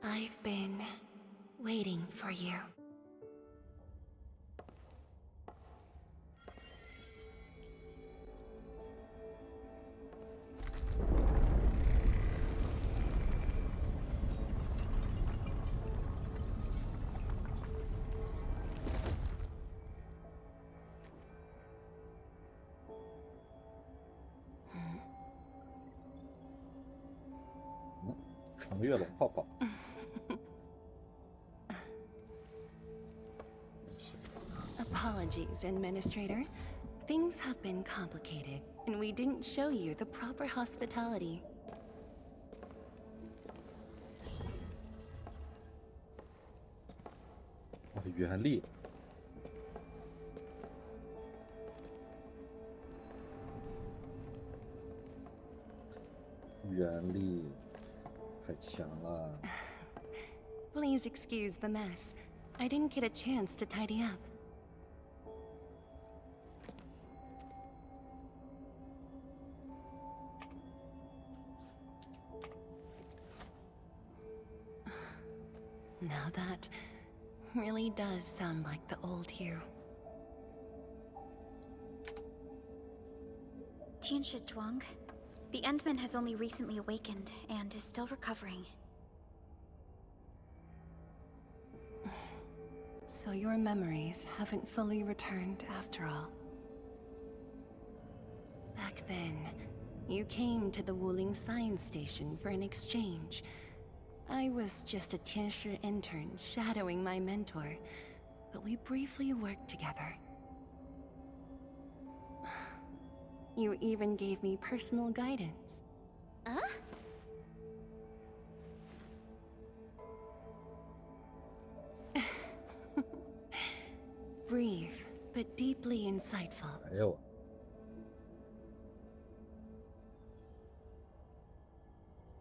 I've been waiting for you. 程月龙泡泡。Apologies, Administrator. Things have been complicated, and we didn't show you the proper hospitality. 原力。原力太强了。Please excuse the mess. I didn't get a chance to tidy up. Now that really does sound like the old you. Tianshi Zhuang, the Endman has only recently awakened and is still recovering. So your memories haven't fully returned after all. Back then, you came to the Wuling Science Station for an exchange. I was just a Tianshi intern shadowing my mentor, but we briefly worked together. You even gave me personal guidance. Huh? Brief, but deeply insightful. 哎呦，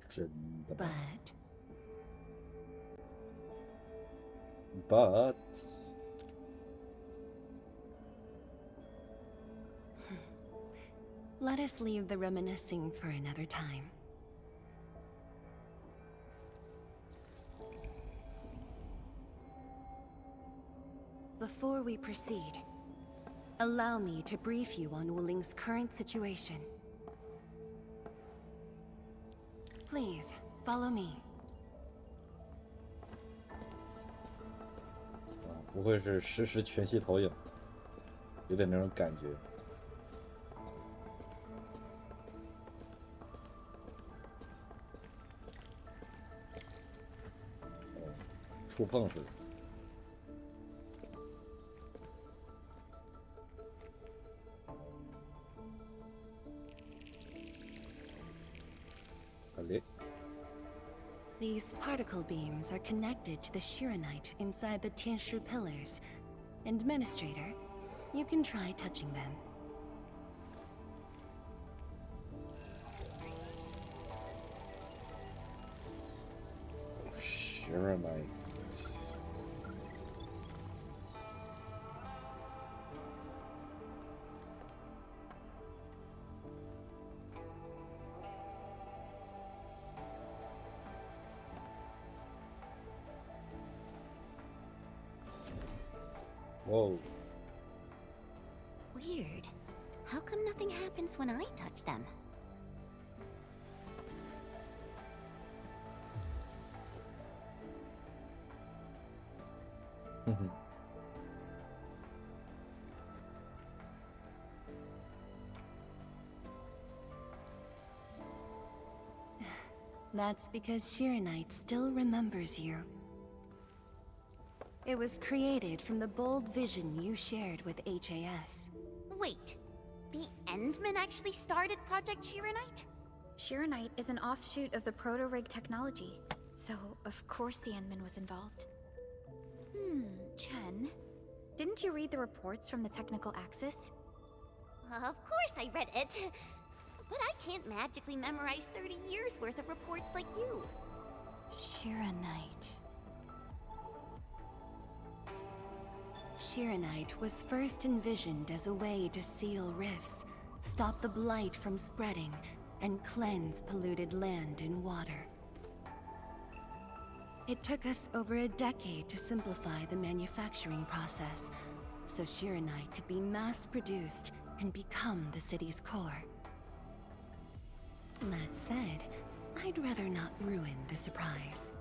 真的吗 ？But let us leave the reminiscing for another time. Before we proceed, allow me to brief you on Wuling's current situation. Please, follow me. 不会是实时全息投影，有点那种感觉。触碰似的。These particle beams are connected to the Shiranite inside the Tianshu pillars. Administrator, you can try touching them. Shiranite. Whoa. Weird. How come nothing happens when I touch them? That's because Shiranite still remembers you. It was created from the bold vision you shared with HAS. Wait, the Endman actually started Project Shiranite? Shiranite is an offshoot of the Proto-Rig technology, so of course the Endman was involved. Chen, didn't you read the reports from the Technical Axis? Of course I read it. But I can't magically memorize 30 years worth of reports like you. Shiranite. Shiranite was first envisioned as a way to seal rifts, stop the blight from spreading, and cleanse polluted land and water. It took us over a decade to simplify the manufacturing process, so Shiranite could be mass-produced and become the city's core. That said, I'd rather not ruin the surprise.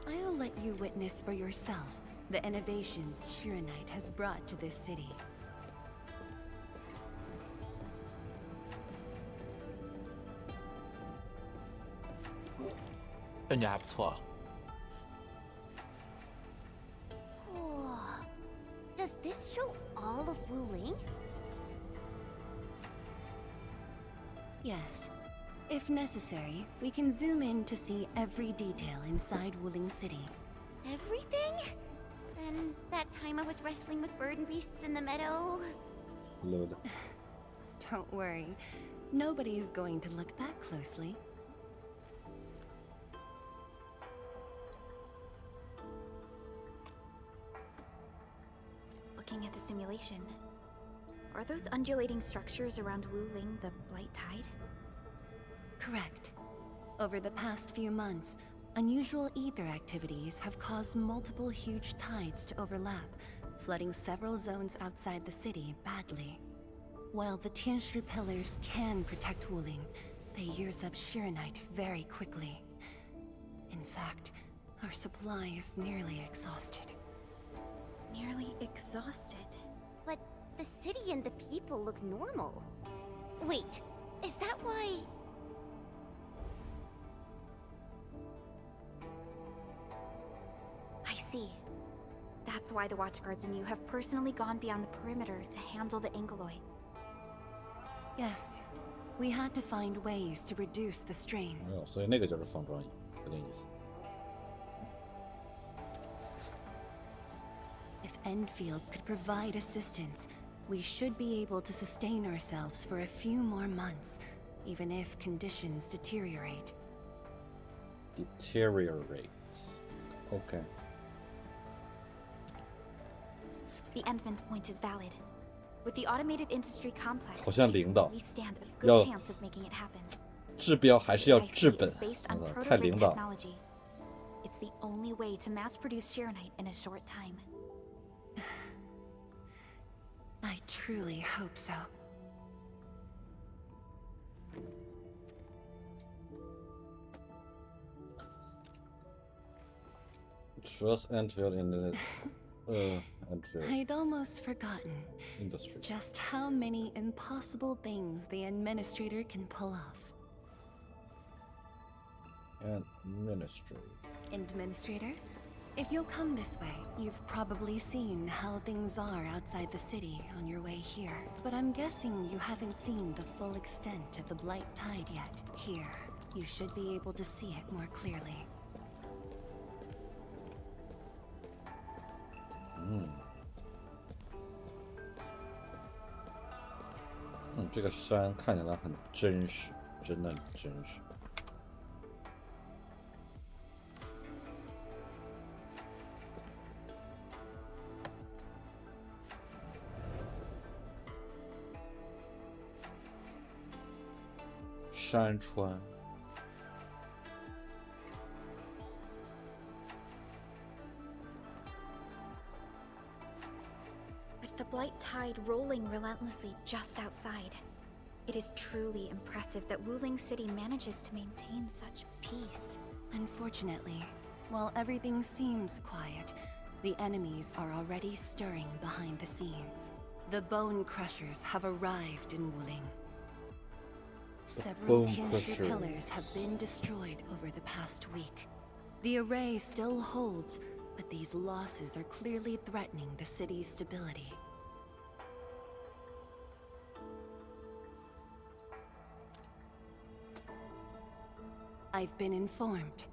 I'll let you witness for yourself the innovations Shiranite has brought to this city. 感觉还不错。Does this show all of Wuling? Yes. If necessary, we can zoom in to see every detail inside Wuling City. Everything? Then that time I was wrestling with bird and beasts in the meadow. Load. Don't worry. Nobody's going to look that closely. Looking at the simulation, are those undulating structures around Wuling the Blight Tide? Correct. Over the past few months, unusual ether activities have caused multiple huge tides to overlap, flooding several zones outside the city badly. While the Tianshi pillars can protect Wuling, they use up Shiranite very quickly. In fact, our supply is nearly exhausted. Nearly exhausted. But the city and the people look normal. Wait, is that why... I see. That's why the watchguards and you have personally gone beyond the perimeter to handle the Angeloi. Yes. We had to find ways to reduce the strain. 所以那个就是放装有点意思。If Enfield could provide assistance, we should be able to sustain ourselves for a few more months, even if conditions deteriorate. Deteriorate. Okay. The Endman's point is valid. With the automated industry complex, 好像领导 we stand a 要 good chance of making it happen. 治标还是要 I 治 see 本 it's based on 太 prototype 领导。 technology. It's the only way to mass produce Shiranite in a short time. I truly hope so. Trust Enfield in the Enfield I'd almost forgotten industry. just how many impossible things the Administrator can pull off. Administrator? If you'll come this way, you've probably seen how things are outside the city on your way here. But I'm guessing you haven't seen the full extent of the Blight Tide yet. Here, you should be able to see it more clearly. 这个山看起来很真实，真的很真实。山川。 With the Blight Tide rolling relentlessly just outside, it is truly impressive that Wuling City manages to maintain such peace. Unfortunately, while everything seems quiet, the enemies are already stirring behind the scenes. The Bone Crushers have arrived in Wuling. Several Tianshi pillars have been destroyed over the past week. The array still holds, but these losses are clearly threatening the city's stability. I've been informed,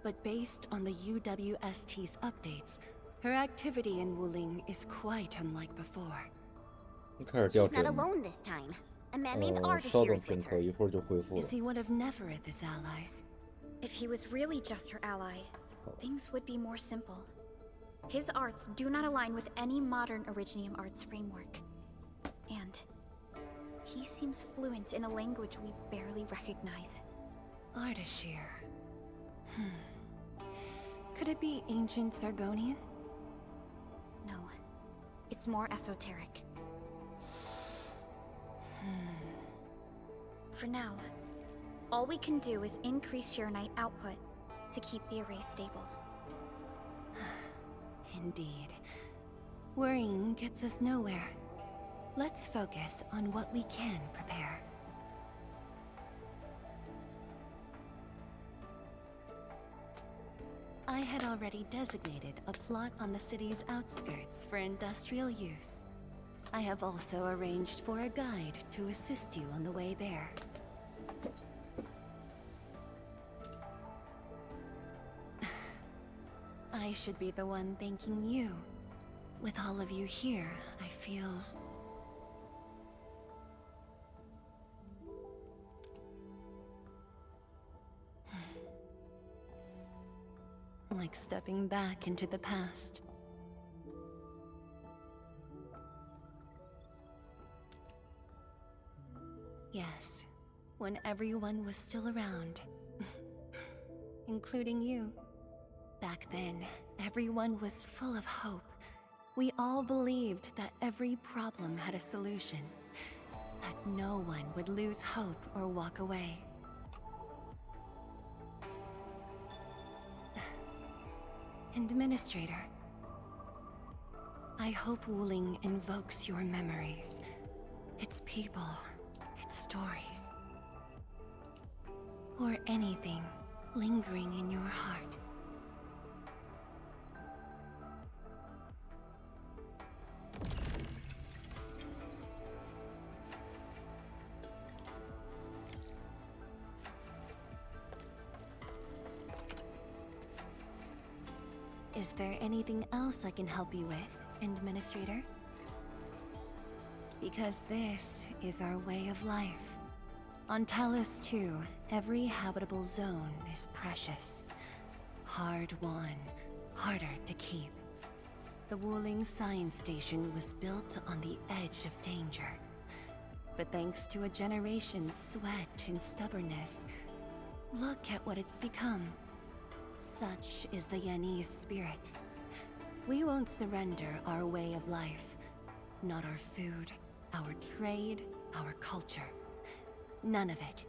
but based on the UWST's updates, her activity in Wuling is quite unlike before. She's not alone this time. A man named Ardashir is with her. Is he one of Nefereth's allies? If he was really just her ally, things would be more simple. His arts do not align with any modern Originium arts framework. And he seems fluent in a language we barely recognize. Ardashir. Could it be ancient Sargonian? No. It's more esoteric. For now, all we can do is increase Shiranite output to keep the array stable. Indeed. Worrying gets us nowhere. Let's focus on what we can prepare. I had already designated a plot on the city's outskirts for industrial use. I have also arranged for a guide to assist you on the way there. I should be the one thanking you. With all of you here, I feel... like stepping back into the past. Yes, when everyone was still around. Including you. Back then, everyone was full of hope. We all believed that every problem had a solution. That no one would lose hope or walk away. Administrator, I hope Wuling invokes your memories, its people, its stories, or anything lingering in your heart. Is there anything else I can help you with, Administrator? Because this is our way of life. On Talos 2, every habitable zone is precious. Hard-won, harder to keep. The Wuling Science Station was built on the edge of danger. But thanks to a generation's sweat and stubbornness, look at what it's become. Such is the Yanese spirit. We won't surrender our way of life. Not our food, our trade, our culture. None of it.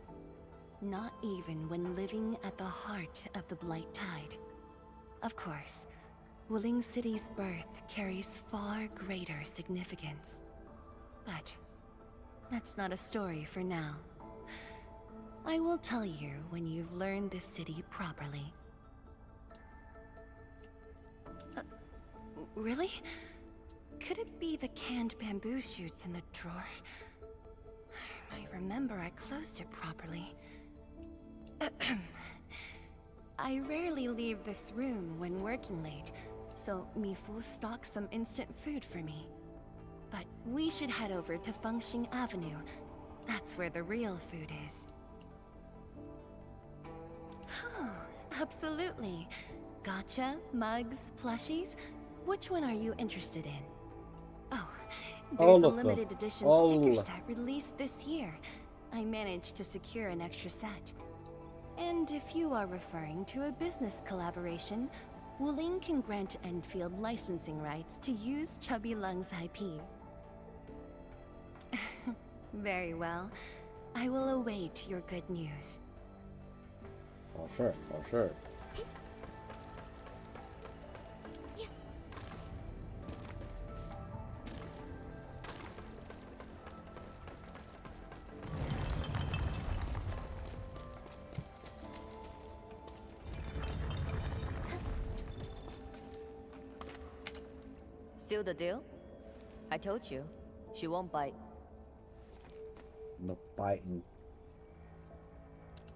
Not even when living at the heart of the Blight Tide. Of course, Wuling City's birth carries far greater significance. But that's not a story for now. I will tell you when you've learned this city properly. Really? Could it be the canned bamboo shoots in the drawer? I remember I closed it properly. I rarely leave this room when working late, so Mifu stocks some instant food for me. But we should head over to Fengxing Avenue. That's where the real food is. Oh, absolutely. Gotcha, mugs, plushies. Which one are you interested in? Oh, there's a limited edition sticker set released this year. I managed to secure an extra set. And if you are referring to a business collaboration, Wuling can grant Enfield licensing rights to use Chubby Lung's IP. Very well. I will await your good news. 好事，好事。Seal the deal? I told you, she won't bite. No biting.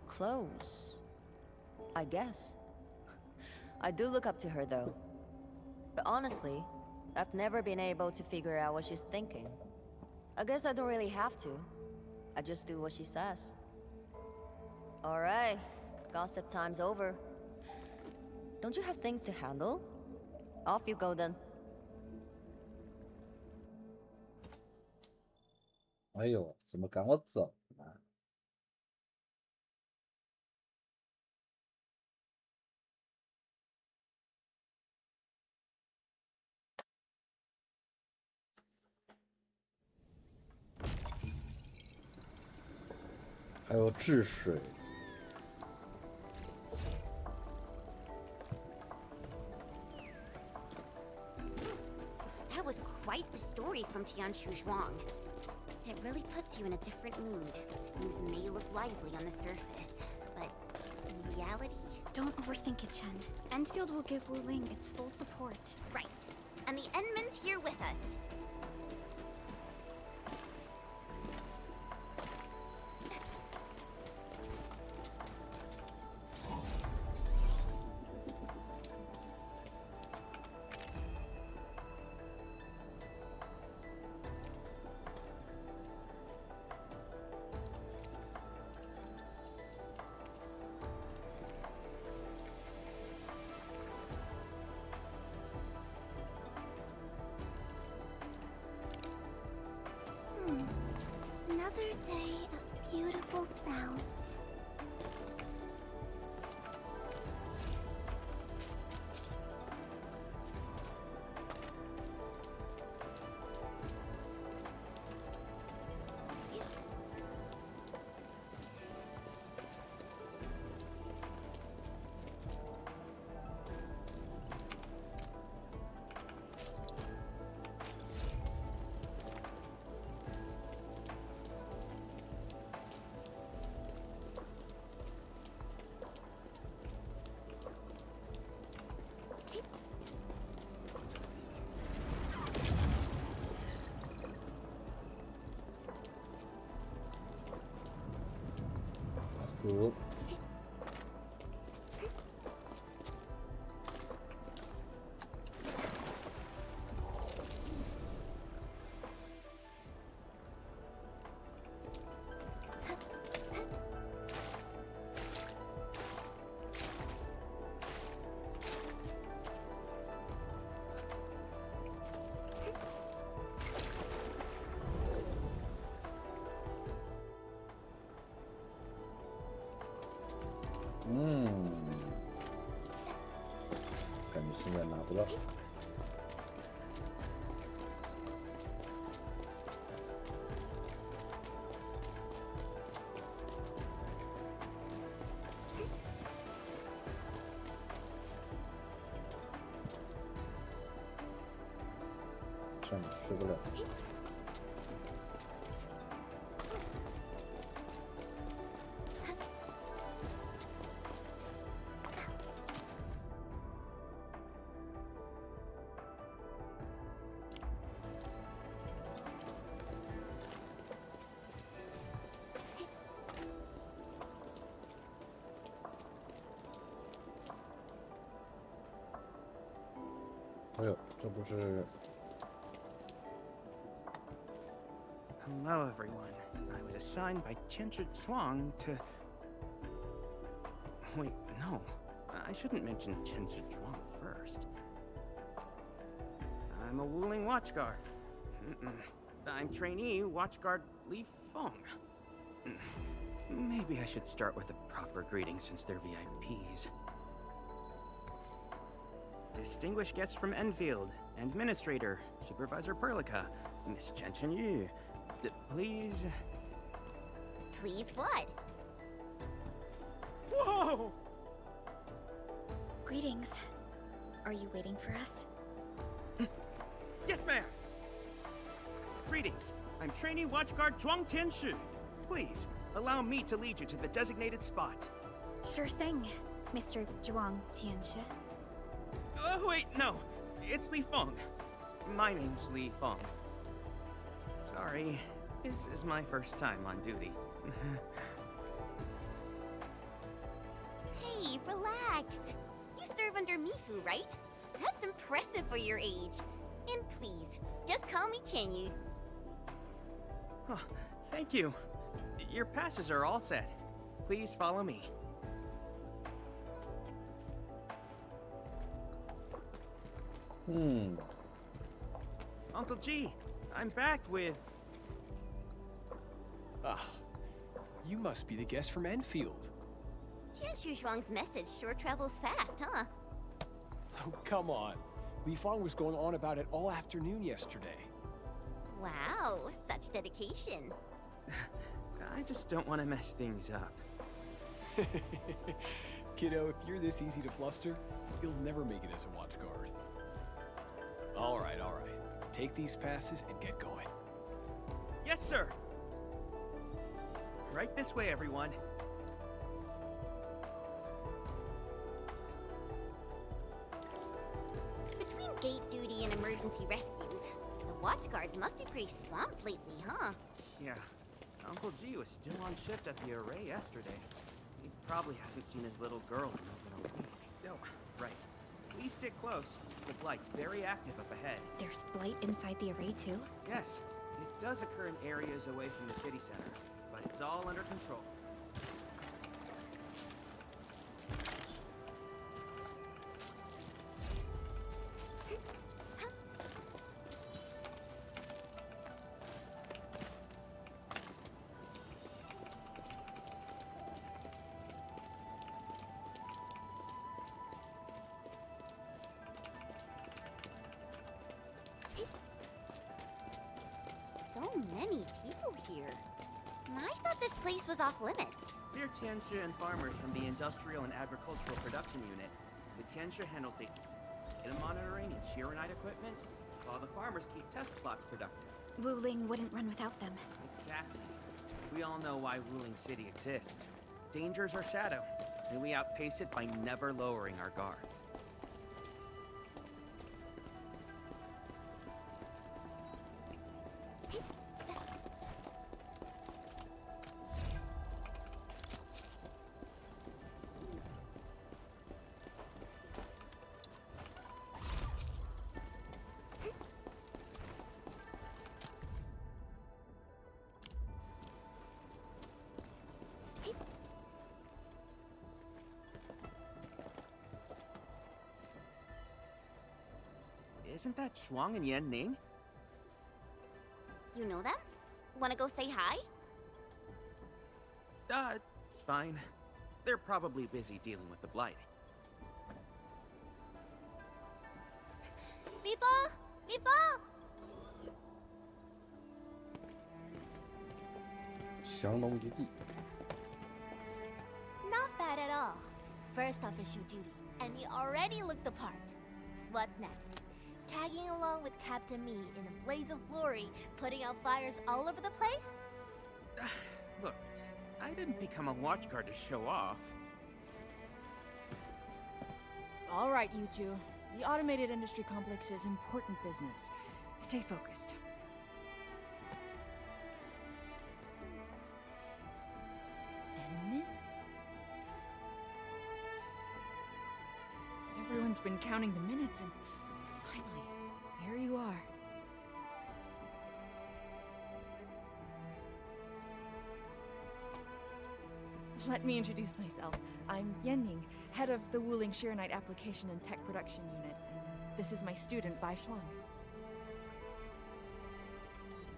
Close, I guess. I do look up to her though. But honestly, I've never been able to figure out what she's thinking. I guess I don't really have to. I just do what she says. Alright, gossip time's over. Don't you have things to handle? Off you go then. 哎呦，怎么赶我走呢？还有治水。That was quite the story from Tianshu Zhuang. It really puts you in a different mood. Things may look lively on the surface, but in reality, Don't overthink it, Chen. Enfield will give Wu Ling its full support. Right. And the Enman's here with us. Another day of beautiful sounds. Cool.感觉现在拿不到。上面吃不了。哎呦，这不是。 Hello, everyone. I was assigned by Tianchi Zhuang to... Wait, no. I shouldn't mention Tianchi Zhuang first. I'm a Wuling Watchguard. I'm trainee Watchguard Li Feng. Maybe I should start with a proper greeting since they're VIPs. Distinguished guests from Enfield, Administrator, Supervisor Perlica, Miss Chen Yu. Please... Please what? Whoa! Greetings. Are you waiting for us? Yes, ma'am! Greetings. I'm trainee Watchguard Zhuang Tianshi. Please, allow me to lead you to the designated spot. Sure thing, Mr. Zhuang Tianshi. Oh, wait, no. It's Li Feng. My name's Li Feng. Sorry, this is my first time on duty. Hey, relax. You serve under Mifu, right? That's impressive for your age. And please, just call me Chenyu. Oh, thank you. Your passes are all set. Please follow me. Uncle G, I'm back with... Ah, you must be the guest from Enfield. Tianchu Zhuang's message sure travels fast, huh? Oh, come on. Li Feng was going on about it all afternoon yesterday. Wow, such dedication. I just don't want to mess things up. Kiddo, if you're this easy to fluster, you'll never make it as a watch guard. All right, all right. Take these passes and get going. Yes, sir. Right this way, everyone. and emergency rescues. The watchguards must be pretty swamped lately, huh? Yeah. Uncle G was still on shift at the array yesterday. He probably hasn't seen his little girl in over a week. Oh, right. Please stick close. The Blight's very active up ahead. There's blight inside the array, too? Yes. It does occur in areas away from the city center, but it's all under control. So many people here. I thought this place was off limits. We're Tianxia and farmers from the Industrial and Agricultural Production Unit. The Tianxia handle data monitoring and shearonite equipment, while the farmers keep test plots productive. Wuling wouldn't run without them. Exactly. We all know why Wuling City exists. Dangers our shadow, and we outpace it by never lowering our guard. Isn't that Shuang and Yan Ning? You know them? Wanna go say hi? It's fine. They're probably busy dealing with the Blight. Li Feng! Li Feng! 降龙一地。 Not bad at all. First official duty, and you already look the part. What's next? Tagging along with Captain Me in a blaze of glory, putting out fires all over the place? Look, I didn't become a watchguard to show off. All right, you two. The automated industry complex is important business. Stay focused. Enmin? Everyone's been counting the minutes and finally, here you are. Let me introduce myself. I'm Yenning, head of the Wuling Shearonite Application and Tech Production Unit, and this is my student, Bai Shuang.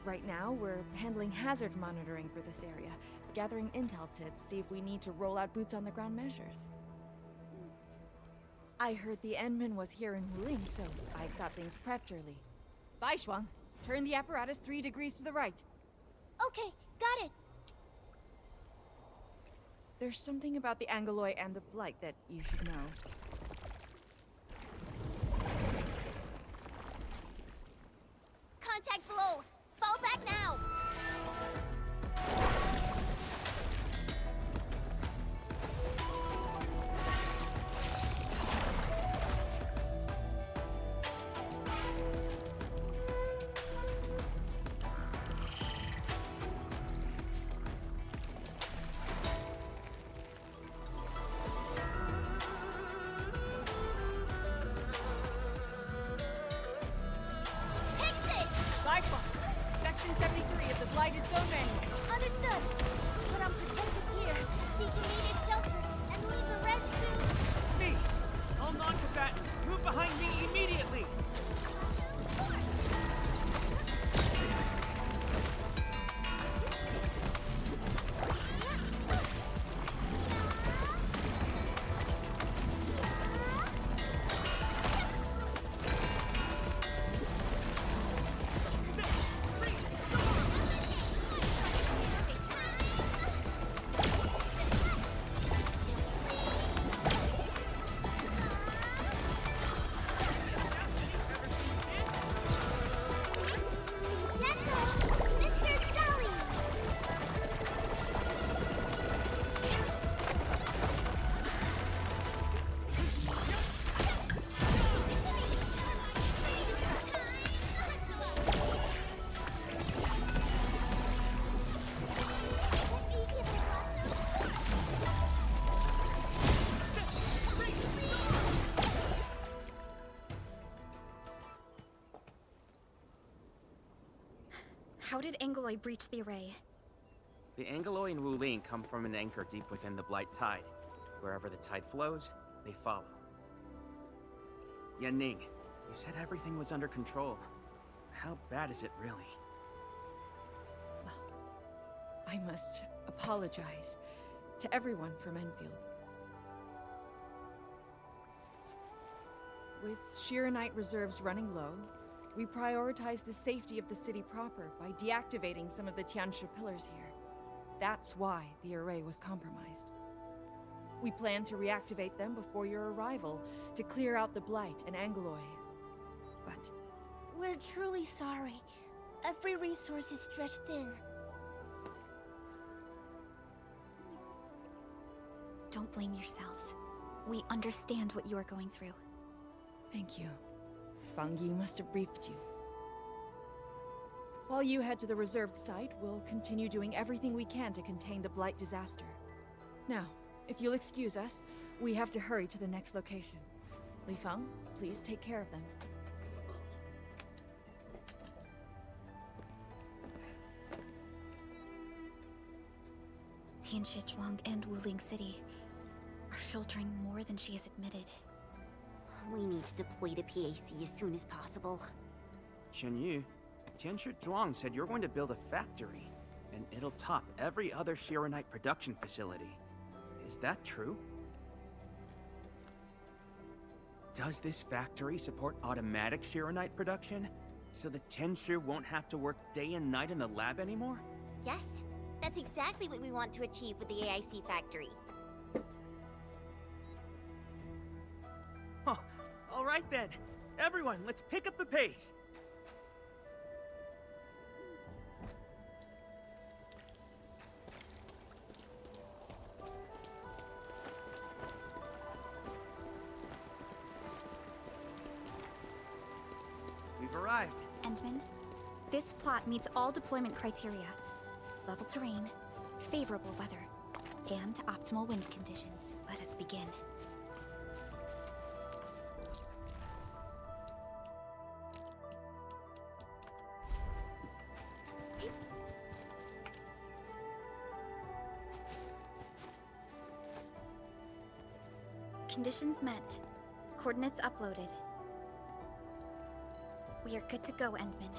Right now, we're handling hazard monitoring for this area, gathering intel to see if we need to roll out boots-on-the-ground measures. I heard the Enmin was here in Wuling, so I got things prepped early. Bai Shuang, turn the apparatus 3 degrees to the right. Okay, got it. There's something about the Angoloi and the Blight that you should know. Contact below. Fall back now. Section 73 of the Blighted Zone Manual. Understood. Put on protective gear, seek immediate shelter, and leave the rest to... Me! All non-combatants, move behind me immediately! How did Angeloi breach the array? The Angeloi and Wuling come from an anchor deep within the Blight Tide. Wherever the tide flows, they follow. Yanning, you said everything was under control. How bad is it really? Well, I must apologize to everyone from Enfield. With Shiranite reserves running low, we prioritize the safety of the city proper by deactivating some of the Tianshu pillars here. That's why the array was compromised. We plan to reactivate them before your arrival to clear out the Blight and Angeloi. But we're truly sorry. Every resource is stretched thin. Don't blame yourselves. We understand what you are going through. Thank you. Fang Yi must have briefed you. While you head to the reserved site, we'll continue doing everything we can to contain the Blight disaster. Now, if you'll excuse us, we have to hurry to the next location. Li Feng, please take care of them. Tianshi Zhuang and Wuling City are sheltering more than she has admitted. We need to deploy the PAC as soon as possible. Chen Tianshi Zhuang said you're going to build a factory, and it'll top every other Shiranite production facility. Is that true? Does this factory support automatic Shiranite production? So the Tianshu won't have to work day and night in the lab anymore? Yes, that's exactly what we want to achieve with the AIC factory. Huh. All right then. Everyone, let's pick up the pace. We've arrived. Endman, this plot meets all deployment criteria. Level terrain, favorable weather, and optimal wind conditions. Let us begin. Conditions met. Coordinates uploaded. We are good to go, Endman.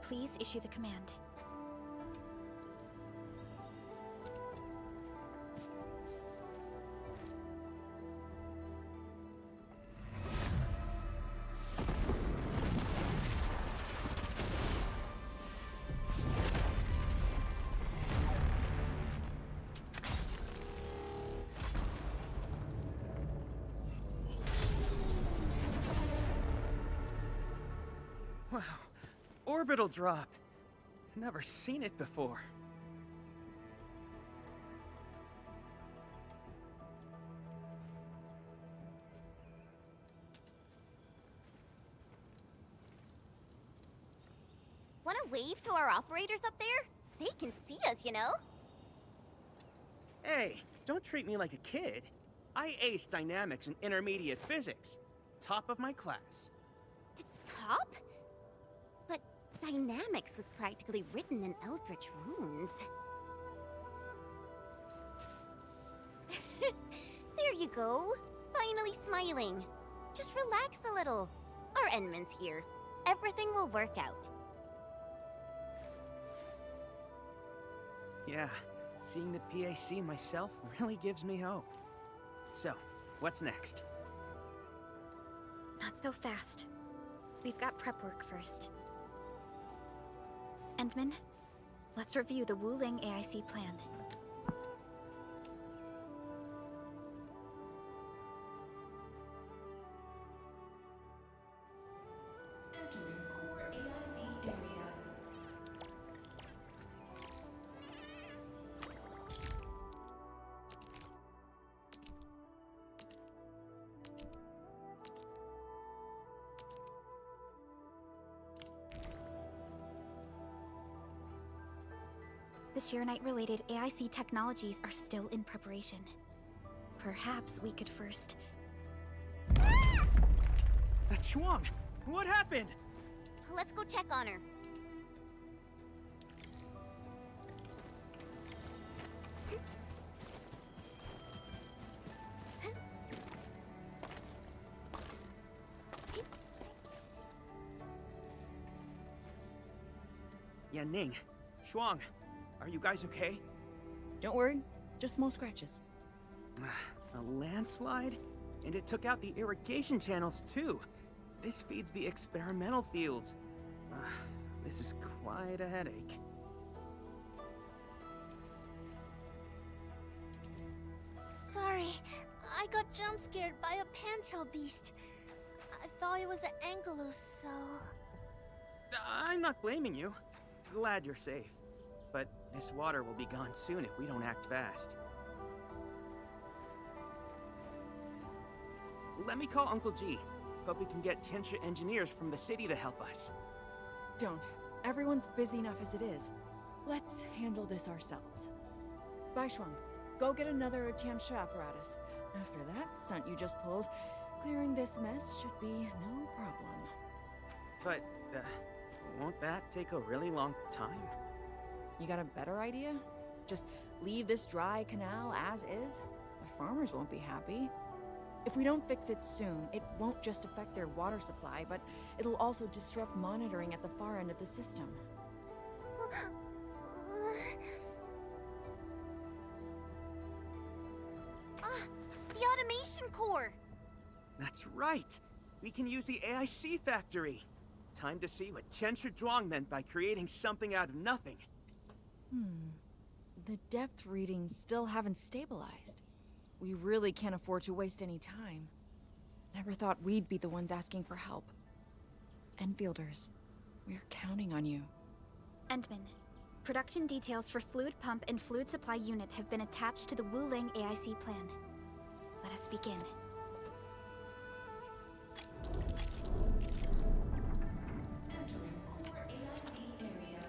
Please issue the command. Wow, orbital drop. Never seen it before. Want to wave to our operators up there? They can see us, you know? Hey, don't treat me like a kid. I aced dynamics and intermediate physics. Top of my class. Top? But dynamics was practically written in Eldritch runes. There you go. Finally smiling. Just relax a little. Our Endman's here. Everything will work out. Yeah, seeing the PAC myself really gives me hope. So, what's next? Not so fast. We've got prep work first. Endman, let's review the Wuling AIC plan. Entering core AIC area. The Shiranite-related AIC technologies are still in preparation. Perhaps we could first... Chuang! What happened? Let's go check on her. Yan Ning, Shuang, are you guys okay? Don't worry, just small scratches. A landslide? And it took out the irrigation channels too. This feeds the experimental fields. This is quite a headache. Sorry, I got jump scared by a pantail beast. I thought it was an ankylos, so... I'm not blaming you. Glad you're safe. But this water will be gone soon if we don't act fast. Let me call Uncle G. Hope we can get Tianxia engineers from the city to help us. Don't. Everyone's busy enough as it is. Let's handle this ourselves. Baishuang, go get another Tianxia apparatus. After that stunt you just pulled, clearing this mess should be no problem. But, won't that take a really long time? You got a better idea? Just leave this dry canal as is? The farmers won't be happy. If we don't fix it soon, it won't just affect their water supply, but it'll also disrupt monitoring at the far end of the system. The automation core! That's right! We can use the AIC factory! Time to see what Tianxia Zhuang meant by creating something out of nothing. The depth readings still haven't stabilized. We really can't afford to waste any time. Never thought we'd be the ones asking for help. Enfielders, we're counting on you. Entman, production details for fluid pump and fluid supply unit have been attached to the Wuling AIC plan. Let us begin. Entering core AIC area.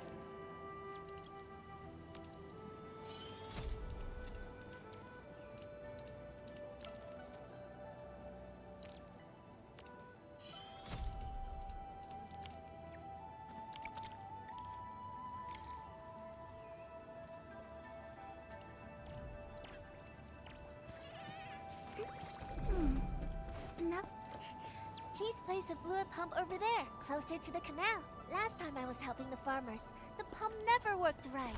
No. Please place a fluid pump over there, closer to the canal. Last time I was helping the farmers, the pump never worked right.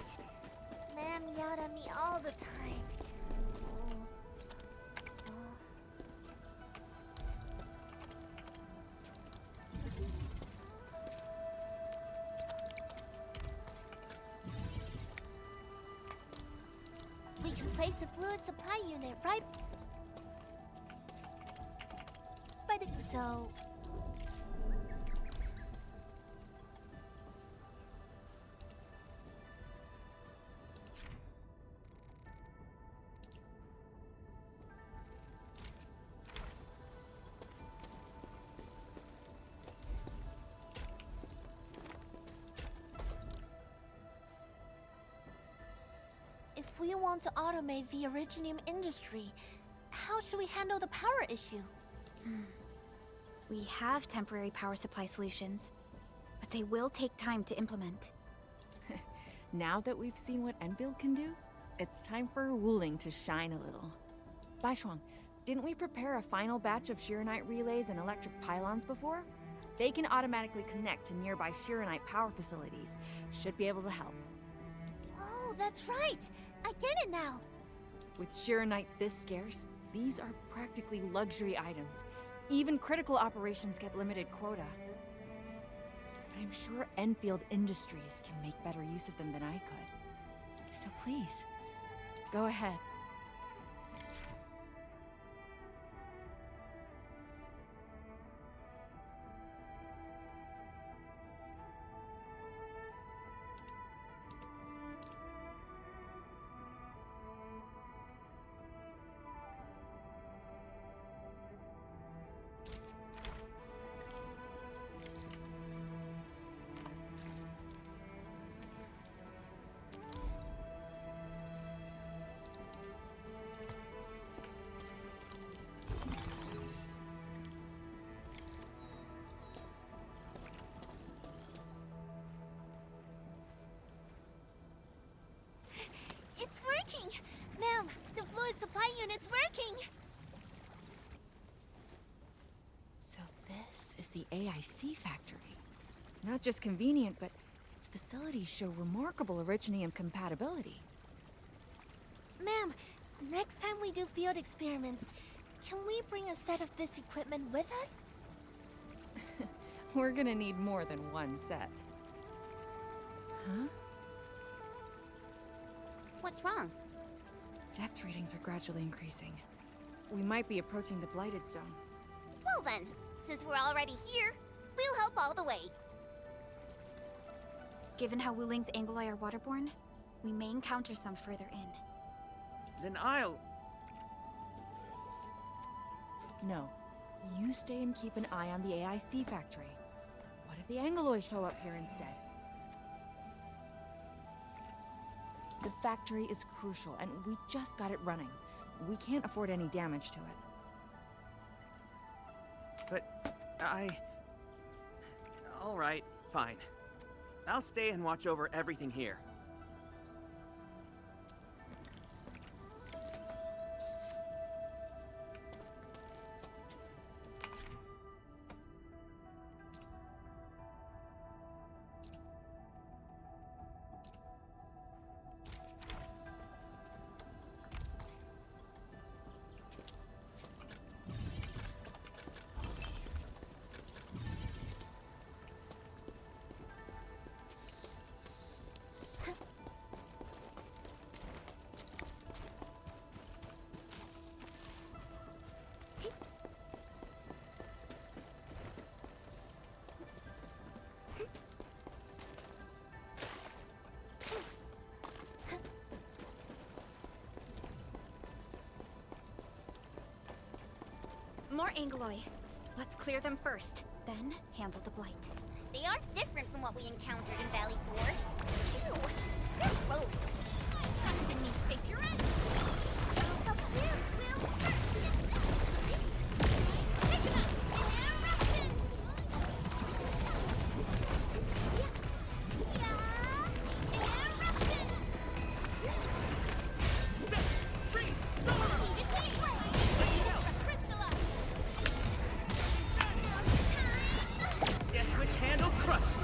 Ma'am yelled at me all the time. We can place a fluid supply unit right... But it's so... If we want to automate the originium industry, how should we handle the power issue? We have temporary power supply solutions, but they will take time to implement. Now that we've seen what Enfield can do, it's time for Wuling to shine a little. Baishuang, didn't we prepare a final batch of Shiranite relays and electric pylons before? They can automatically connect to nearby Shiranite power facilities. Should be able to help. Oh, that's right! I get it now! With Shiranite this scarce, these are practically luxury items. Even critical operations get limited quota. I'm sure Enfield Industries can make better use of them than I could. So please, go ahead. It's working! Ma'am, the fluid supply unit's working! So this is the AIC factory. Not just convenient, but it's facilities show remarkable originium compatibility. Ma'am, next time we do field experiments, can we bring a set of this equipment with us? We're gonna need more than one set. Huh? What's wrong? Depth readings are gradually increasing. We might be approaching the blighted zone. Well then, since we're already here, we'll help all the way. Given how Wuling's Angoloi are waterborne, we may encounter some further in. Then I'll... No. You stay and keep an eye on the AIC factory. What if the Angoloi show up here instead? The factory is crucial, and we just got it running. We can't afford any damage to it. But all right, fine. I'll stay and watch over everything here. More Angoloi. Let's clear them first, then handle the blight. They are different from what we encountered in Valley 4. Ew, they're gross. Trust in me, face your end. Up you, Will. Pick them up. Eruption. Yes, which handle crushed.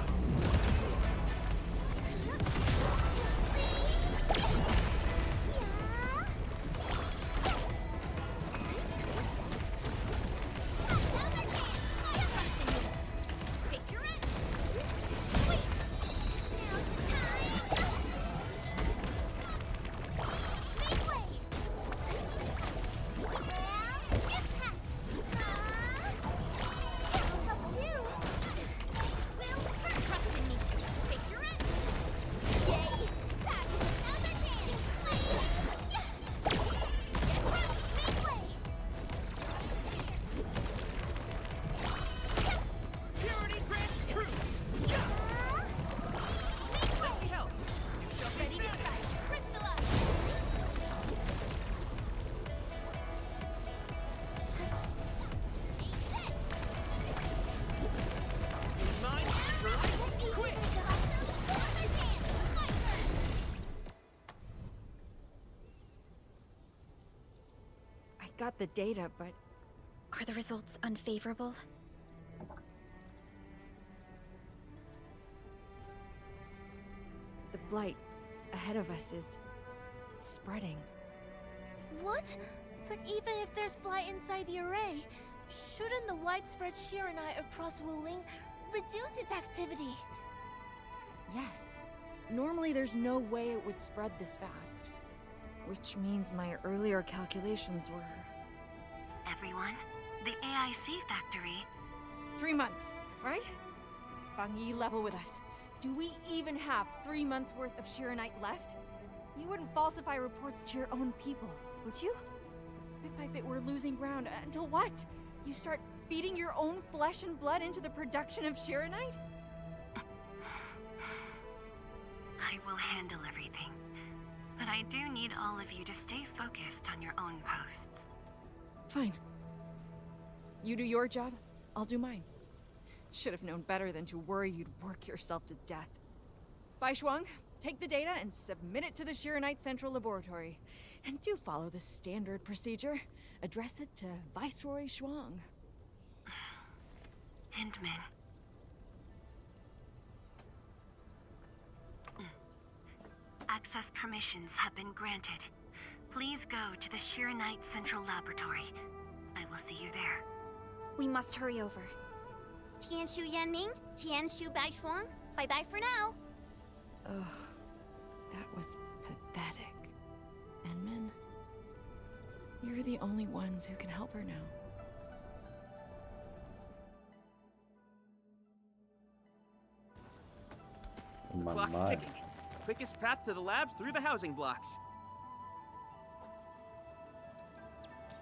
Got the data, but... Are the results unfavorable? The blight ahead of us is... spreading. What? But even if there's blight inside the array, shouldn't the widespread Shiranite across Wuling reduce its activity? Yes. Normally there's no way it would spread this fast. Which means my earlier calculations were... Everyone, the AIC factory... 3 months, right? Bang Yi, level with us. Do we even have 3 months worth of Shiranite left? You wouldn't falsify reports to your own people, would you? Bit by bit we're losing ground, until what? You start feeding your own flesh and blood into the production of Shiranite? I will handle everything. But I do need all of you to stay focused on your own posts. Fine. You do your job, I'll do mine. Should have known better than to worry you'd work yourself to death. Bai Shuang, take the data and submit it to the Shiranite Central Laboratory. And do follow the standard procedure. Address it to Viceroy Shuang. Hindman. access permissions have been granted. Please go to the Shiranite Central Laboratory. I will see you there. We must hurry over. Tianshu Yanming, Tianshu Baishuang, bye-bye for now. Ugh, that was pathetic. Enmin, you're the only ones who can help her now. Clock's ticking. Quickest path to the labs through the housing blocks.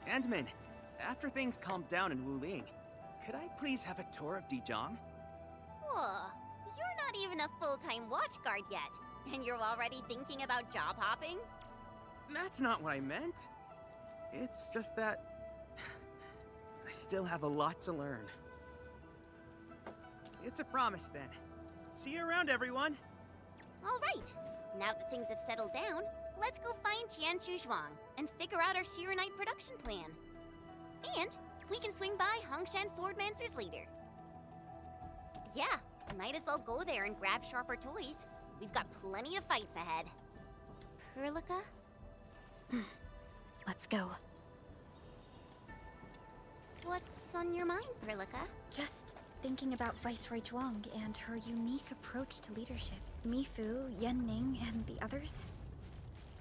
Andmin, after things calm down in Wuling, could I please have a tour of Dijiang? Whoa, you're not even a full-time watch guard yet, and you're already thinking about job hopping? That's not what I meant. It's just that I still have a lot to learn. It's a promise then. See you around, everyone. All right. Now that things have settled down, let's go find Tianshu Zhuang and figure out our Shiranite production plan. And we can swing by Hongshan Swordmancers later. Yeah, might as well go there and grab sharper toys. We've got plenty of fights ahead. Perlica? Let's go. What's on your mind, Perlica? Just thinking about Viceroy Zhuang and her unique approach to leadership. Mifu, Yanning, and the others.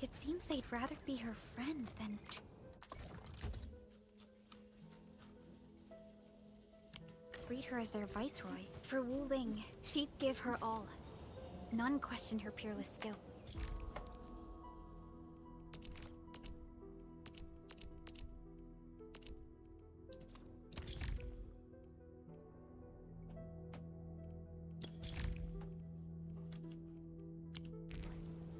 It seems they'd rather be her friend than... treat her as their viceroy. For Wuling, she'd give her all. None questioned her peerless skill.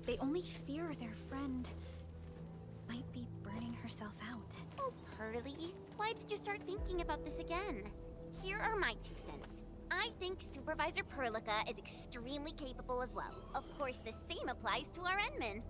They only fear their friend might be burning herself out. Oh, Pearly, why did you start thinking about this again? Here are my 2 cents. I think Supervisor Perlica is extremely capable as well. Of course, the same applies to our Enmin.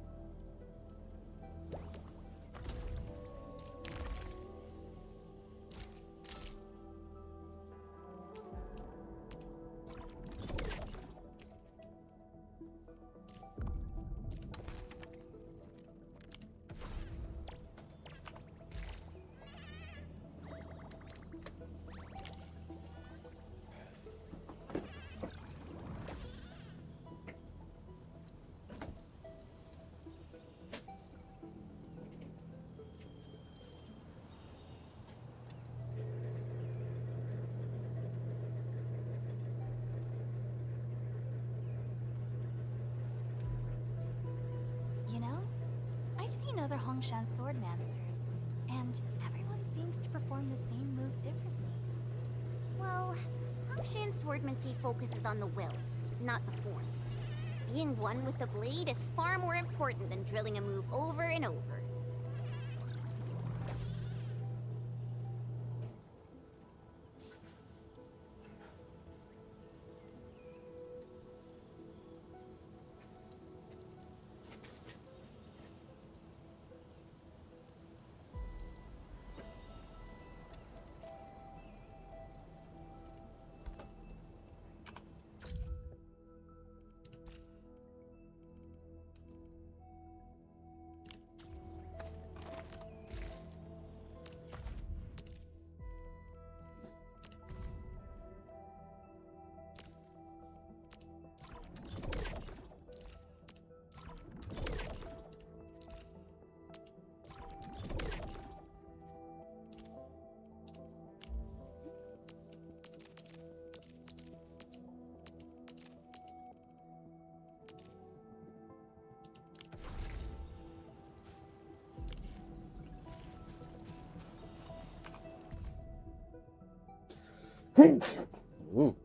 You know, I've seen other Hongshan Swordmancers, and everyone seems to perform the same move differently. Well, Hongshan Swordmancy focuses on the will, not the form. Being one with the blade is far more important than drilling a move over and over. Ooh.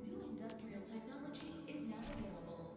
New industrial technology is now available.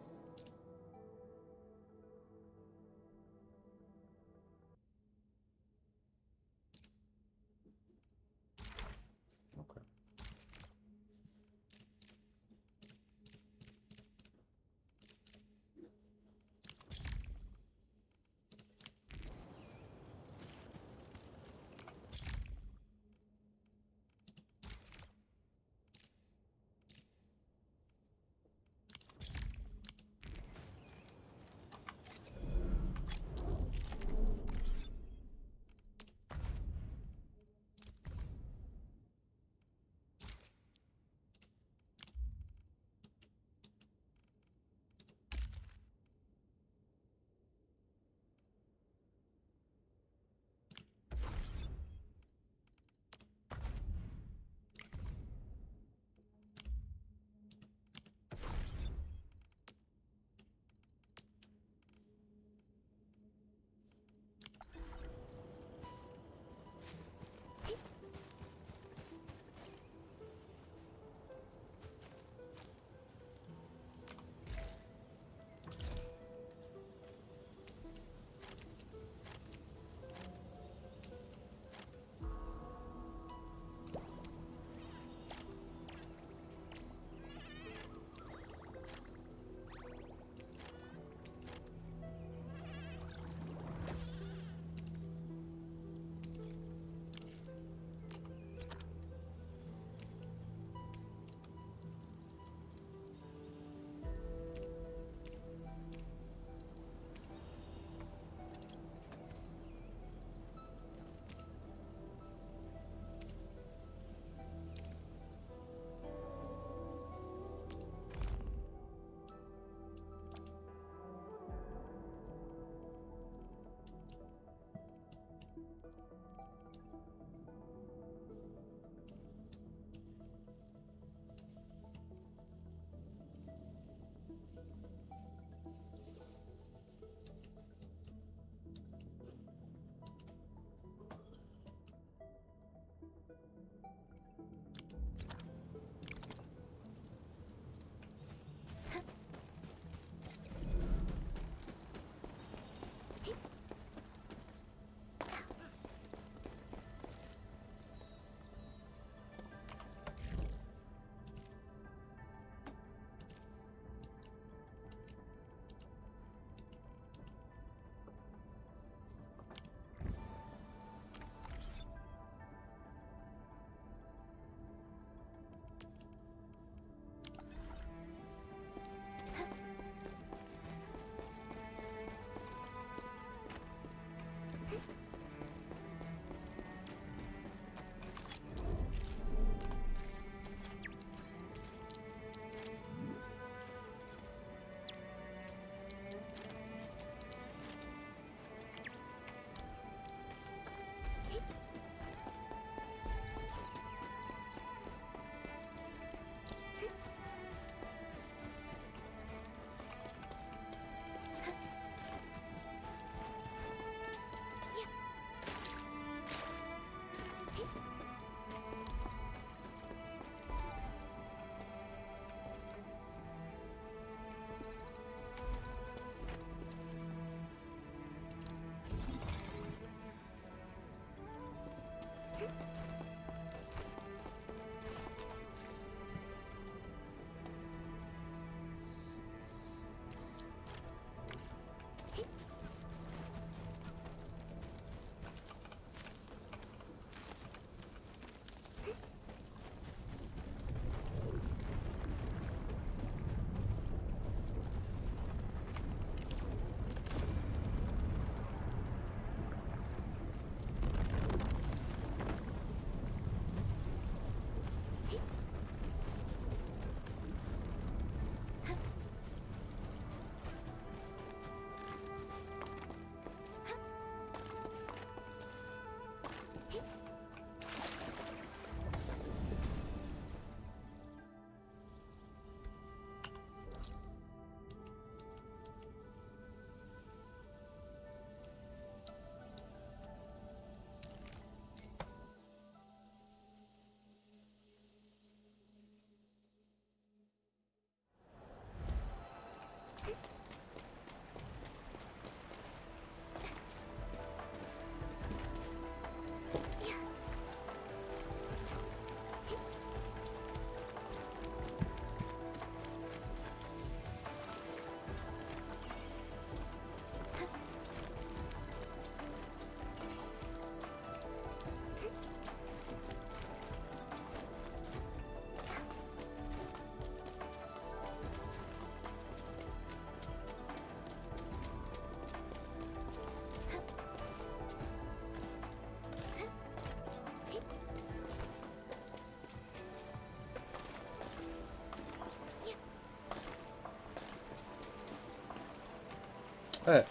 哎。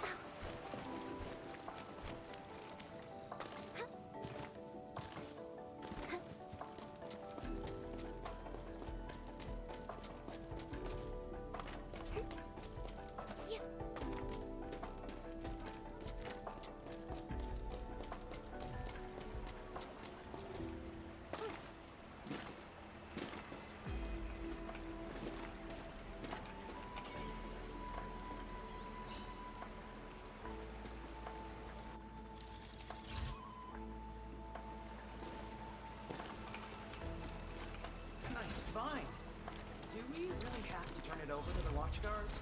Fine. Do we really have to turn it over to the watch guards?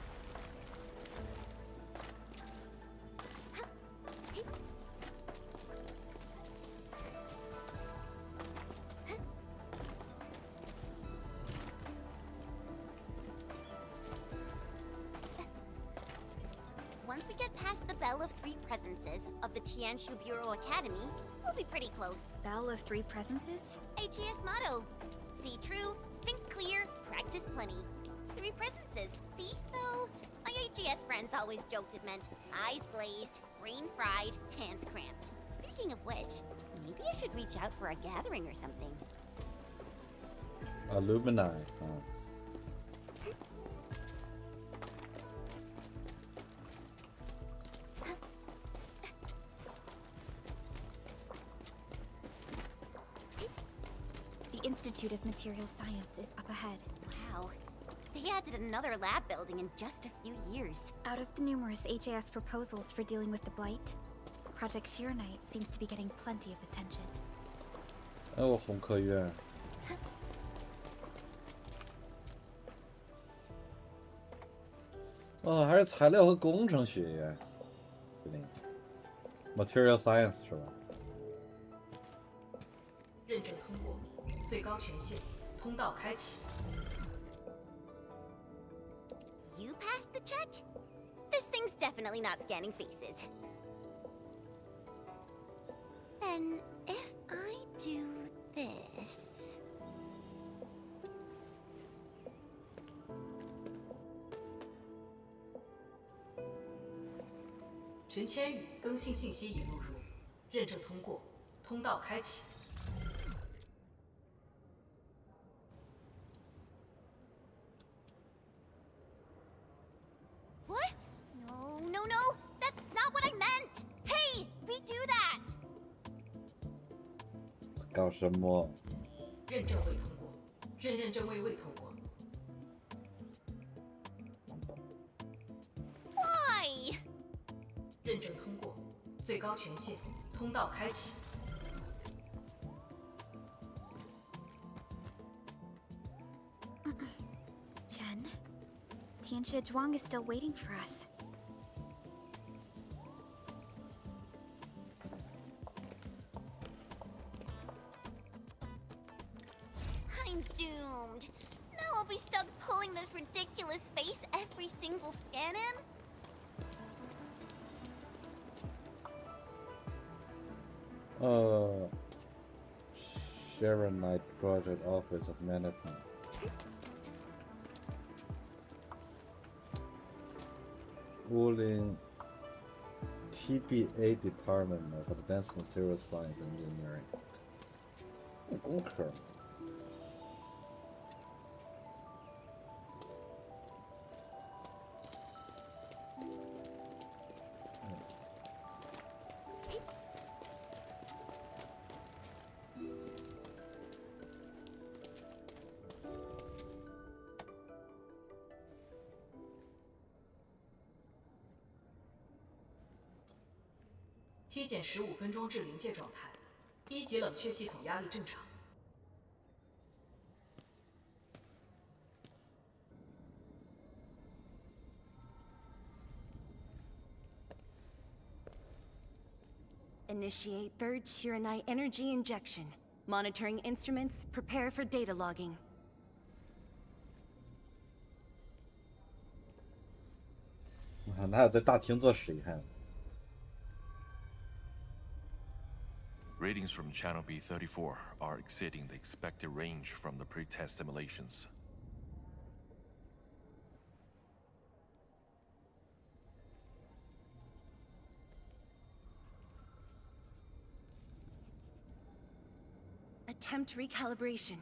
Once we get past the Bell of Three Presences of the Tianshu Bureau Academy, we'll be pretty close. Bell of Three Presences? HAS motto. See true, think clear, practice plenty. Three presences, see? Though, my HGS friends always joked it meant eyes glazed, brain fried, hands cramped. Speaking of which, maybe I should reach out for a gathering or something. Alumni. The Institute of Material Science is up ahead. Wow. They added another lab building in just a few years. Out of the numerous HAS proposals for dealing with the Blight, Project Sheer Knight seems to be getting plenty of attention. 哎，我红科院。哦，还是材料和工程学院，对对 ，Material Science 是吧？认证通过，最高权限，通道开启。You passed the check? This thing's definitely not scanning faces. Then, if I do this... 陈千羽更新信息已录入，认证通过，通道开启。What? No, no, no! That's not what I meant! Hey! Redo that! 搞什么？认证未通过，认证未通过。Why? 认证通过，最高权限，通道开启。Chen, Tianxia Zhuang is still waiting for us. I'm doomed. Now I'll be stuck pulling this ridiculous face every single scan-in? Sharon Knight Project Office of Management. Wuling TBA Department of Advanced Material Science Engineering. 工科。体检15分钟至临界状态，1级冷却系统压力正常。Initiate third Chironite energy injection. Monitoring instruments, prepare for data logging. Ah, 哪有在大厅做实验？ Readings from channel B34 are exceeding the expected range from the pre-test simulations. Attempt recalibration.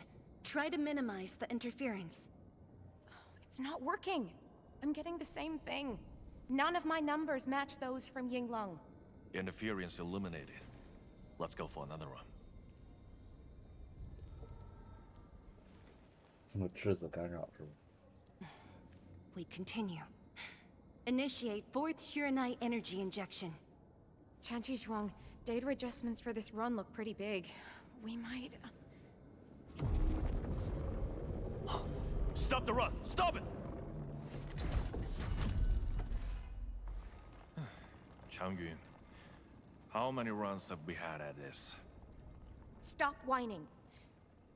Try to minimize the interference. It's not working. I'm getting the same thing. None of my numbers match those from Yinglong. Interference eliminated. Let's go for another run. 什么质子干扰是吧？ We continue. Initiate 4th Shuranite energy injection. Chanchi Zhuang, data adjustments for this run look pretty big. We might... Stop the run! Stop it! Changyun, how many runs have we had at this? Stop whining.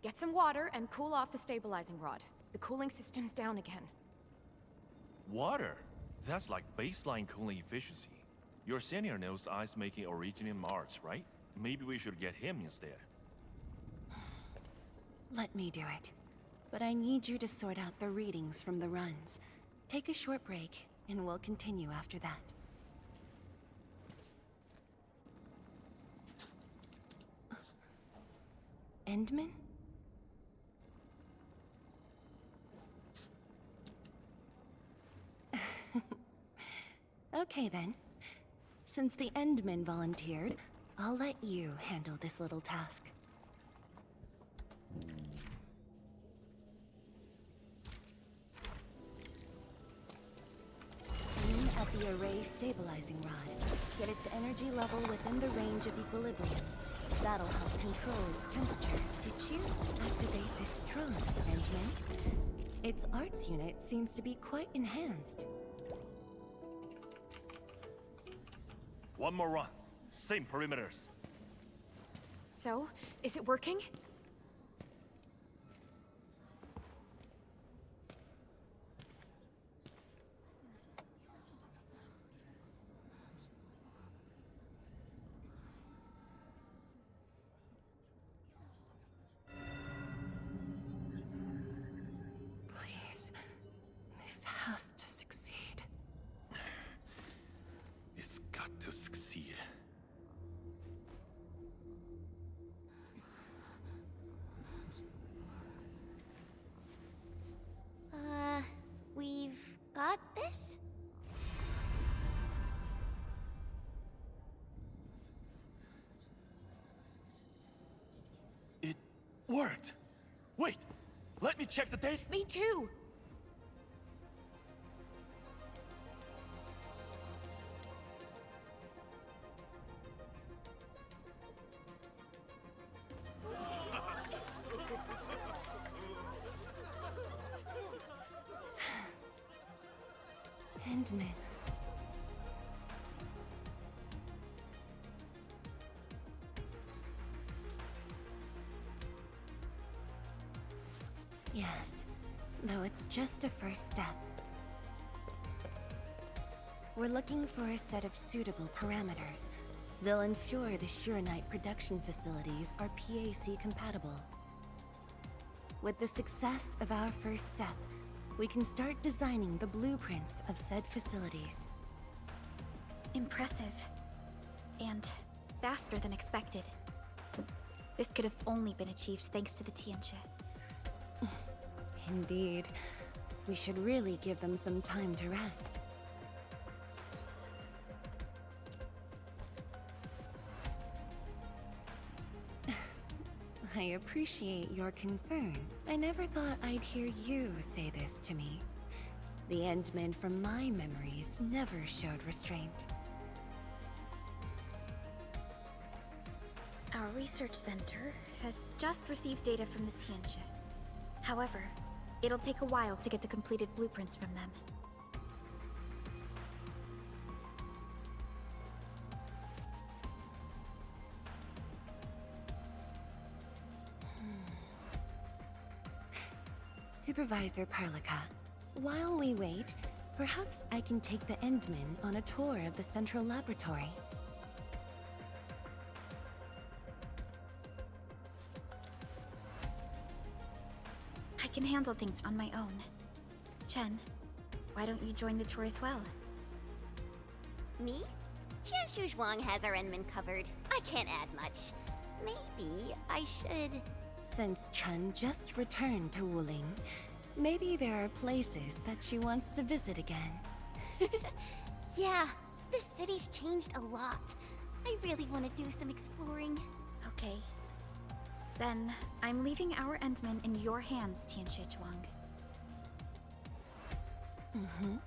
Get some water and cool off the stabilizing rod. The cooling system's down again. Water? That's like baseline cooling efficiency. Your senior knows ice making origin in Mars, right? Maybe we should get him instead. Let me do it. But I need you to sort out the readings from the runs. Take a short break, and we'll continue after that. Endman? Okay then. Since the Endman volunteered, I'll let you handle this little task. Aim at the array stabilizing rod. Get its energy level within the range of equilibrium. That'll help control its temperature. Did you activate this strong, Endman? Its arts unit seems to be quite enhanced. One more run. Same perimeters. So, is it working? Please, this has to succeed. It's got to succeed. We've got this? It worked! Wait! Let me check the date! Me too! Endman. Yes, though it's just a first step. We're looking for a set of suitable parameters. They'll ensure the Shuranite production facilities are PAC compatible. With the success of our first step, we can start designing the blueprints of said facilities. Impressive. And faster than expected. This could have only been achieved thanks to the Tianxia. Indeed. We should really give them some time to rest. I appreciate your concern. I never thought I'd hear you say this to me. The Endmen from my memories never showed restraint. Our research center has just received data from the Tianxia. However, it'll take a while to get the completed blueprints from them. Supervisor Parlika, while we wait, perhaps I can take the Endmen on a tour of the central laboratory. I can handle things on my own. Chen, why don't you join the tour as well? Me? Qianshu Zhuang has our Endman covered. I can't add much. Maybe I should Since Chen just returned to Wuling, maybe there are places that she wants to visit again. Yeah, this city's changed a lot. I really want to do some exploring. Okay. Then, I'm leaving our Endman in your hands, Tianshi Zhuang. Mm-hmm.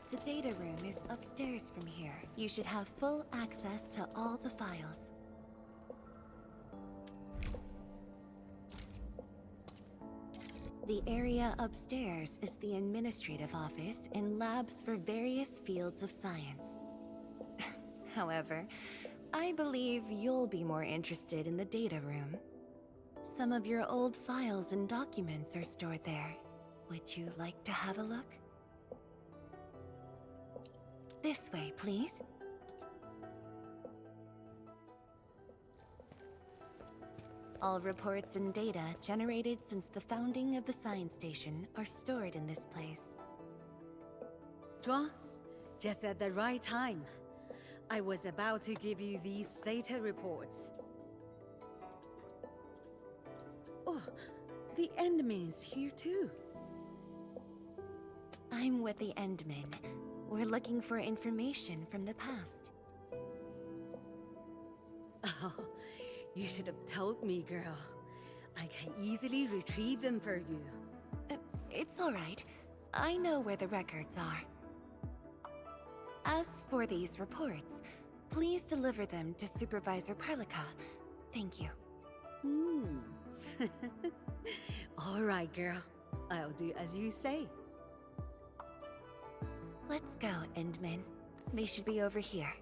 The data room is upstairs from here. You should have full access to all the files. The area upstairs is the administrative office and labs for various fields of science. However, I believe you'll be more interested in the data room. Some of your old files and documents are stored there. Would you like to have a look? This way, please. All reports and data generated since the founding of the science station are stored in this place. Zhuang, just at the right time. I was about to give you these data reports. Oh, the Endman's here too. I'm with the Endman. We're looking for information from the past. Oh, you should have told me, girl. I can easily retrieve them for you. It's all right. I know where the records are. As for these reports, please deliver them to Supervisor Perlica. Thank you. All right, girl. I'll do as you say. Let's go, Endman. They should be over here.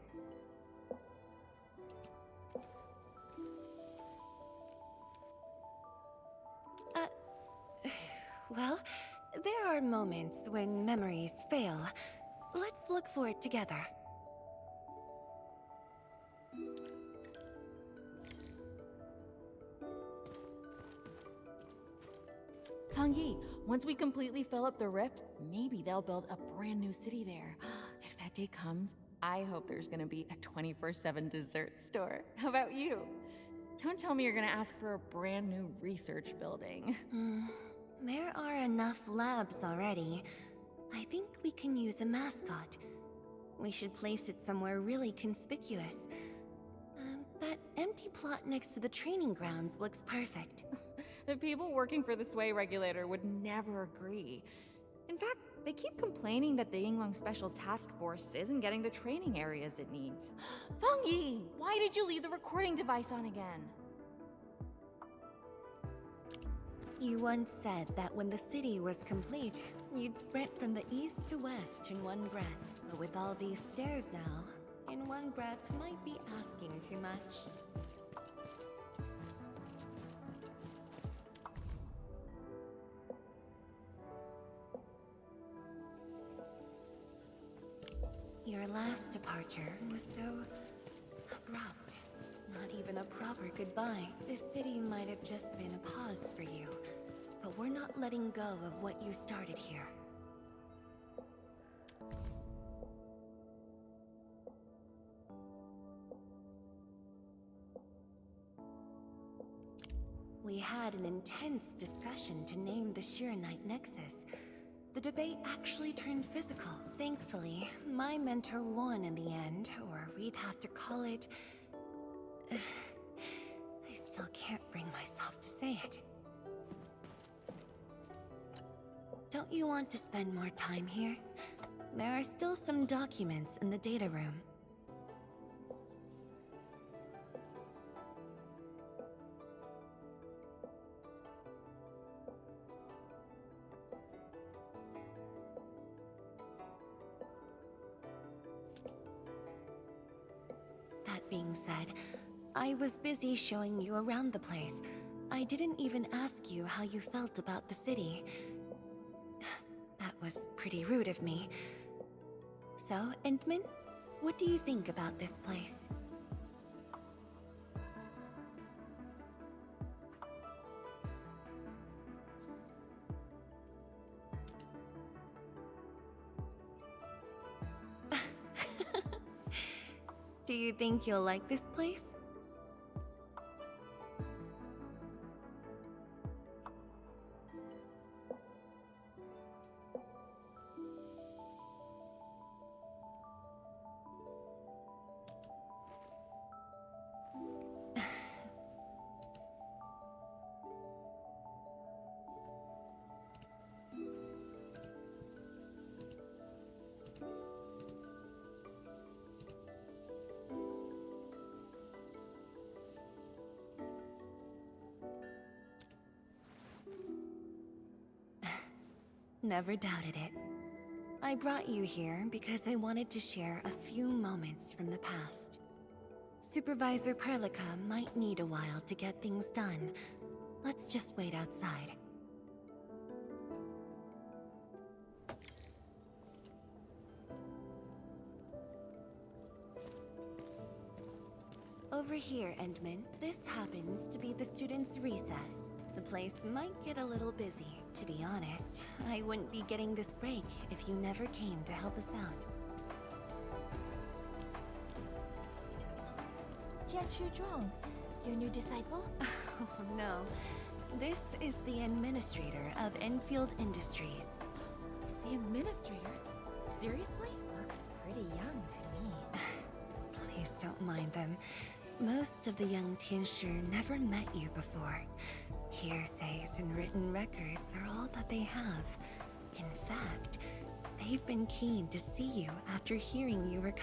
Well, there are moments when memories fail. Let's look for it together. Fang Yi, once we completely fill up the rift, maybe they'll build a brand new city there. If that day comes, I hope there's gonna be a 24/7 dessert store. How about you? Don't tell me you're gonna ask for a brand new research building. There are enough labs already. I think we can use a mascot. We should place it somewhere really conspicuous. That empty plot next to the training grounds looks perfect. The people working for the Sway Regulator would never agree. In fact, they keep complaining that the Yinglong Special Task Force isn't getting the training areas it needs. Fang Yi, why did you leave the recording device on again? You once said that when the city was complete, you'd sprint from the east to west in one breath. But with all these stairs now, in one breath might be asking too much. Your last departure was so abrupt. Not even a proper goodbye. This city might have just been a pause for you, but we're not letting go of what you started here. We had an intense discussion to name the Shiranite Nexus. The debate actually turned physical. Thankfully, my mentor won in the end, or we'd have to call it... I still can't bring myself to say it. Don't you want to spend more time here? There are still some documents in the data room. That being said, I was busy showing you around the place. I didn't even ask you how you felt about the city. That was pretty rude of me. So, Entman, what do you think about this place? Do you think you'll like this place? Never doubted it. I brought you here because I wanted to share a few moments from the past. Supervisor Perlica might need a while to get things done. Let's just wait outside. Over here, Entman. This happens to be the students' recess. The place might get a little busy. To be honest, I wouldn't be getting this break if you never came to help us out. Tianshu Zhuang, your new disciple? Oh no. This is the administrator of Enfield Industries. The administrator? Seriously? Looks pretty young to me. Please don't mind them. Most of the young Tianshu never met you before. Hearsays and written records are all that they have. In fact, they've been keen to see you after hearing you were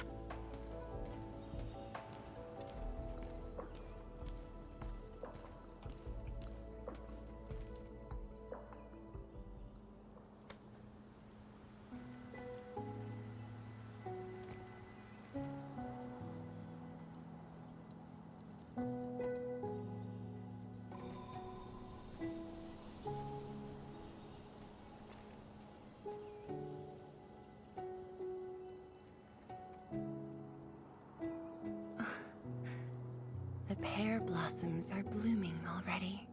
The pear blossoms are blooming already.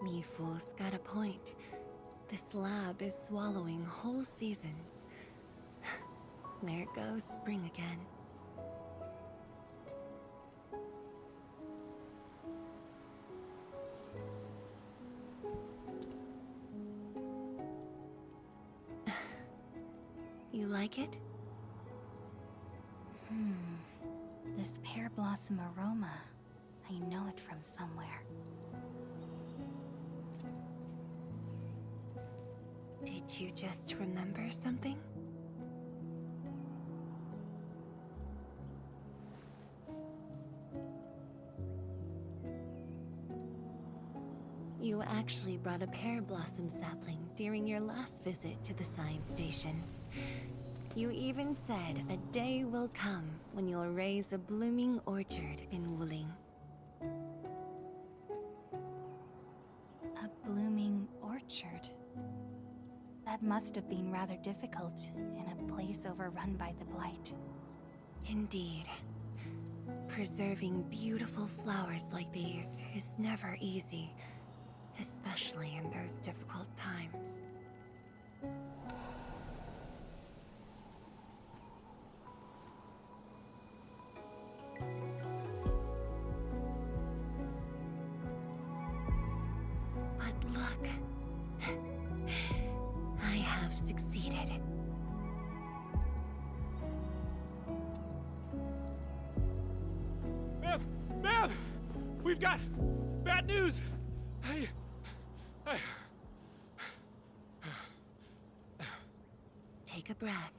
Mifu's got a point. This lab is swallowing whole seasons. There goes spring again. You like it? This pear blossom aroma. I know it from somewhere. Did you just remember something? You actually brought a pear blossom sapling during your last visit to the science station. You even said a day will come when you'll raise a blooming orchard in Wuling. A blooming orchard? That must have been rather difficult in a place overrun by the Blight. Indeed. Preserving beautiful flowers like these is never easy, especially in those difficult times. But look, I have succeeded. We've got bad news! Take a breath,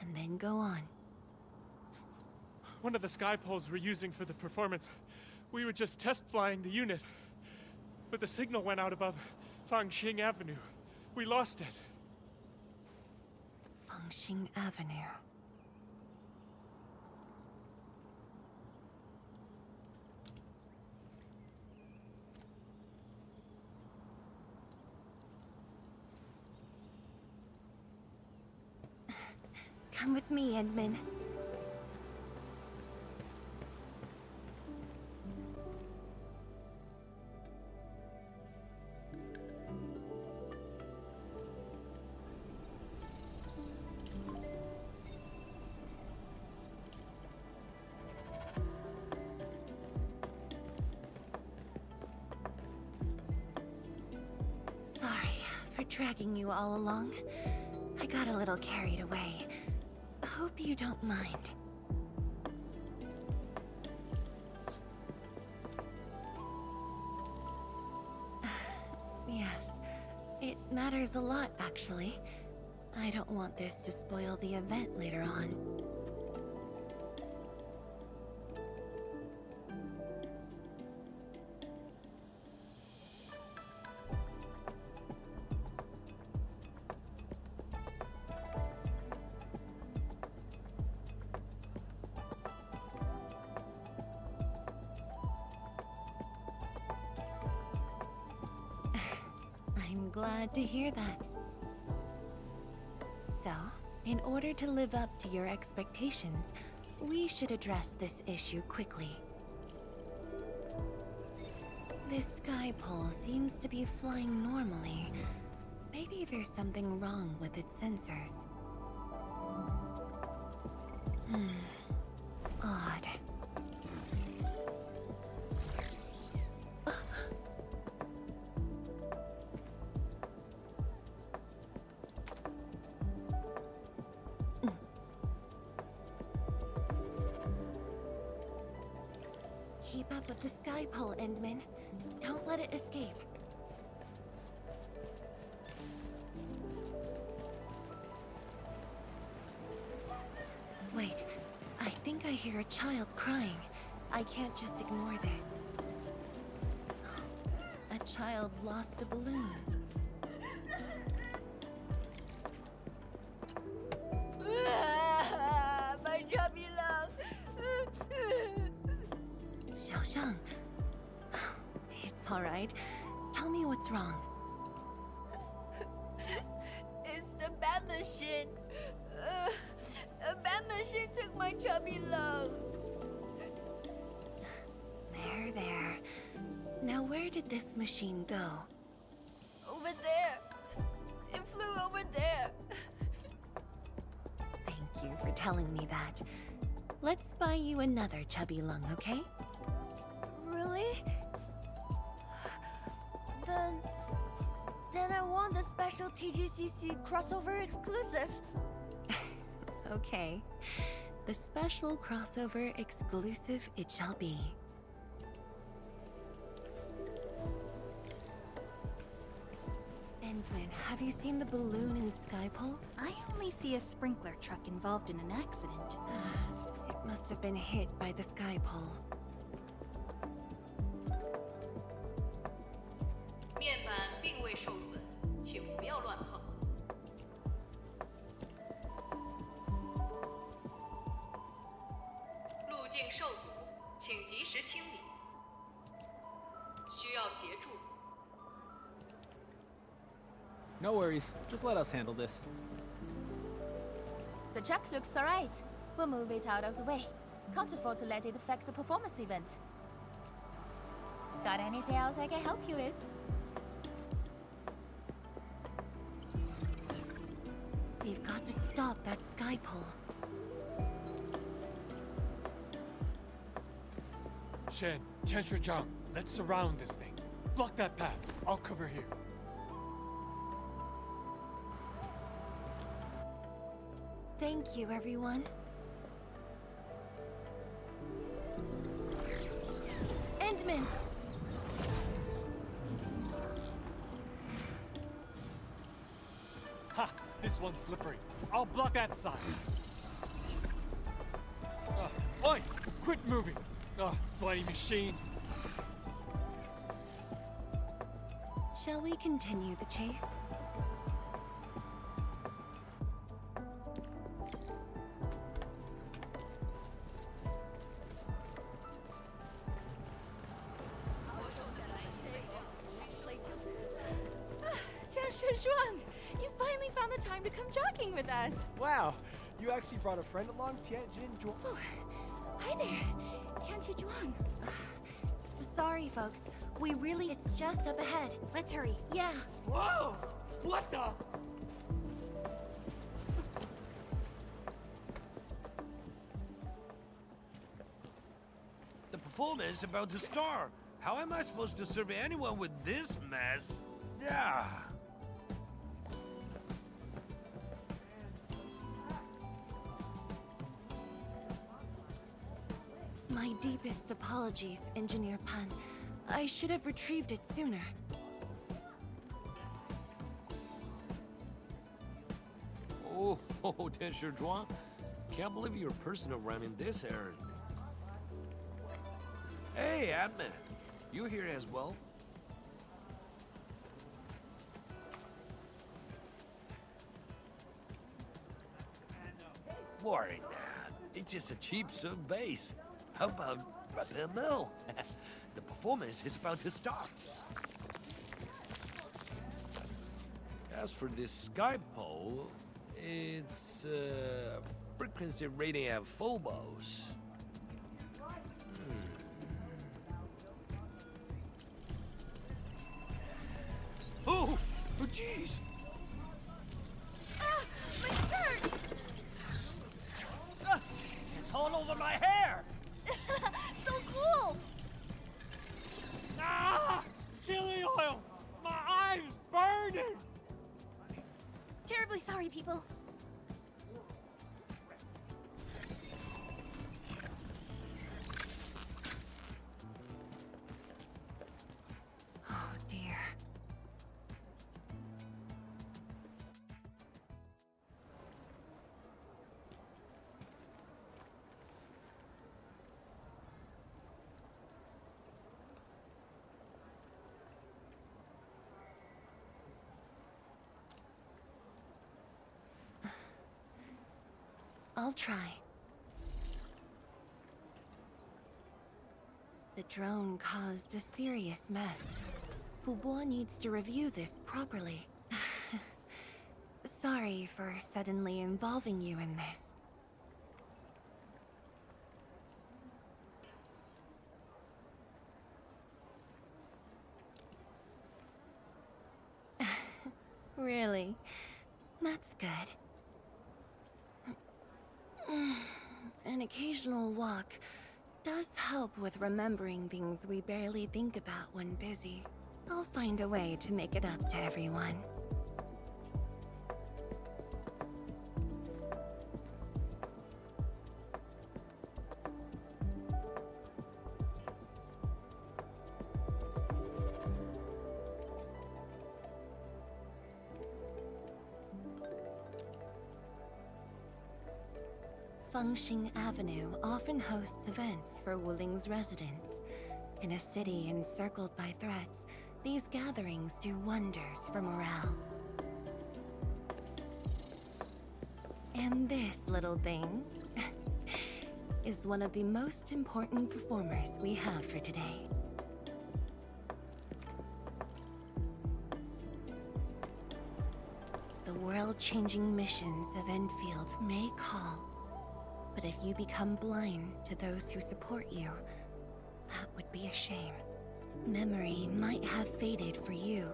and then go on. One of the sky poles we're using for the performance, we were just test flying the unit. But the signal went out above Fangxing Avenue. We lost it. Fangxing Avenue. Come with me, Edmund. Sorry for dragging you all along. I got a little carried away. Hope you don't mind. Yes, it matters a lot, actually. I don't want this to spoil the event later on. I'm glad to hear that. So, in order to live up to your expectations, we should address this issue quickly. This sky pole seems to be flying normally. Maybe there's something wrong with its sensors. Odd. Keep up with the sky pole, Endman. Don't let it escape. Wait, I think I hear a child crying. I can't just ignore this. A child lost a balloon. My chubby love. Xiaoxiang. It's all right. Tell me what's wrong. It's the bad machine. A bad machine took my chubby love. There. Now where did this machine go? Over there. It flew over there. Thank you for telling me that. Let's buy you another chubby lung, okay? Really? Then I want the special TGCC crossover exclusive. Okay. The special crossover exclusive it shall be. Endman, have you seen the balloon in Skypole? I only see a sprinkler truck involved in an accident. It must have been hit by the Skypole. 面板并未受损，请不要乱碰。路径受阻，请及时清理。需要协助。 No worries. Just let us handle this. The truck looks alright. We'll move it out of the way. Can't afford to let it affect the performance event. Got anything else I can help you with? We've got to stop that Skypole. Shen, Qianshi, let's surround this thing. Block that path. I'll cover here. Thank you, everyone. Endman! Ha! This one's slippery. I'll block that side. Oi! Quit moving! Bloody machine. Shall we continue the chase? You finally found the time to come jogging with us. Wow, you actually brought a friend along, Tianjin Zhuang. Oh, hi there, Tianjin Zhuang. Sorry, folks. It's just up ahead. Let's hurry. Yeah. Whoa! What the? The performance is about to start. How am I supposed to serve anyone with this mess? Yeah. My deepest apologies, Engineer Pan. I should have retrieved it sooner. Oh, Tianshi Zhuang. Can't believe you're a person running this errand. Hey, Admin. You here as well? Worry not. It's just a cheap sub base. How about Rapid Mill? The performance is about to start. As for this sky pole, it's frequency rating at phobos. Oh, jeez! Ah, my shirt! It's all over my hair! So cool! Ah! Chili oil! My eyes burning! Terribly sorry, people. Oh dear. I'll try. The drone caused a serious mess. Fubo needs to review this properly. Sorry for suddenly involving you in this. Really? That's good. An occasional walk does help with remembering things we barely think about when busy. I'll find a way to make it up to everyone. Fengxing Avenue often hosts events for Wuling's residents. In a city encircled by threats, these gatherings do wonders for morale. And this little thing is one of the most important performers we have for today. The world-changing missions of Enfield may call, but if you become blind to those who support you, that would be a shame. Memory might have faded for you,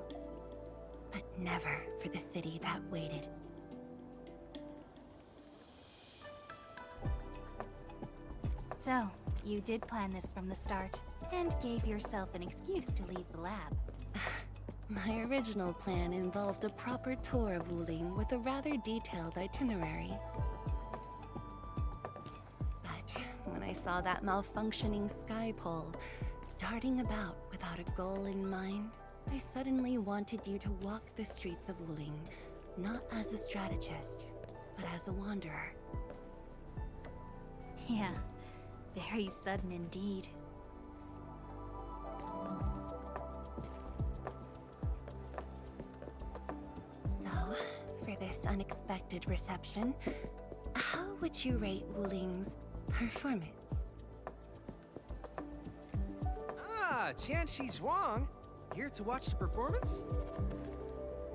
but never for the city that waited. So, you did plan this from the start, and gave yourself an excuse to leave the lab. My original plan involved a proper tour of Wuling with a rather detailed itinerary. But when I saw that malfunctioning sky pole, darting about without a goal in mind, I suddenly wanted you to walk the streets of Wuling, not as a strategist, but as a wanderer. Yeah, very sudden indeed. So, for this unexpected reception, how would you rate Wuling's performance? Ah, Qianxi Zhuang. Here to watch the performance?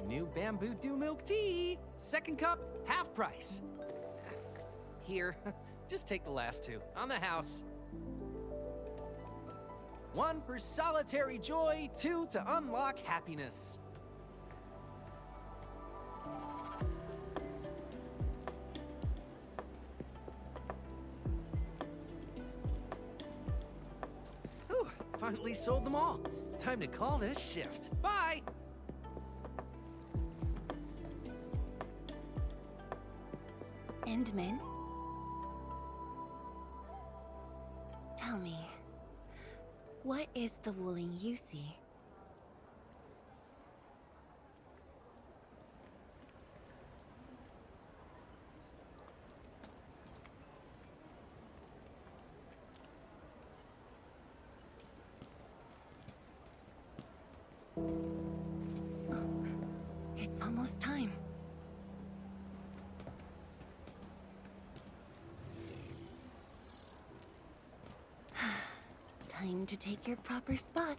New bamboo dew milk tea. Second cup, half price. Here, just take the last two. On the house. One for solitary joy, two to unlock happiness. Whew, finally sold them all. Time to call this shift. Bye! Endman? Tell me, what is the Wuling you see? It's almost time. Time to take your proper spot.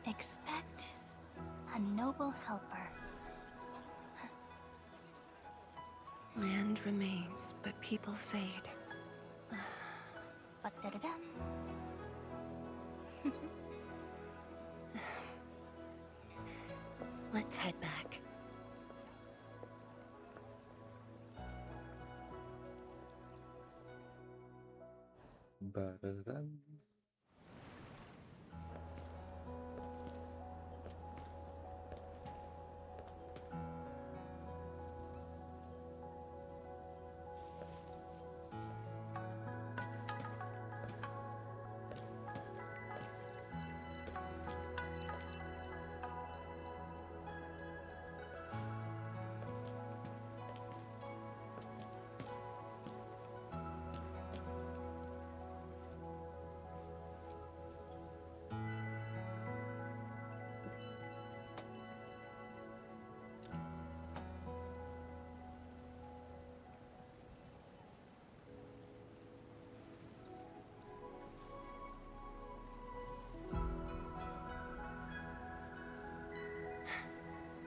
Expect a noble helper. Land remains, but people fade. Ba-da-da-dum. Let's head back. Ba-da-dum.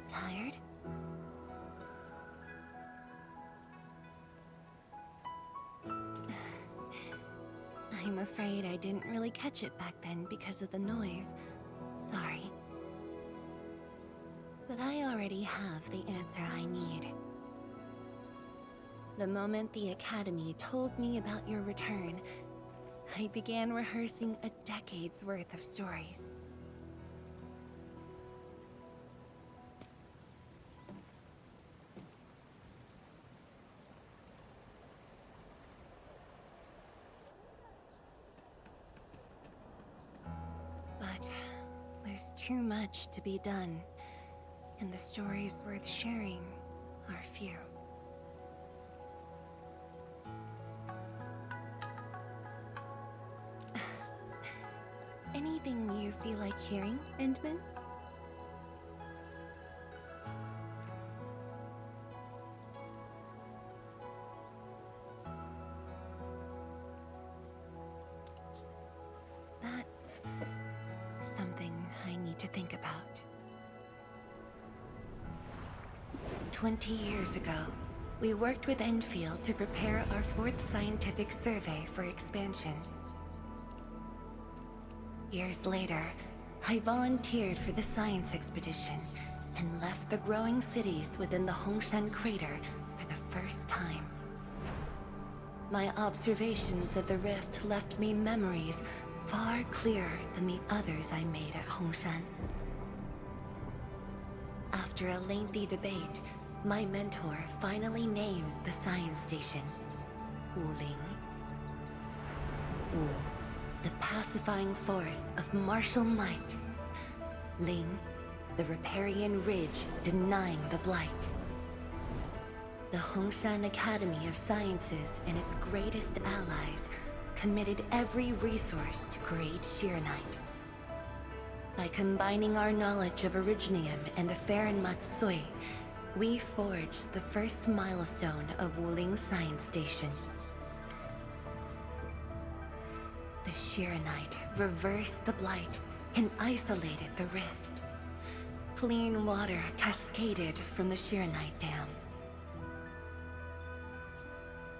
Tired? I'm afraid I didn't really catch it back then because of the noise. Sorry. But I already have the answer I need. The moment the Academy told me about your return, I began rehearsing a decade's worth of stories. There's too much to be done, and the stories worth sharing are few. Anything you feel like hearing, Endman? That's something I need to think about. 20 years ago, we worked with Enfield to prepare our 4th scientific survey for expansion. Years later, I volunteered for the science expedition and left the growing cities within the Hongshan crater for the first time. My observations of the rift left me memories far clearer than the others I made at Hongshan. After a lengthy debate, my mentor finally named the science station Wuling. Wu, the pacifying force of martial might. Ling, the riparian ridge denying the blight. The Hongshan Academy of Sciences and its greatest allies committed every resource to create Shiranite. By combining our knowledge of Originium and the Farron Matsui, we forged the first milestone of Wuling Science Station. The Shiranite reversed the blight and isolated the rift. Clean water cascaded from the Shiranite Dam.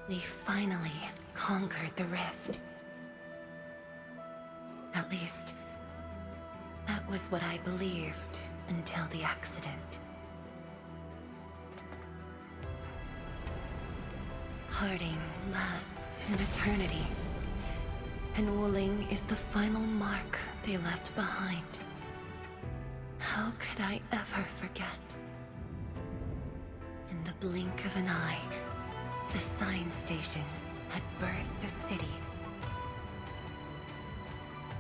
We finally conquered the rift. At least, that was what I believed until the accident. Parting lasts an eternity, and Wuling is the final mark they left behind. How could I ever forget? In the blink of an eye, the science station had birthed a city.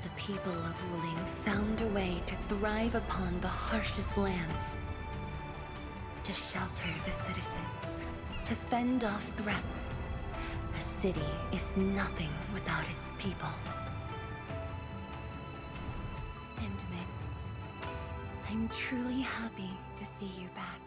The people of Wuling found a way to thrive upon the harshest lands, to shelter the citizens, to fend off threats. A city is nothing without its people. Endman, I'm truly happy to see you back.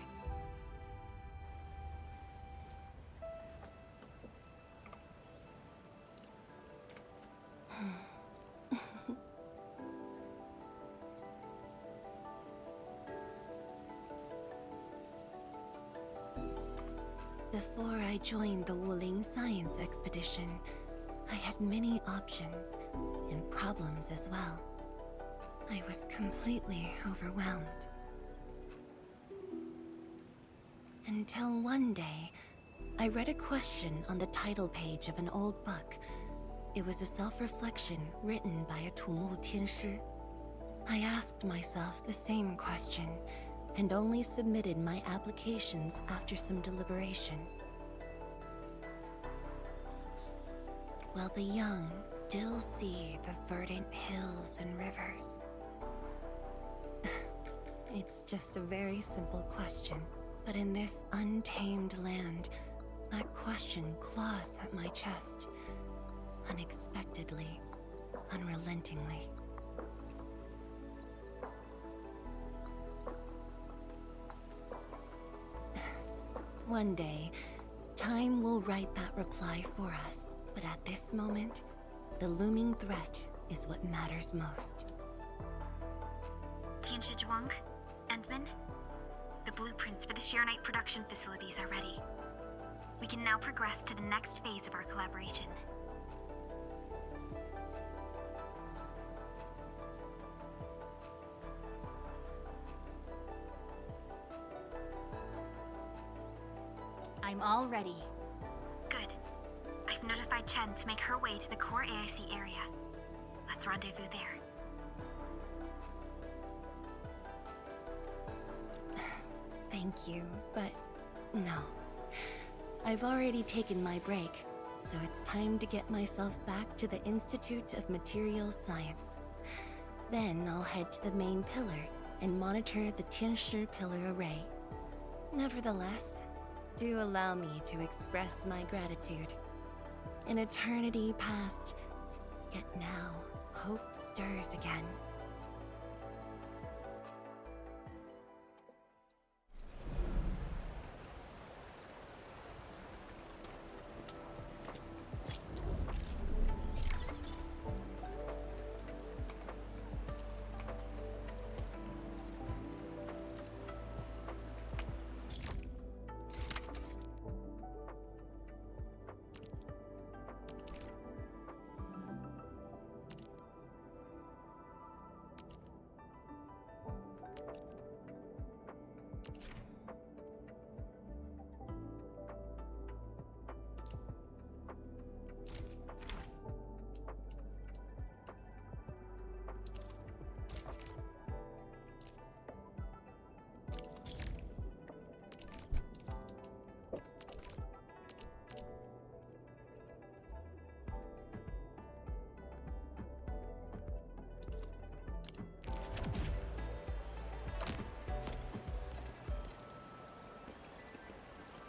Before I joined the Wuling Science Expedition, I had many options, and problems as well. I was completely overwhelmed. Until one day, I read a question on the title page of an old book. It was a self-reflection written by a Tumu Tianshi. I asked myself the same question, and only submitted my applications after some deliberation. While the young still see the verdant hills and rivers. It's just a very simple question, but in this untamed land, that question claws at my chest, unexpectedly, unrelentingly. One day, time will write that reply for us, but at this moment, the looming threat is what matters most. Tianshi Zhuang, Endman, the blueprints for the Shiranite production facilities are ready. We can now progress to the next phase of our collaboration. I'm all ready. Good. I've notified Chen to make her way to the core AIC area. Let's rendezvous there. Thank you, but no. I've already taken my break, so it's time to get myself back to the Institute of Materials Science. Then I'll head to the main pillar and monitor the Tianshi pillar array. Nevertheless, do allow me to express my gratitude. An eternity passed, yet now hope stirs again.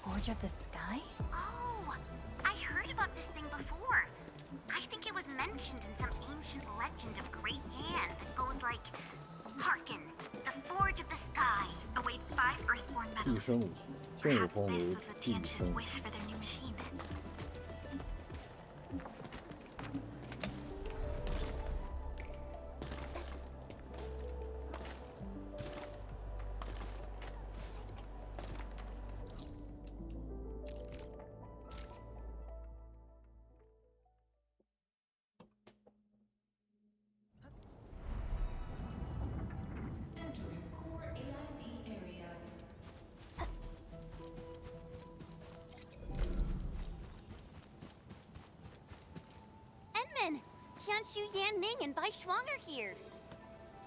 Forge of the Sky? Oh, I heard about this thing before. I think it was mentioned in some ancient legend of Great Yan that goes like, Hearken, the Forge of the Sky awaits 5 Earthborn 地 metals. 生物，现有 Perhaps 风 this 为 was the 地 Tiansh's 生物。 wish for their new machine. Entering core AIC area. Enman! Tianshu Yanning and Bai Shuang are here.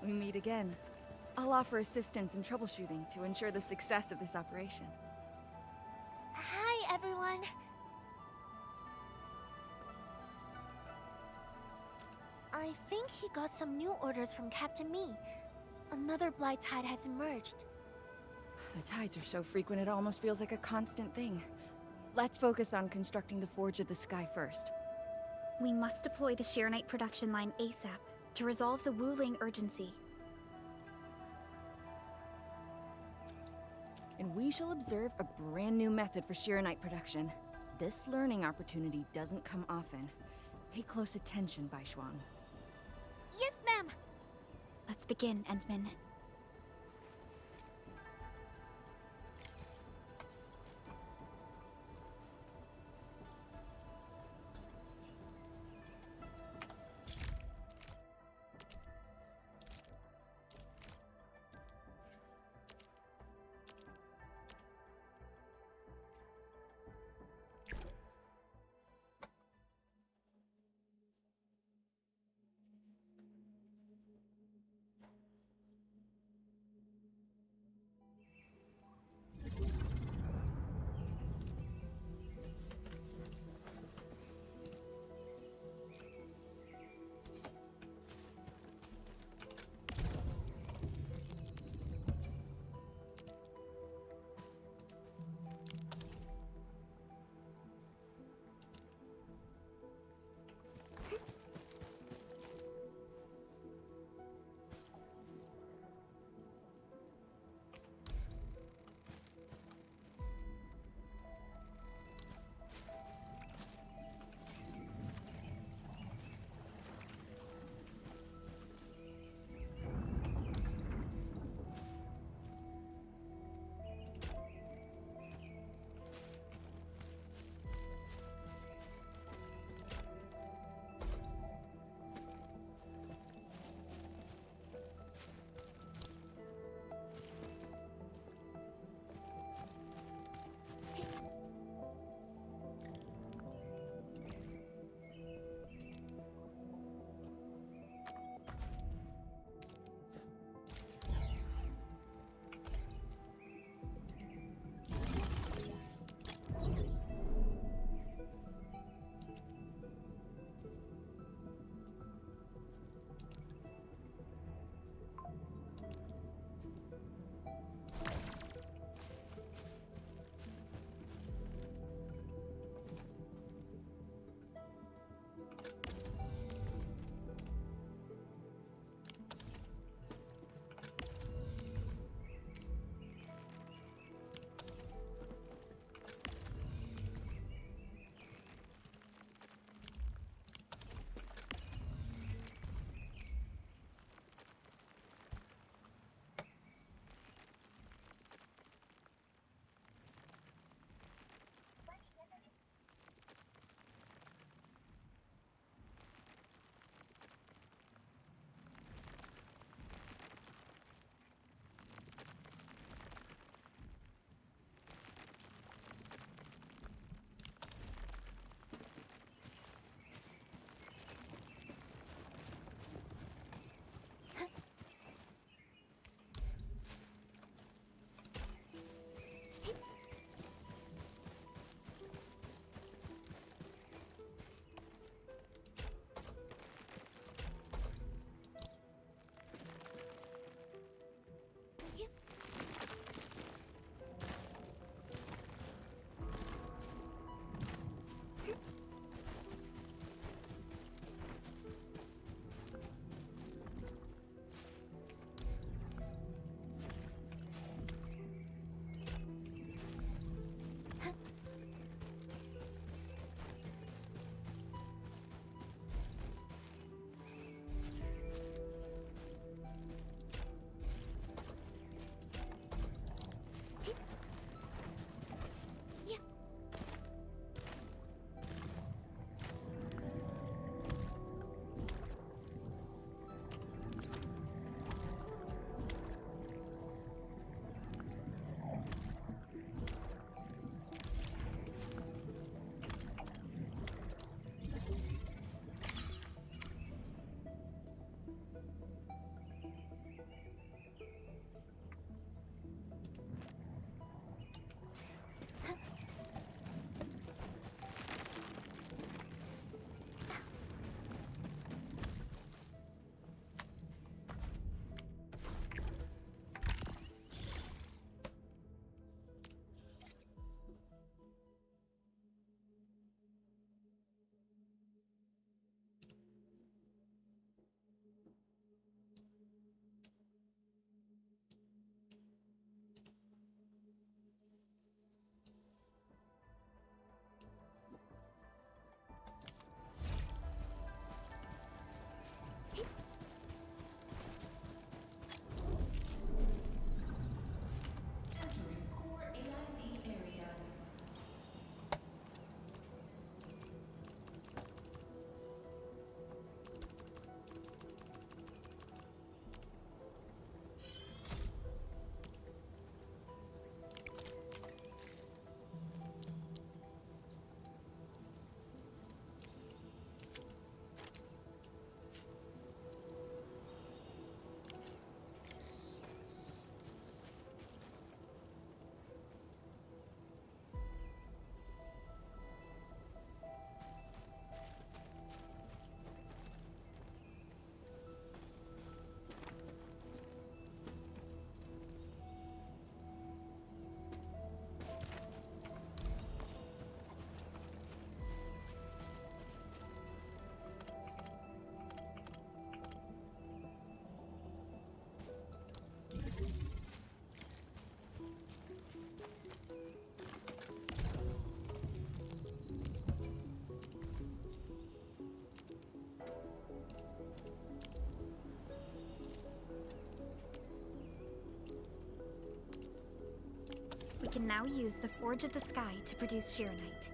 We meet again. I'll offer assistance in troubleshooting to ensure the success of this operation. Hi, everyone. I think he got some new orders from Captain Me. Another blight tide has emerged. The tides are so frequent it almost feels like a constant thing. Let's focus on constructing the Forge of the Sky first. We must deploy the Sheernite production line ASAP to resolve the Wuling urgency. And we shall observe a brand new method for Sheernite production. This learning opportunity doesn't come often. Pay close attention, Bai Shuang. Yes, ma'am! Let's begin, Endman. can now use the Forge of the Sky to produce Shironite.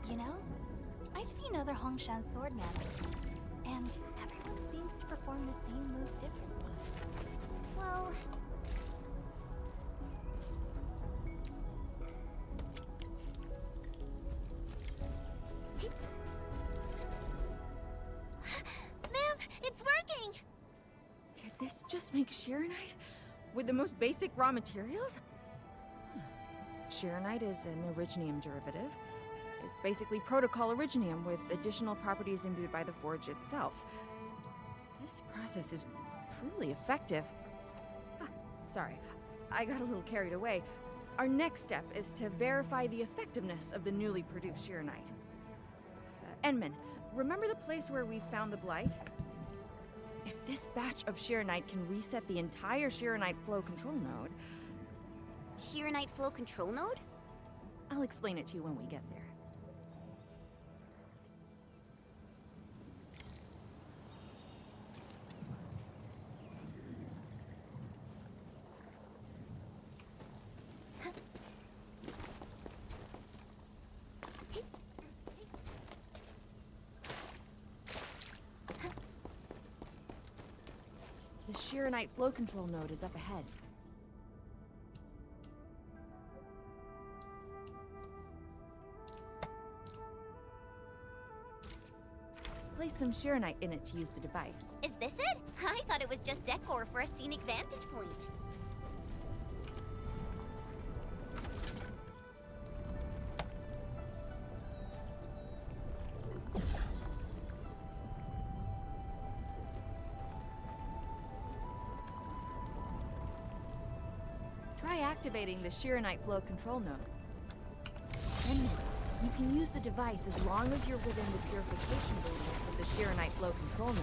You know, I've seen other Hongshan swordmen, and everyone seems to perform the same move differently. Well... Ma'am, it's working! Did this just make Shironite? With the most basic raw materials? Shironite is an originium derivative. It's basically protocol originium with additional properties imbued by the forge itself. This process is truly effective. Sorry, I got a little carried away. Our next step is to verify the effectiveness of the newly produced Shironite. Enman, remember the place where we found the Blight? If this batch of Shironite can reset the entire Shironite flow control node... Shironite flow control node? I'll explain it to you when we get there. The Shironite flow control node is up ahead. Place some Shironite in it to use the device. Is this it? I thought it was just decor for a scenic vantage point. Try activating the Shironite flow control node. Then You can use the device as long as you're within the purification radius of the Shiranite flow control node.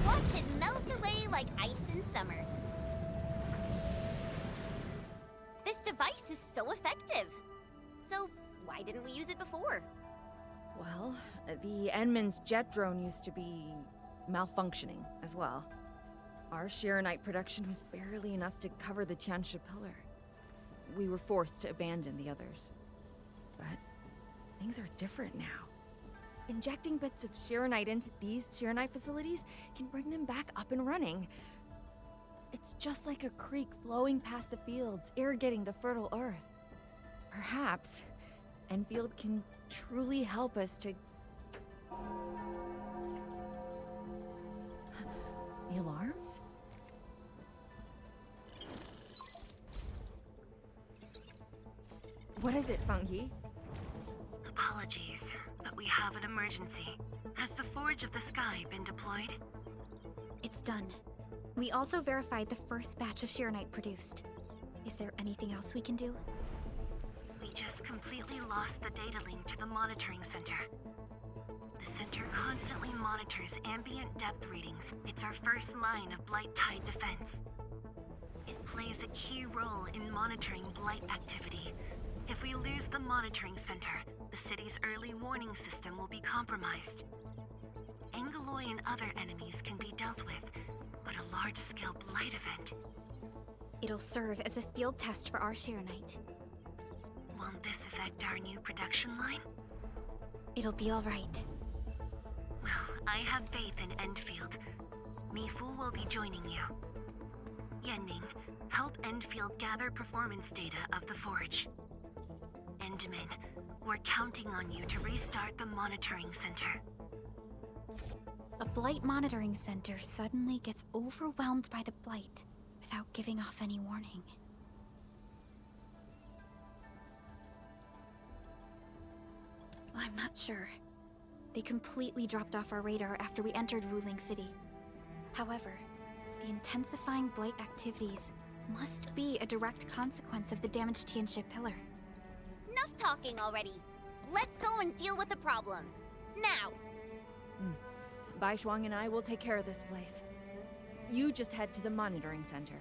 Watch it melt away like ice in summer. This device is so effective. So, why didn't we use it before? Well, the Enman's jet drone used to be malfunctioning as well. Our Shiranite production was barely enough to cover the Tiansha pillar. We were forced to abandon the others. But things are different now. Injecting bits of Shiranite into these Shiranite facilities can bring them back up and running. It's just like a creek flowing past the fields, irrigating the fertile earth. Perhaps Enfield can truly help us to... The alarms? What is it, Fengyi? Apologies, but we have an emergency. Has the Forge of the Sky been deployed? It's done. We also verified the first batch of Shiranite produced. Is there anything else we can do? We just completely lost the data link to the monitoring center. The center constantly monitors ambient depth readings. It's our first line of Blight Tide defense. It plays a key role in monitoring Blight activity. If we lose the monitoring center, the city's early warning system will be compromised. Angeloy and other enemies can be dealt with, but a large-scale Blight event... It'll serve as a field test for our Shiranite. Won't this affect our new production line? It'll be all right. Well, I have faith in Enfield. Mifu will be joining you. Yenning, help Enfield gather performance data of the Forge. Endman, we're counting on you to restart the monitoring center. A Blight monitoring center suddenly gets overwhelmed by the Blight without giving off any warning. I'm not sure. They completely dropped off our radar after we entered Wuling City. However, the intensifying Blight activities must be a direct consequence of the damaged Tianxia pillar. Enough talking already. Let's go and deal with the problem. Now! Bai Shuang and I will take care of this place. You just head to the monitoring center.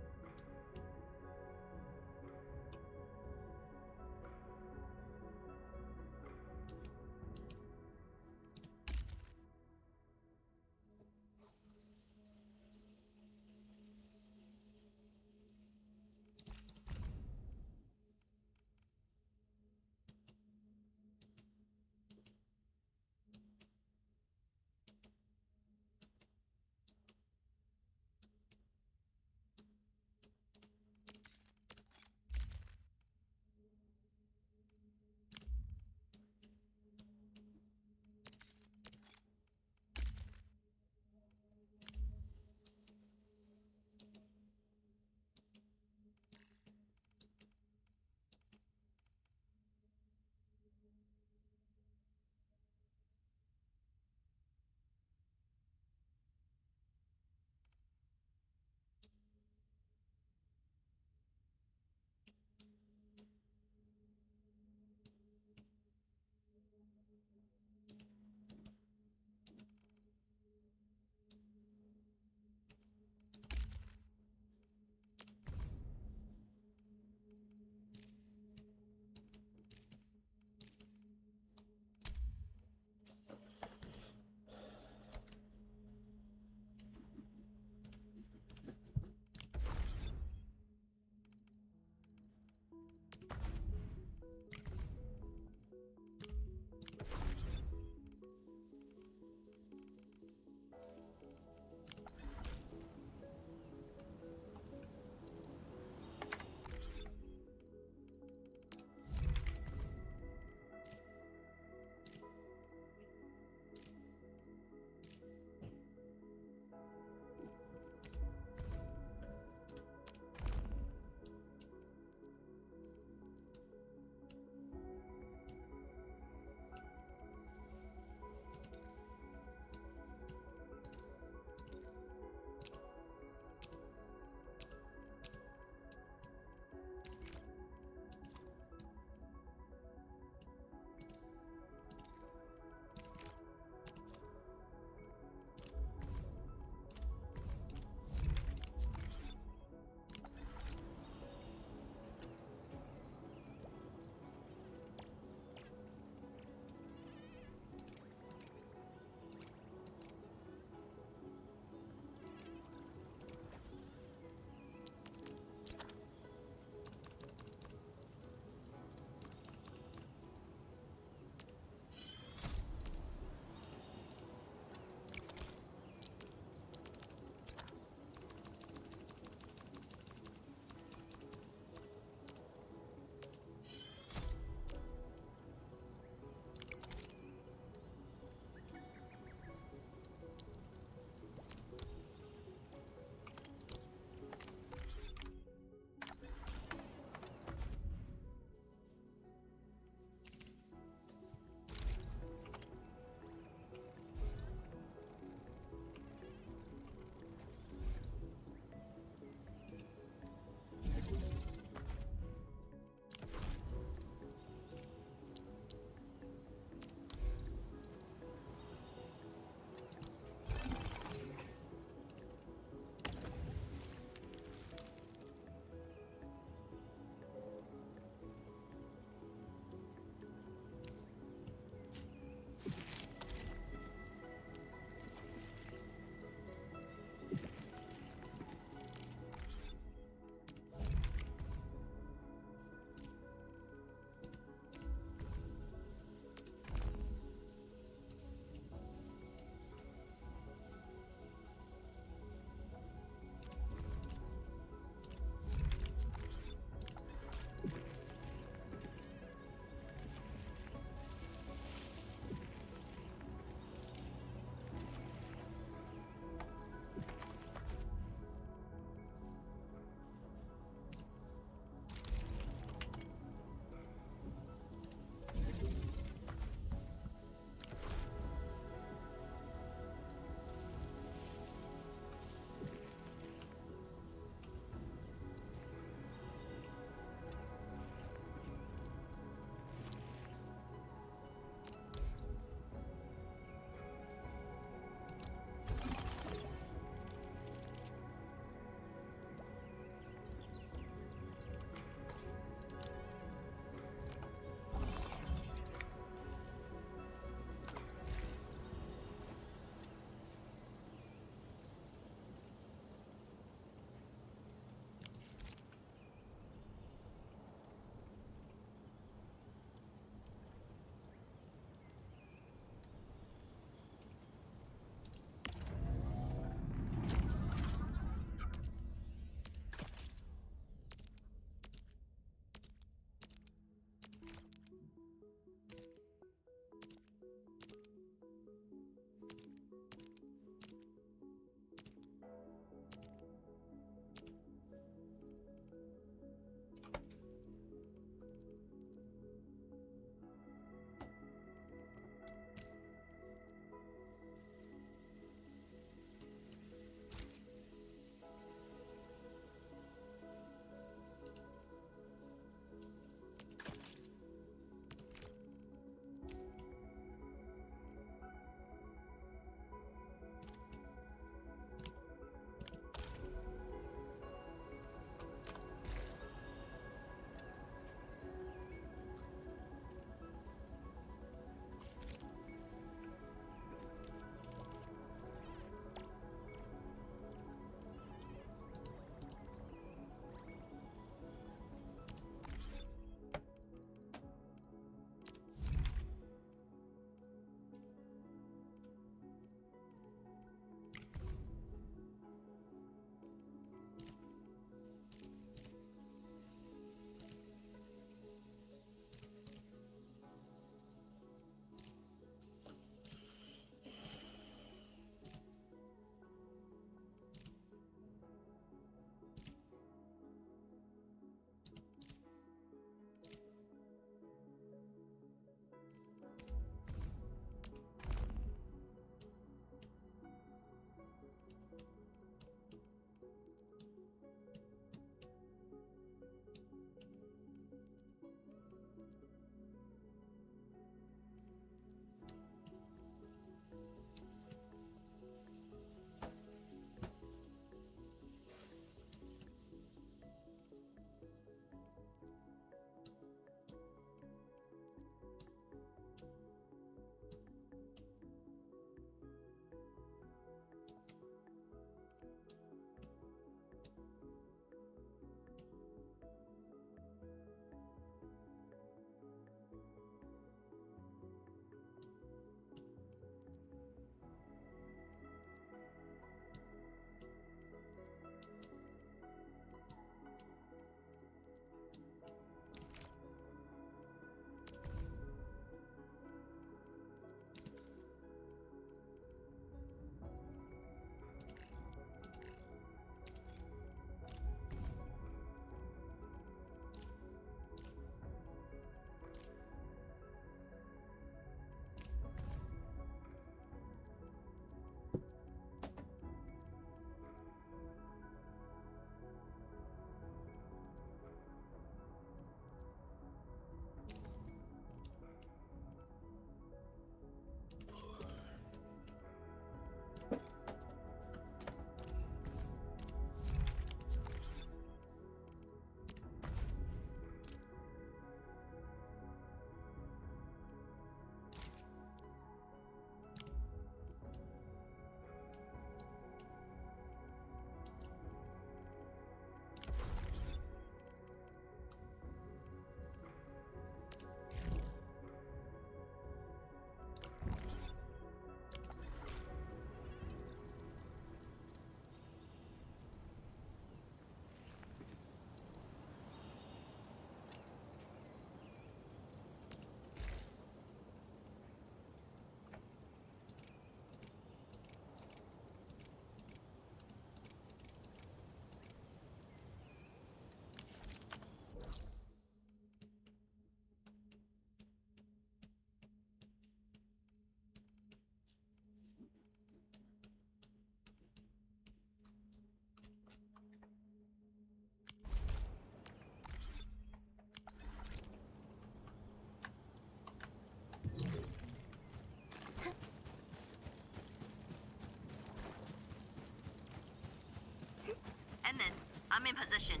I'm in position.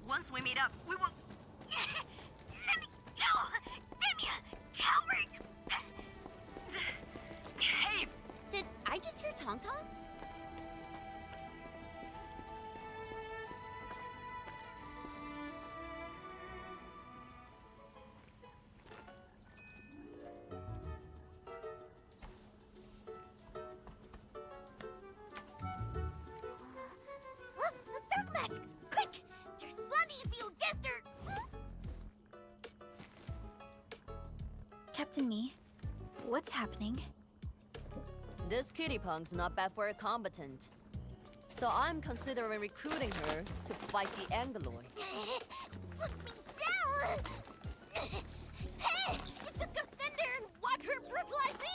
Once we meet up, we will... Let me go! Damn you, coward! Hey! Did I just hear Tong Tong? Dark Mask! Quick! There's bloody field guester! Captain Me, what's happening? This kitty punk's not bad for a combatant. So I'm considering recruiting her to fight the Angaloid. Put me down! Hey! You just gonna stand there and watch her brutalize me?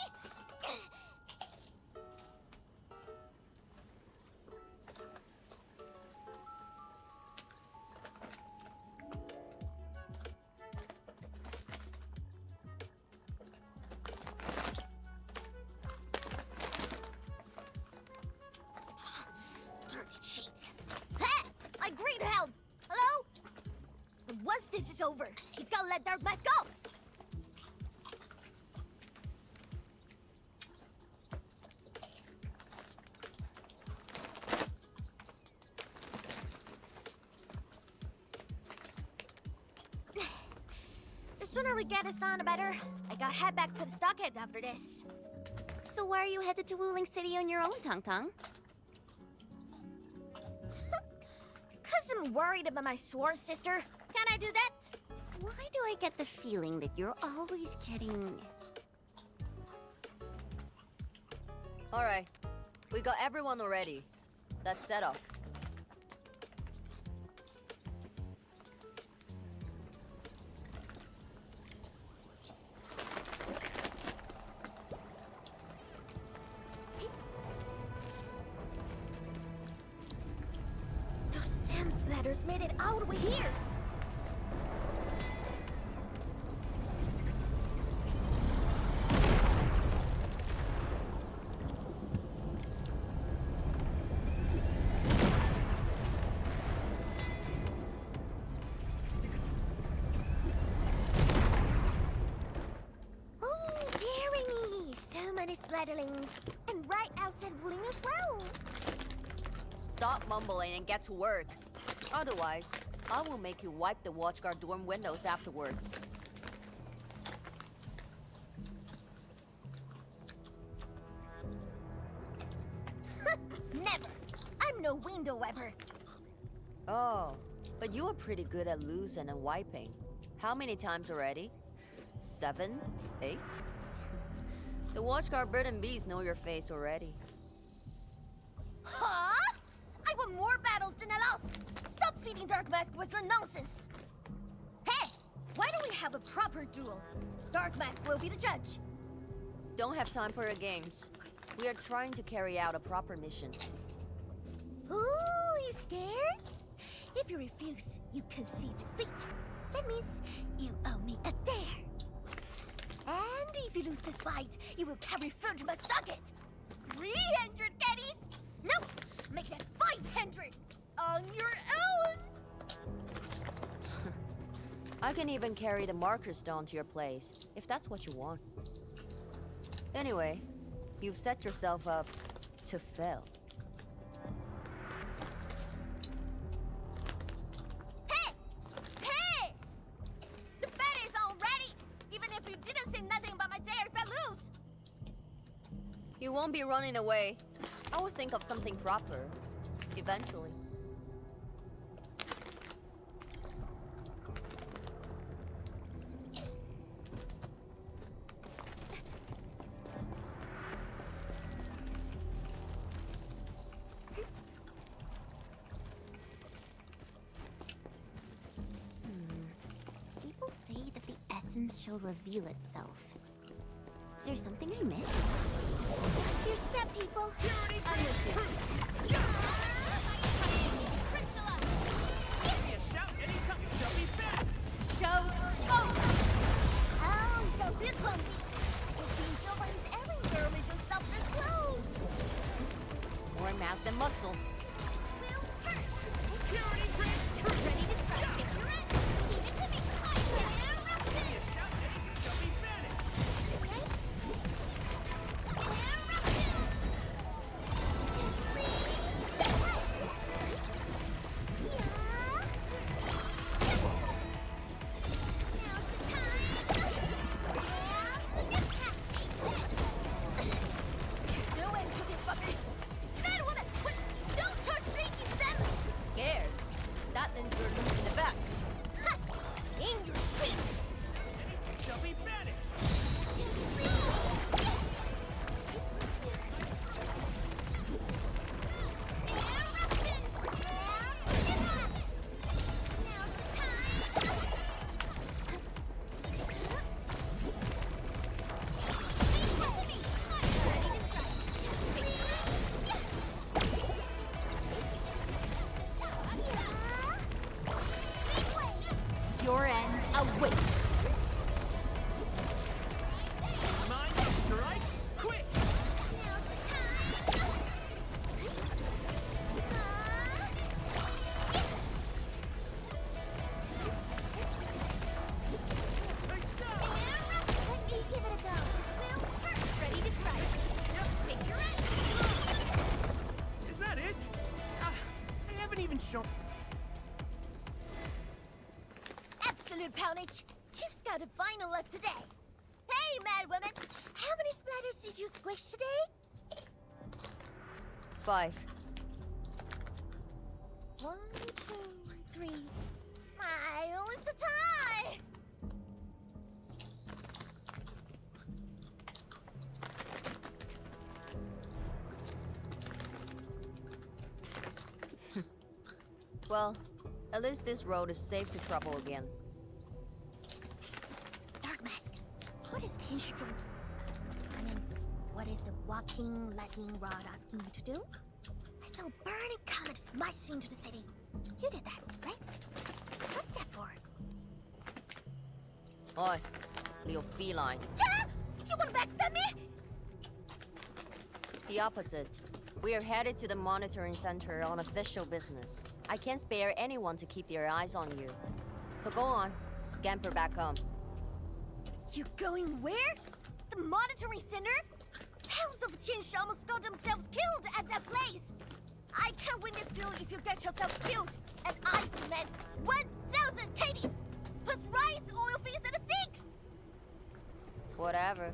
Dirty cheats. Hey! I agreed, Hound! Hello? Once this is over, you gotta let Dark Mask go! The sooner we get this done, the better. I gotta head back to the stockade after this. So why are you headed to Wuling City on your own, Tong Tong? Cause I'm worried about my sworn sister. Can I do that? Why do I get the feeling that you're always getting... Alright, we got everyone already. Let's set off. Those damn splatters made it all the way here. Oh, dearie me. So many splatterlings. And right outside Wuling as well. Stop mumbling and get to work. Otherwise, I will make you wipe the watchguard dorm windows afterwards. Never. I'm no window wiper. Oh, but you are pretty good at losing and wiping. How many times already? 7? 8? The watchguard bird and bees know your face already. Huh? I won more battles than I lost. Stop feeding Dark Mask with your nonsense. Hey, why don't we have a proper duel? Dark Mask will be the judge. Don't have time for your games. We are trying to carry out a proper mission. Ooh, you scared? If you refuse, you concede defeat. That means you owe me a dare. And if you lose this fight, you will carry food to my stockade. 300 caddies? Nope, make that 500 on your own. I can even carry the marker stone to your place, if that's what you want. Anyway, you've set yourself up to fail. Hey! Hey! The bet is all ready, even if you didn't say nothing about my dare if I lose. You won't be running away. I will think of something proper, eventually. People say that the essence shall reveal itself. Is there something I missed? Watch your step, people. I'm with you. Give me a shout anytime you show me back! Show off! Oh, don't be clumsy. It's being Joe by his errand girl may just stop their clothes. More mouth than muscle. Will hurt. Security bridge true. Ready to strike. If you're ready, leave it to me. Eruption! Give me a shout and you shall be banished. No end to these fuckers. Man, woman, wait, don't start shaking them. Scared? That means you're losing the bet. Ha! In your face. You shall be banished. Your end awaits. Mind your strikes, quick! Let me give it a go. Ready to strike. Take your end. Is that it? I haven't even shown. Absolute poundage. Chief's got a final left today. Hey, mad women. How many splatters did you squish today? 5. 1, 2, 3. Oh, it's a tie. Well, at least this road is safe to travel again. Dark Mask, what is Tinschtrom? I mean, what is the walking lightning rod asking you to do? I saw a burning comet smash into the city. You did that, right? What's that for? Oi, little feline. Yeah? You want to backstab me? The opposite. We are headed to the monitoring center on official business. I can't spare anyone to keep their eyes on you. So go on, scamper back home. You going where? The monitoring center? Thousands of Tianshi almost got themselves killed at that place. I can't win this duel if you get yourself killed. And I demand 1,000 Katie's, plus rice, oil fees, and a steaks. Whatever.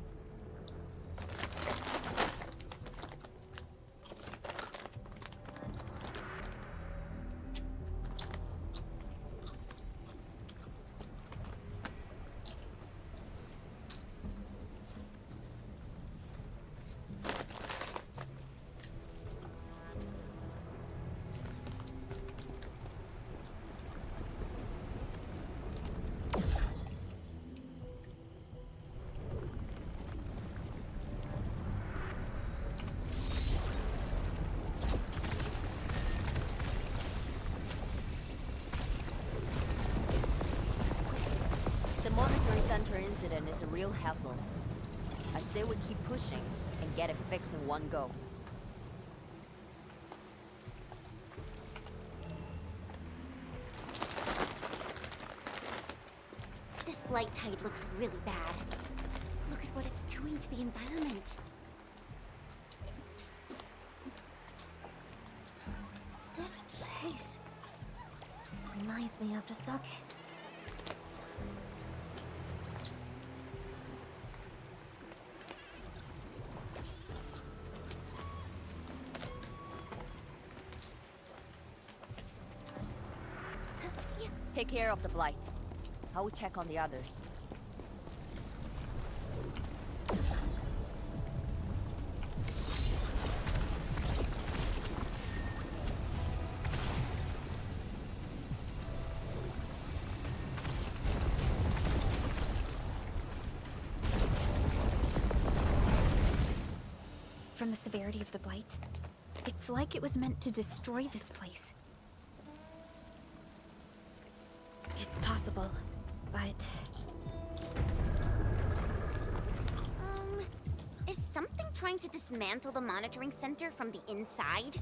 The monitoring center incident is a real hassle. I say we keep pushing and get it fixed in one go. This blight tide looks really bad. Look at what it's doing to the environment. This place reminds me of the stockade. Take care of the blight. I will check on the others. From the severity of the blight, it's like it was meant to destroy this place. It's possible, but... Is something trying to dismantle the monitoring center from the inside?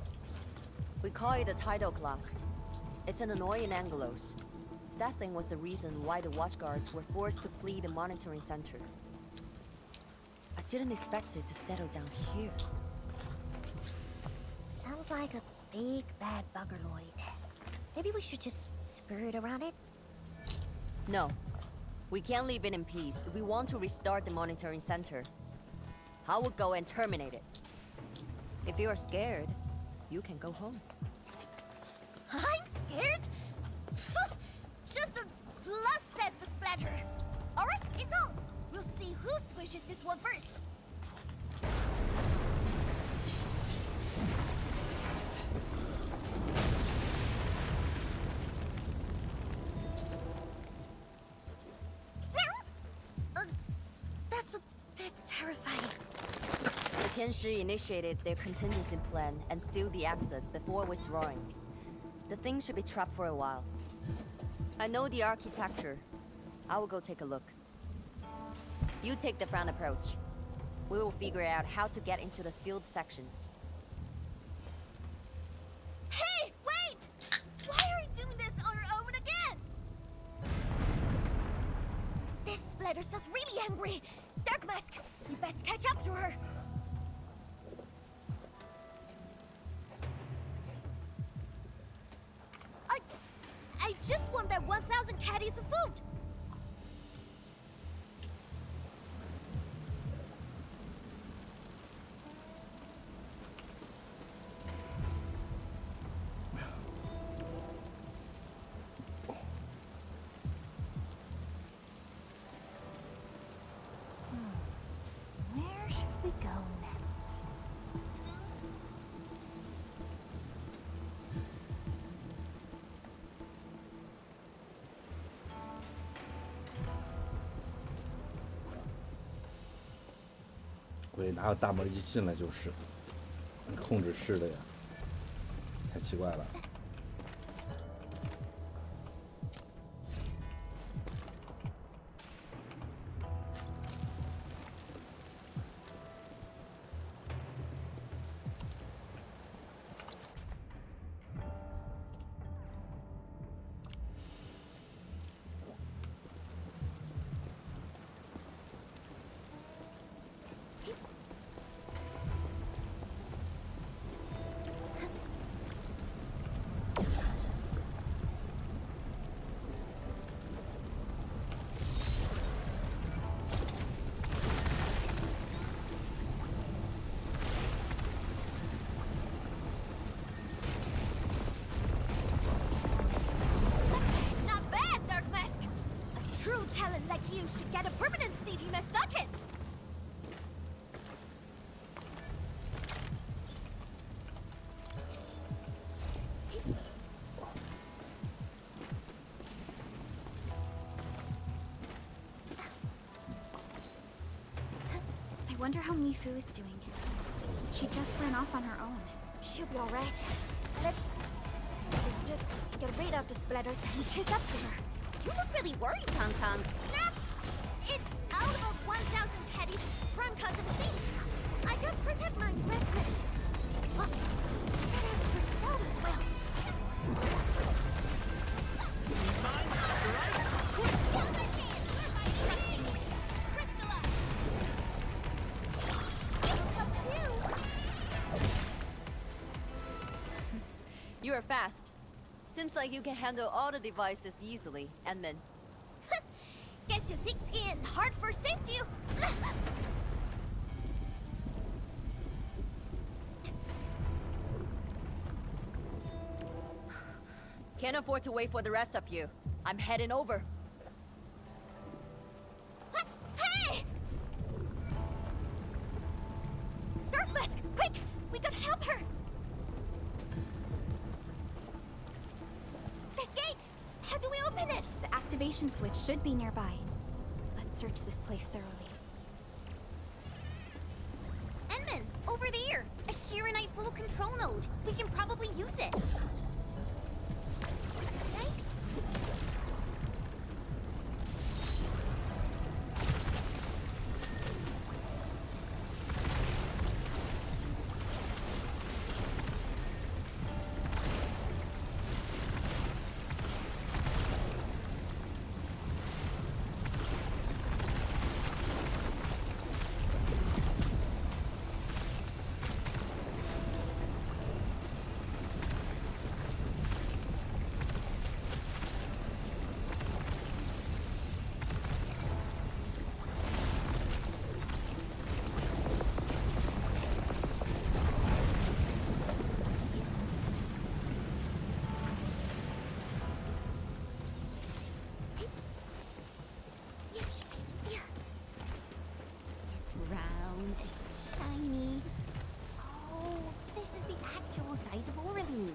We call it a tidal blast. It's an annoying Angelos. That thing was the reason why the watchguards were forced to flee the monitoring center. I didn't expect it to settle down here. Sounds like a big bad buggerloid. Maybe we should just skirt around it? No. We can't leave it in peace if we want to restart the monitoring center. I will go and terminate it. If you are scared, you can go home. I'm scared? Just a plus, says the splatter. Alright, it's on. We'll see who squishes this one first. That's a bit terrifying. The Tianshi initiated their contingency plan and sealed the exit before withdrawing. The thing should be trapped for a while. I know the architecture. I will go take a look. You take the front approach. We will figure out how to get into the sealed sections. Hey, wait! Why are we doing this on our own again? This splatter sounds really angry. Dark Mask, you best catch up to her. I just want that 1,000 caddies of food. Where should we go next?喂，哪有大门一进来就是控制室的呀？太奇怪了。Not bad, Dark Mask. A true talent like you should get a permanent seat in my stocket. I wonder how Mifu is doing. She just ran off on her own. She'll be alright. Let's just get rid of the splatters and chase after her. You look really worried, Tong Tong. Snap! It's out of 1,000 caddies from custom things. I gotta protect my investment. Oh, that has a result as well. You are fast. Seems like you can handle all the devices easily, Edmund. Guess you thick skin and hard for safety. Can't afford to wait for the rest of you. I'm heading over. Hey! Dark Mask, quick! We gotta help her! The gate! How do we open it? The activation switch should be nearby. Let's search this place thoroughly. Enman, over there! A Shiranite flow control node. We can probably use it. And it's shiny. Oh, this is the actual size of Oraline.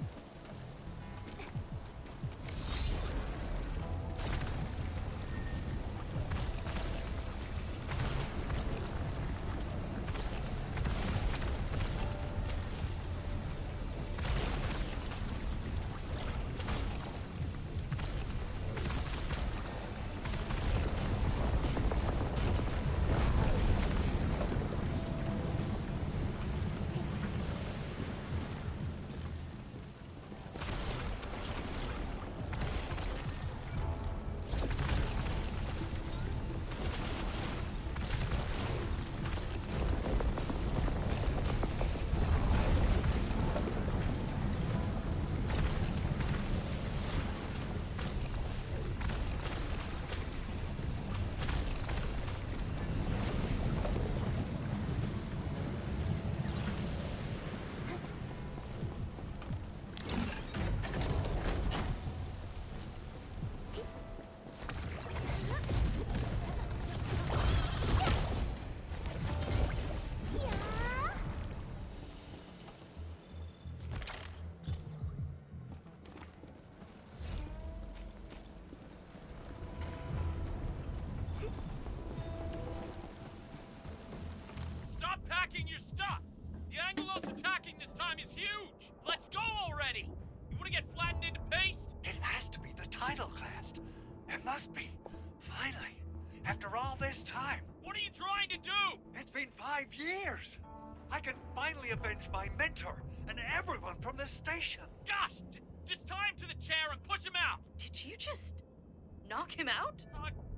Packing your stuff! The Angelos attacking this time is huge! Let's go already! You wanna get flattened into paste? It has to be the title class. It must be. Finally. After all this time. What are you trying to do? It's been 5 years. I can finally avenge my mentor and everyone from this station. Gosh! Just tie him to the chair and push him out! Did you just knock him out?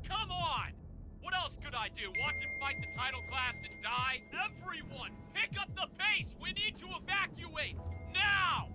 Come on! What else could I do? Watch him fight the title class and die? Everyone, pick up the pace! We need to evacuate! Now!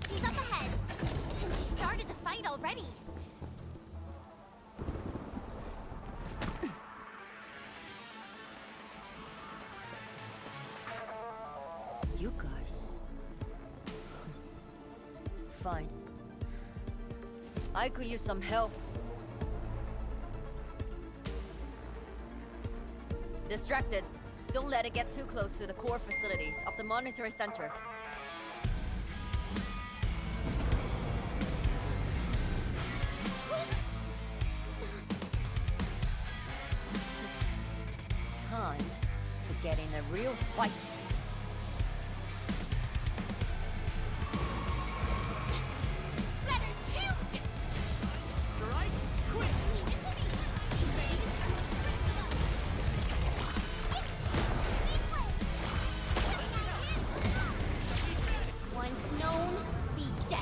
She's up ahead! And she started the fight already! You guys. Fine. I could use some help. Distracted. Don't let it get too close to the core facilities of the monitoring center. Time to get in a real fight. Once known, be dead.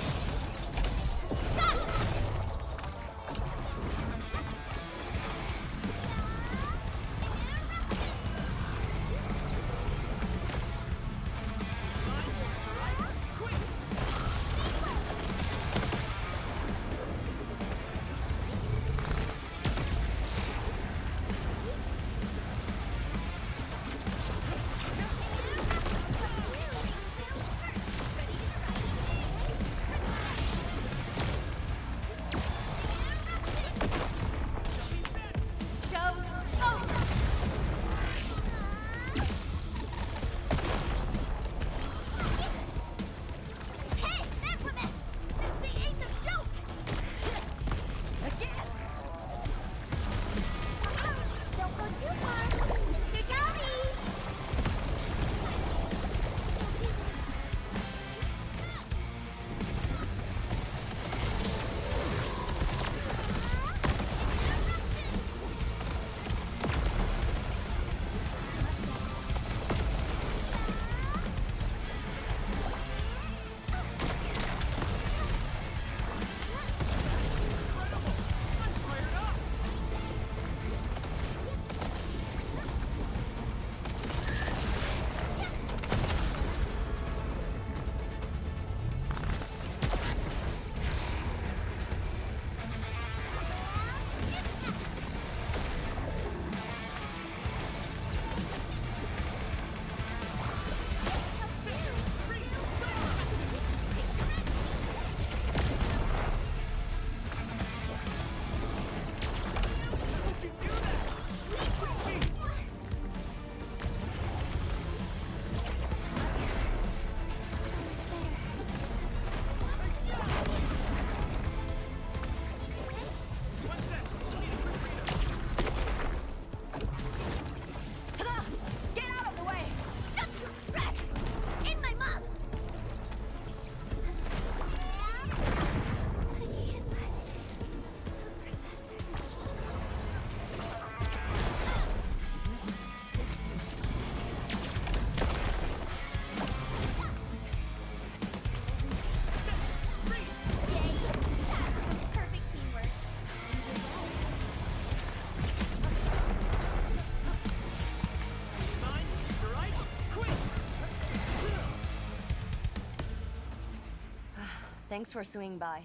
Thanks for swinging by.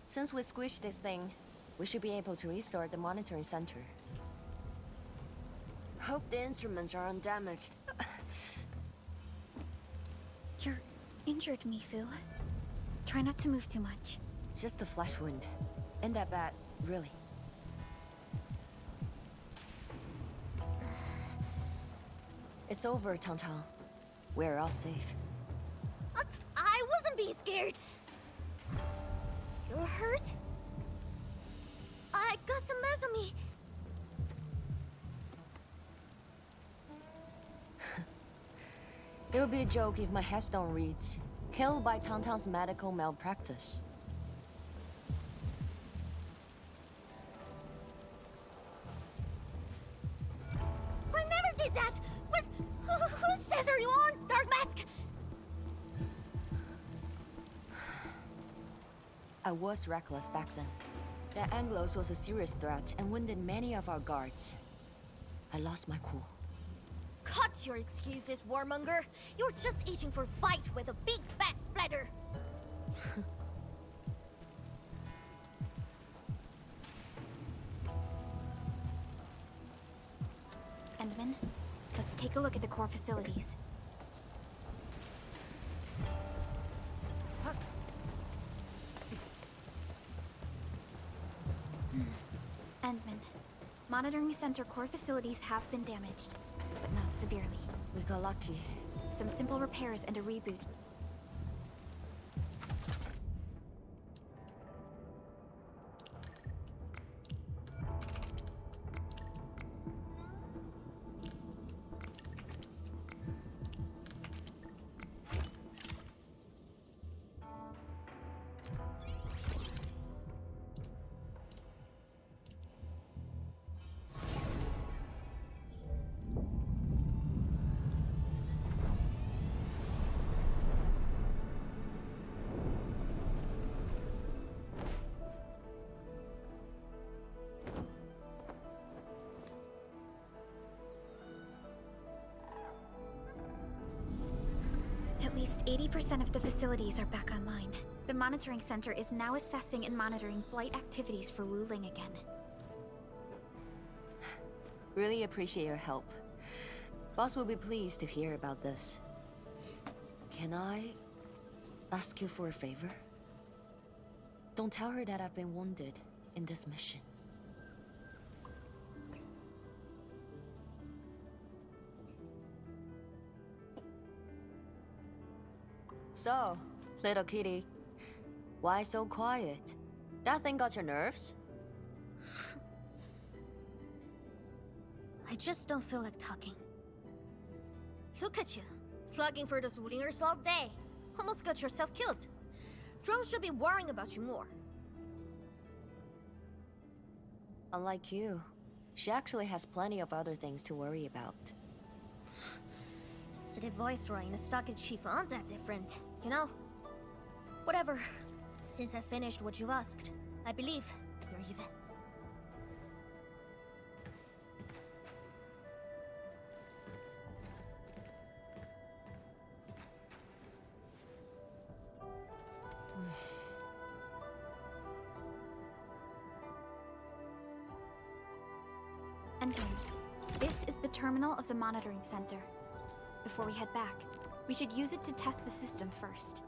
Since we squished this thing, we should be able to restore the monitoring center. Hope the instruments are undamaged. You're injured, Mifu. Try not to move too much. Just a flesh wound. Ain't that bad, really. It's over, Tang. We're all safe. I wasn't being scared. You're hurt? I got some mess on me. It would be a joke if my headstone reads, "Killed by Tang's medical malpractice." I never did that! What? Whose says are you on, Dark Mask? I was reckless back then. That Anglos was a serious threat and wounded many of our guards. I lost my cool. Cut your excuses, warmonger. You're just itching for a fight with a big bad splatter. Endman, let's take a look at the core facilities. Endman, monitoring center core facilities have been damaged, but not severely. We got lucky. Some simple repairs and a reboot. At least 80% of the facilities are back online. The monitoring center is now assessing and monitoring blight activities for Wu Ling again. Really appreciate your help. Boss will be pleased to hear about this. Can I ask you for a favor? Don't tell her that I've been wounded in this mission. So, little kitty, why so quiet? That thing got your nerves? I just don't feel like talking. Look at you, slugging for those Wulingers all day. Almost got yourself killed. Drone should be worrying about you more. Unlike you, she actually has plenty of other things to worry about. City Viceroy and a stockade chief aren't that different, you know? Whatever. Since I finished what you asked, I believe we're even. Enter. This is the terminal of the monitoring center. Before we head back, we should use it to test the system first.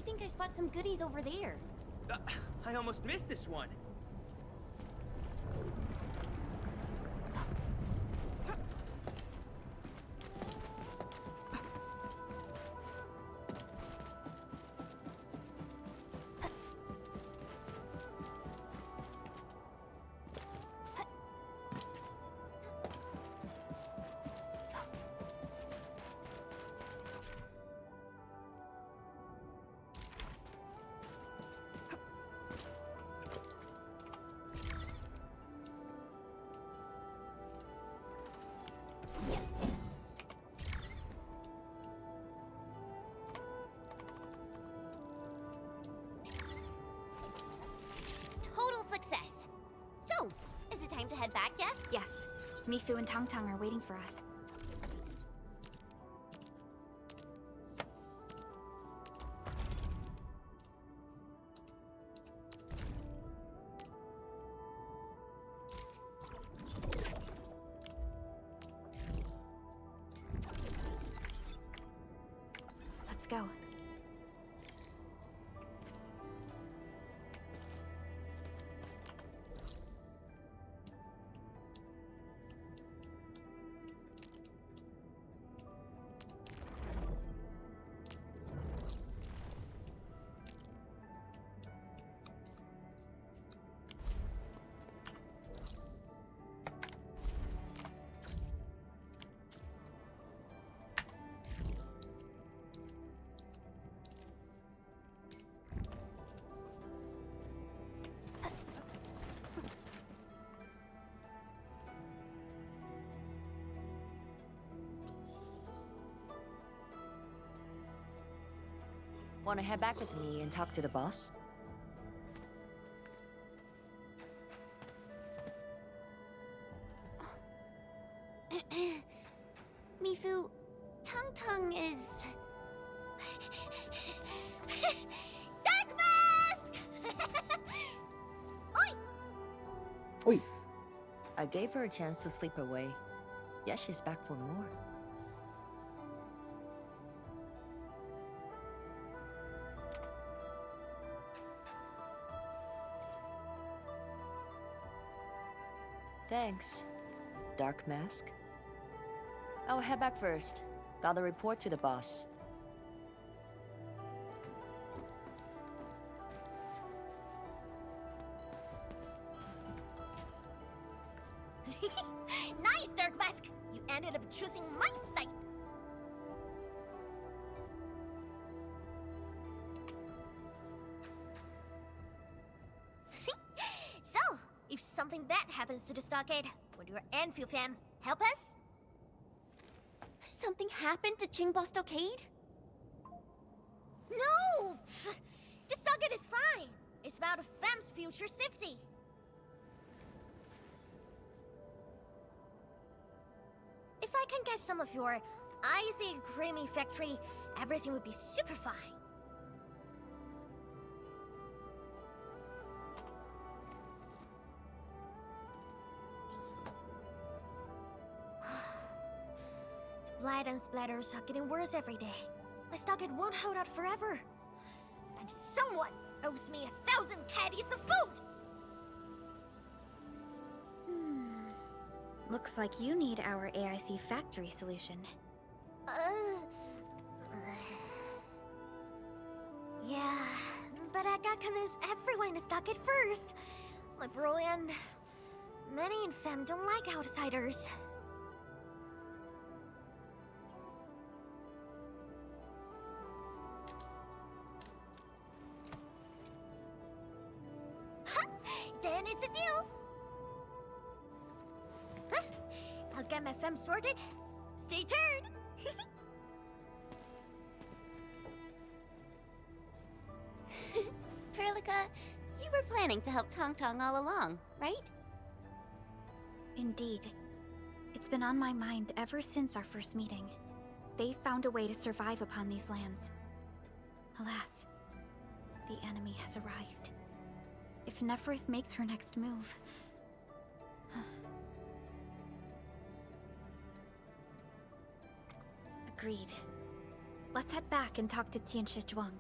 I think I spot some goodies over there. I almost missed this one. Total success. So, is it time to head back yet? Yes. Mifu and Tong Tong are waiting for us. Let's go. Want to head back with me and talk to the boss? Mifu, Tong Tong is... Dark Mask! Oi! Oi! I gave her a chance to sleep away. Yes, she's back for more. Thanks, Dark Mask. I'll head back first. Gotta report to the boss. Nice, Dark Mask! You ended up choosing my side. So, if something bad happens to the stockade, would your Anfield fam help us? Something happened to Qingbo Stockade? No! The stockade is fine. It's about the fam's future safety. If I can get some of your icy creamy factory, everything would be super fine. The blight and splatters are getting worse every day. My stockade won't hold out forever. And someone owes me 1,000 caddies of food! Looks like you need our AIC factory solution. Yeah, but I gotta convince everyone in the stockade first. My bro and many in fam don't like outsiders. Then it's a deal. I'll get my fam sorted. Stay tuned. Perlica, you were planning to help Tong Tong all along, right? Indeed. It's been on my mind ever since our first meeting. They found a way to survive upon these lands. Alas, the enemy has arrived. If Neferth makes her next move... Agreed. Let's head back and talk to Tianshi Zhuang.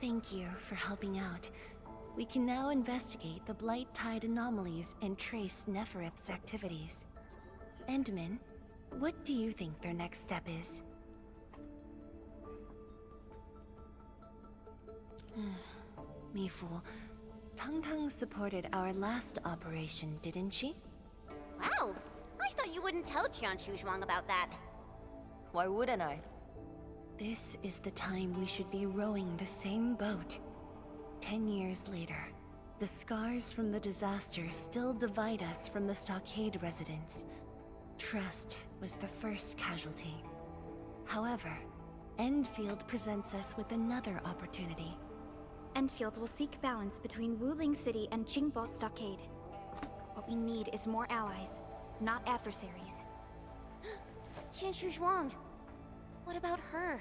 Thank you for helping out. We can now investigate the Blight Tide anomalies and trace Neferith's activities. Endman, what do you think their next step is? Mifu, Tang supported our last operation, didn't she? Wow! I thought you wouldn't tell Qianshu Zhuang about that. Why wouldn't I? This is the time we should be rowing the same boat. 10 years later, the scars from the disaster still divide us from the stockade residents. Trust was the first casualty. However, Enfield presents us with another opportunity. Enfield will seek balance between Wuling City and Qingbo Stockade. What we need is more allies, not adversaries. Qianshu Zhuang. What about her?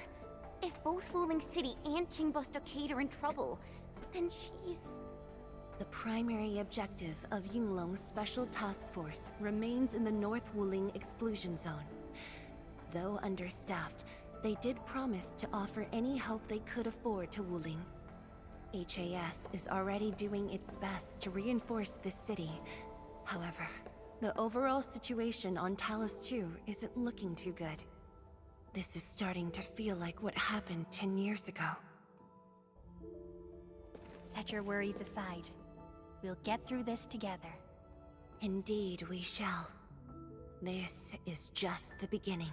If both Wuling City and Qingbo Stockade are in trouble, then she's... The primary objective of Yinglong's Special Task Force remains in the North Wuling Exclusion Zone. Though understaffed, they did promise to offer any help they could afford to Wuling. HAS is already doing its best to reinforce this city. However, the overall situation on Talos 2 isn't looking too good. This is starting to feel like what happened 10 years ago. Set your worries aside. We'll get through this together. Indeed, we shall. This is just the beginning.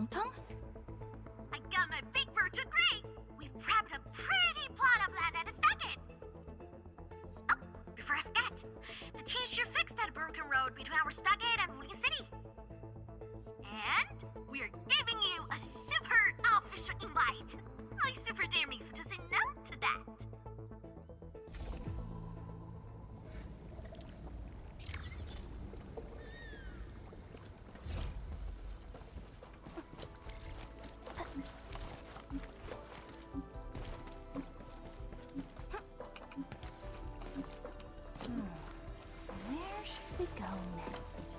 Tang? I got my big bird agree! We've grabbed a pretty plot of land at a stockade! Oh, before I forget, the team sure fixed that broken road between our stockade and Wuling City. And we're giving you a super official invite! I super dare me to say no to that! Where should we go next?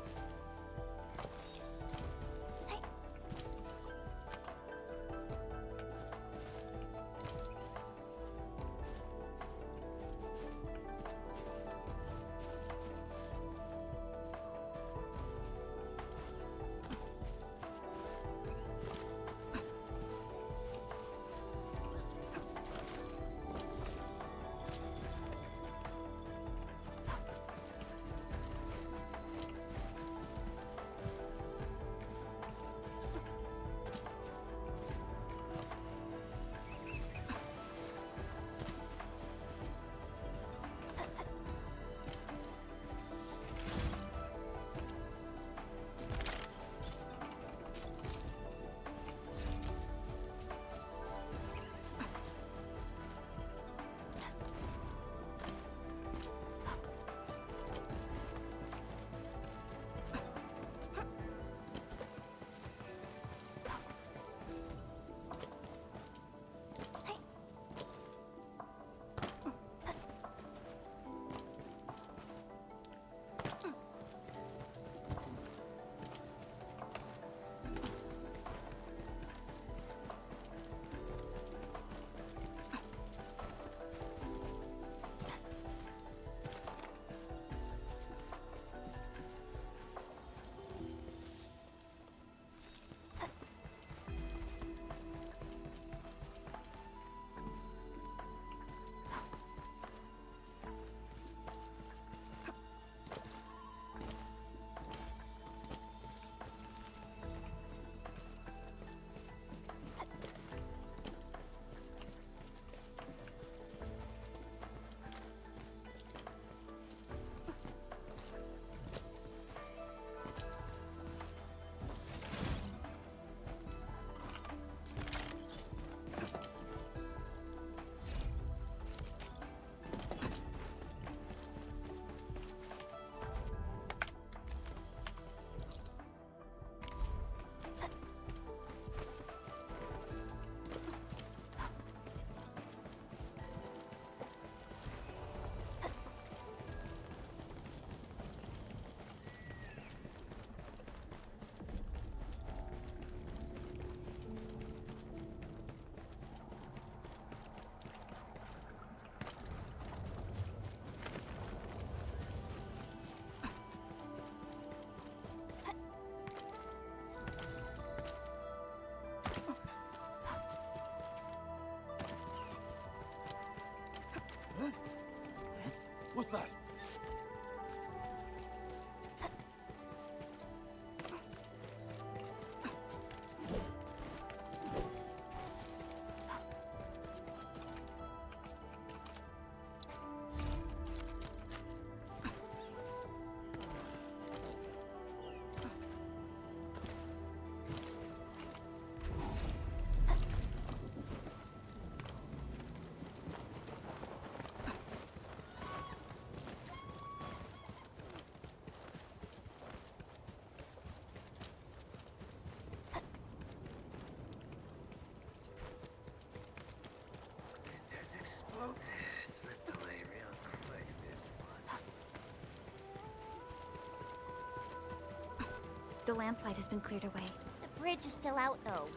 The landslide has been cleared away. The bridge is still out, though.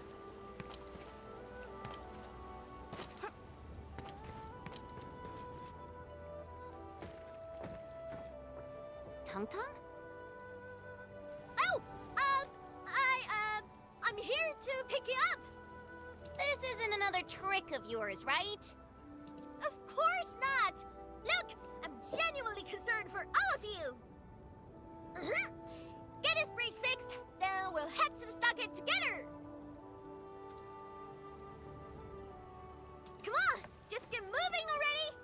Tung Tung? Oh! I'm here to pick you up! This isn't another trick of yours, right? Of course not! Look! I'm genuinely concerned for all of you! Get this bridge fixed, then we'll head to the stockade together! Come on! Just get moving already!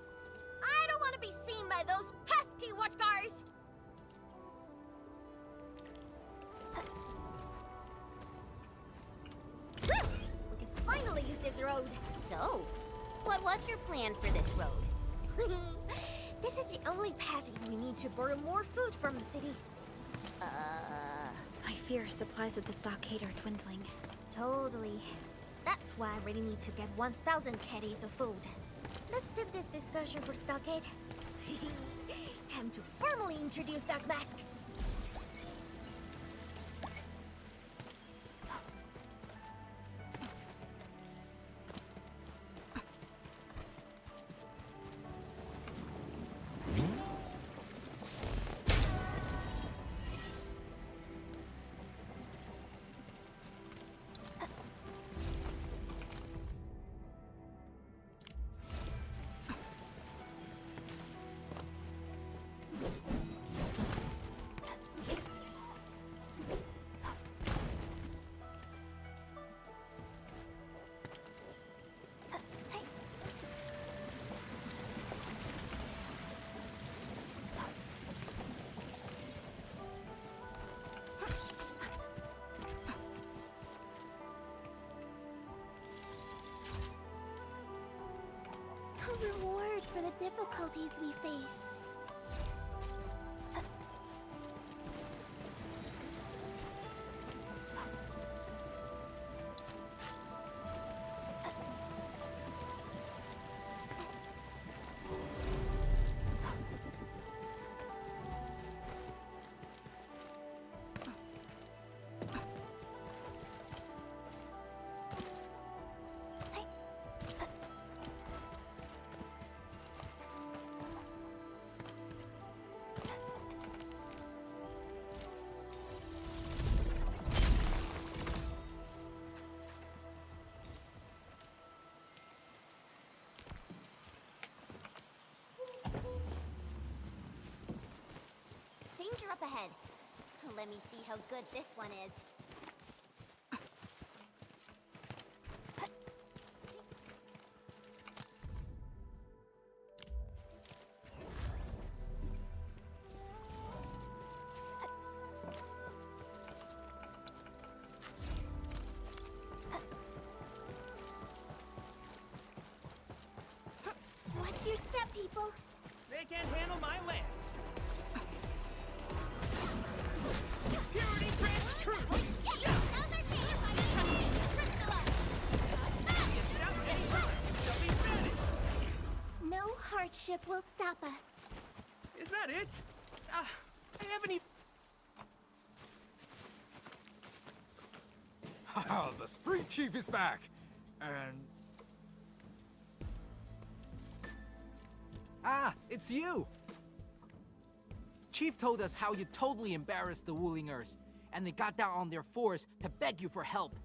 I don't want to be seen by those pesky watchguards! We can finally use this road! So, what was your plan for this road? This is the only path if we need to borrow more food from the city. I fear supplies at the stockade are dwindling. Totally. That's why I really need to get 1,000 caddies of food. Let's save this discussion for stockade. Time to formally introduce Dark Mask. A reward for the difficulties we faced. Danger up ahead. Let me see how good this one is. Watch your step, people. They can't handle my lance. Purity grants truth. No hardship will stop us. Is that it? I haven't even... Oh, the street chief is back. And... Ah, it's you! Chief told us how you totally embarrassed the Woolingers, and they got down on their fours to beg you for help.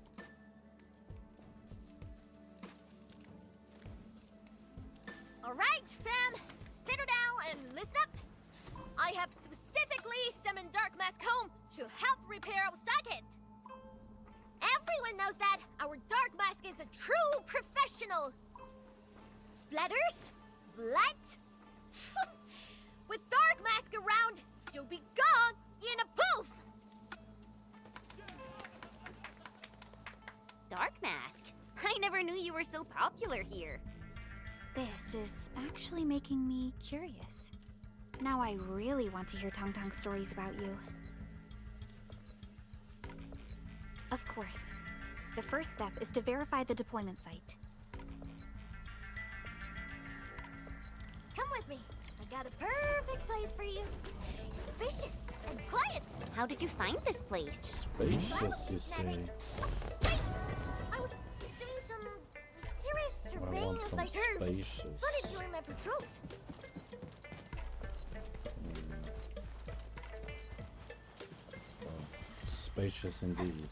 All right, fam, settle down and listen up. I have specifically summoned Dark Mask home to help repair our stockade. Everyone knows that our Dark Mask is a true professional. Splatters? Blood? With Dark Mask around, you'll be gone in a poof! Dark Mask? I never knew you were so popular here. This is actually making me curious. Now I really want to hear Tong Tong's stories about you. Of course. The first step is to verify the deployment site. Come with me. I got a perfect place for you. Spacious and quiet. How did you find this place? Spacious, you say? Wait! I was doing some serious surveying of my earth. Funny during my patrols. Spacious indeed.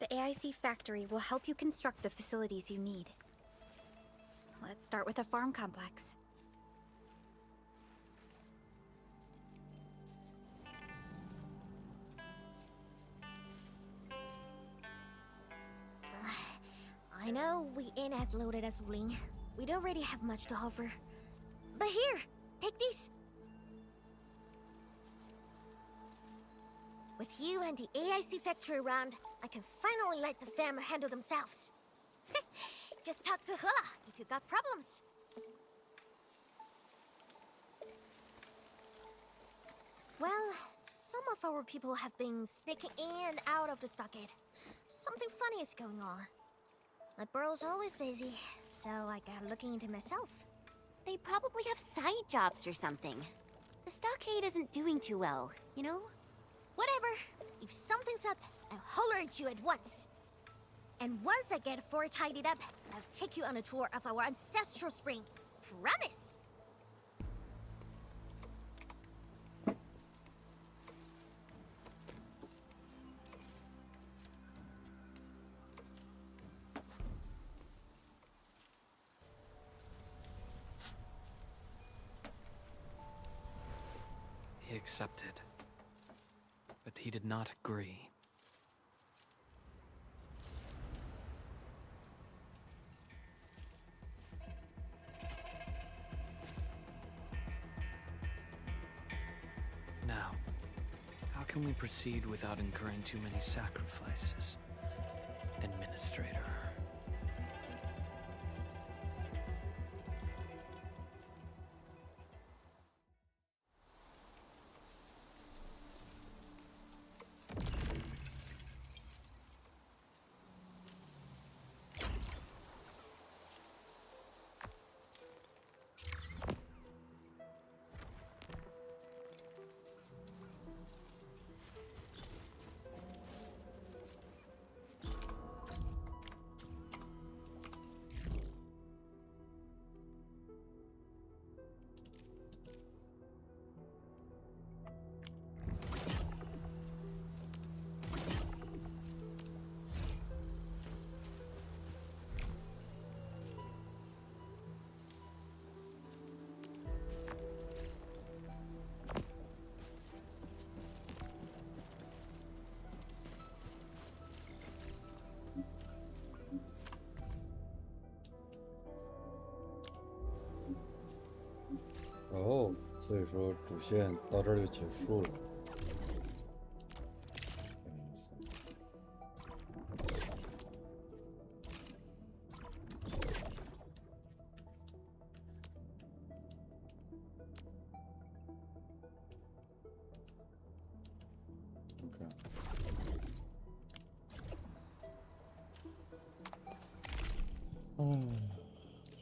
The AIC factory will help you construct the facilities you need. Let's start with a farm complex. I know we ain't as loaded as Wuling. We don't really have much to offer. But here, take these. With you and the AIC factory around, I can finally let the fam handle themselves. Just talk to Hula if you got problems. Well, some of our people have been sneaking in and out of the stockade. Something funny is going on. My burrow's always busy, so I got looking into myself. They probably have side jobs or something. The stockade isn't doing too well, you know? Whatever. If something's up, I'll holler at you at once. And once I get fort tidied up, I'll take you on a tour of our ancestral spring. Promise! He accepted. But he did not agree. Now, how can we proceed without incurring too many sacrifices, Administrator?哦，所以说主线到这儿就结束了。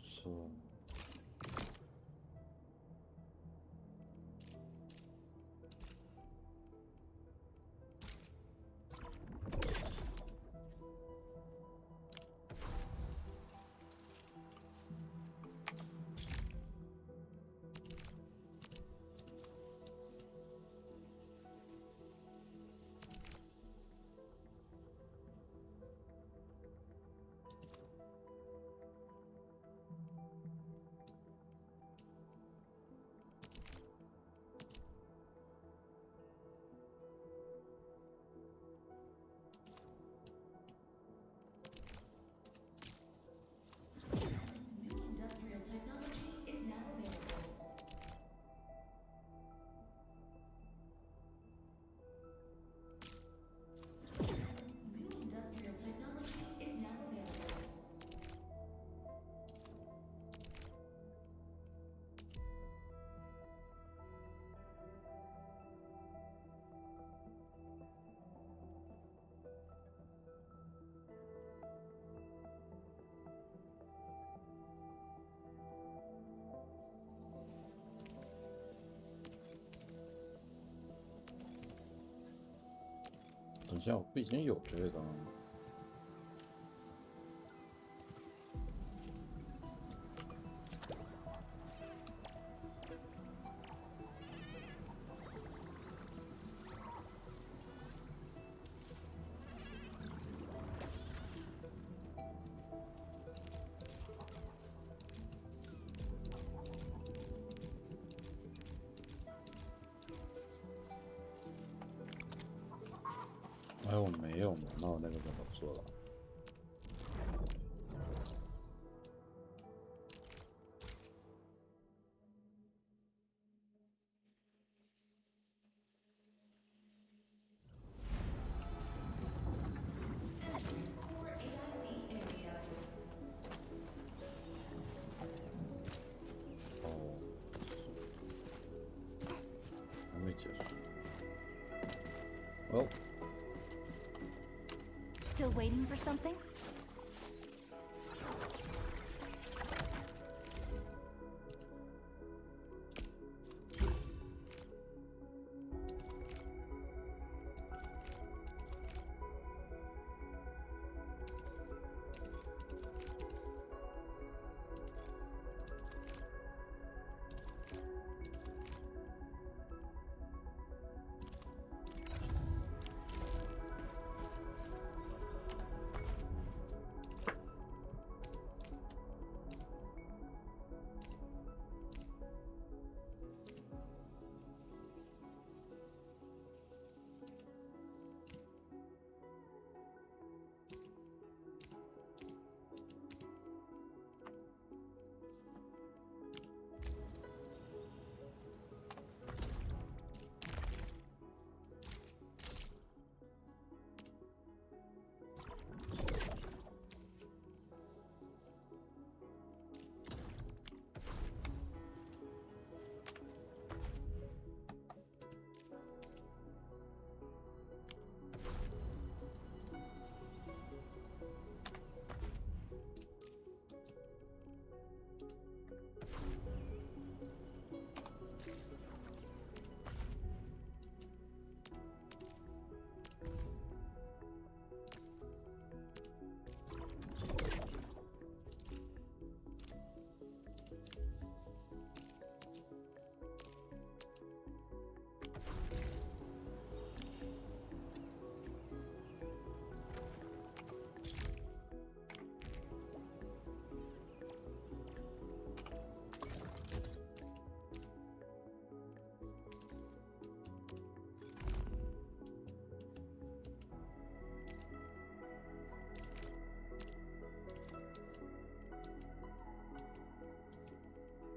是。一下，我不已经有这个了吗？哎，我没有嘛，那我那个怎么做了？哦，还没结束。哦。 Still waiting for something?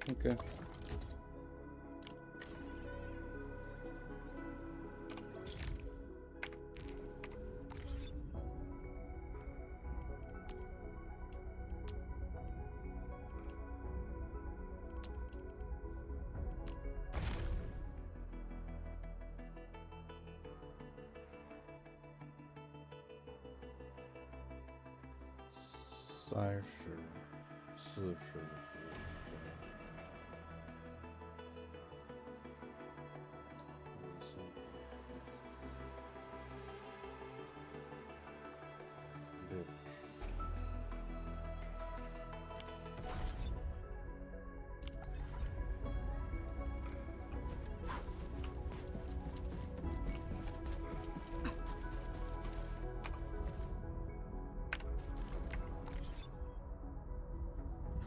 OK。30、40、50。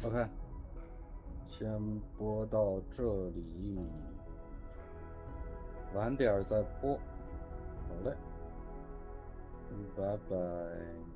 OK， 先播到这里，晚点再播。好嘞，拜拜。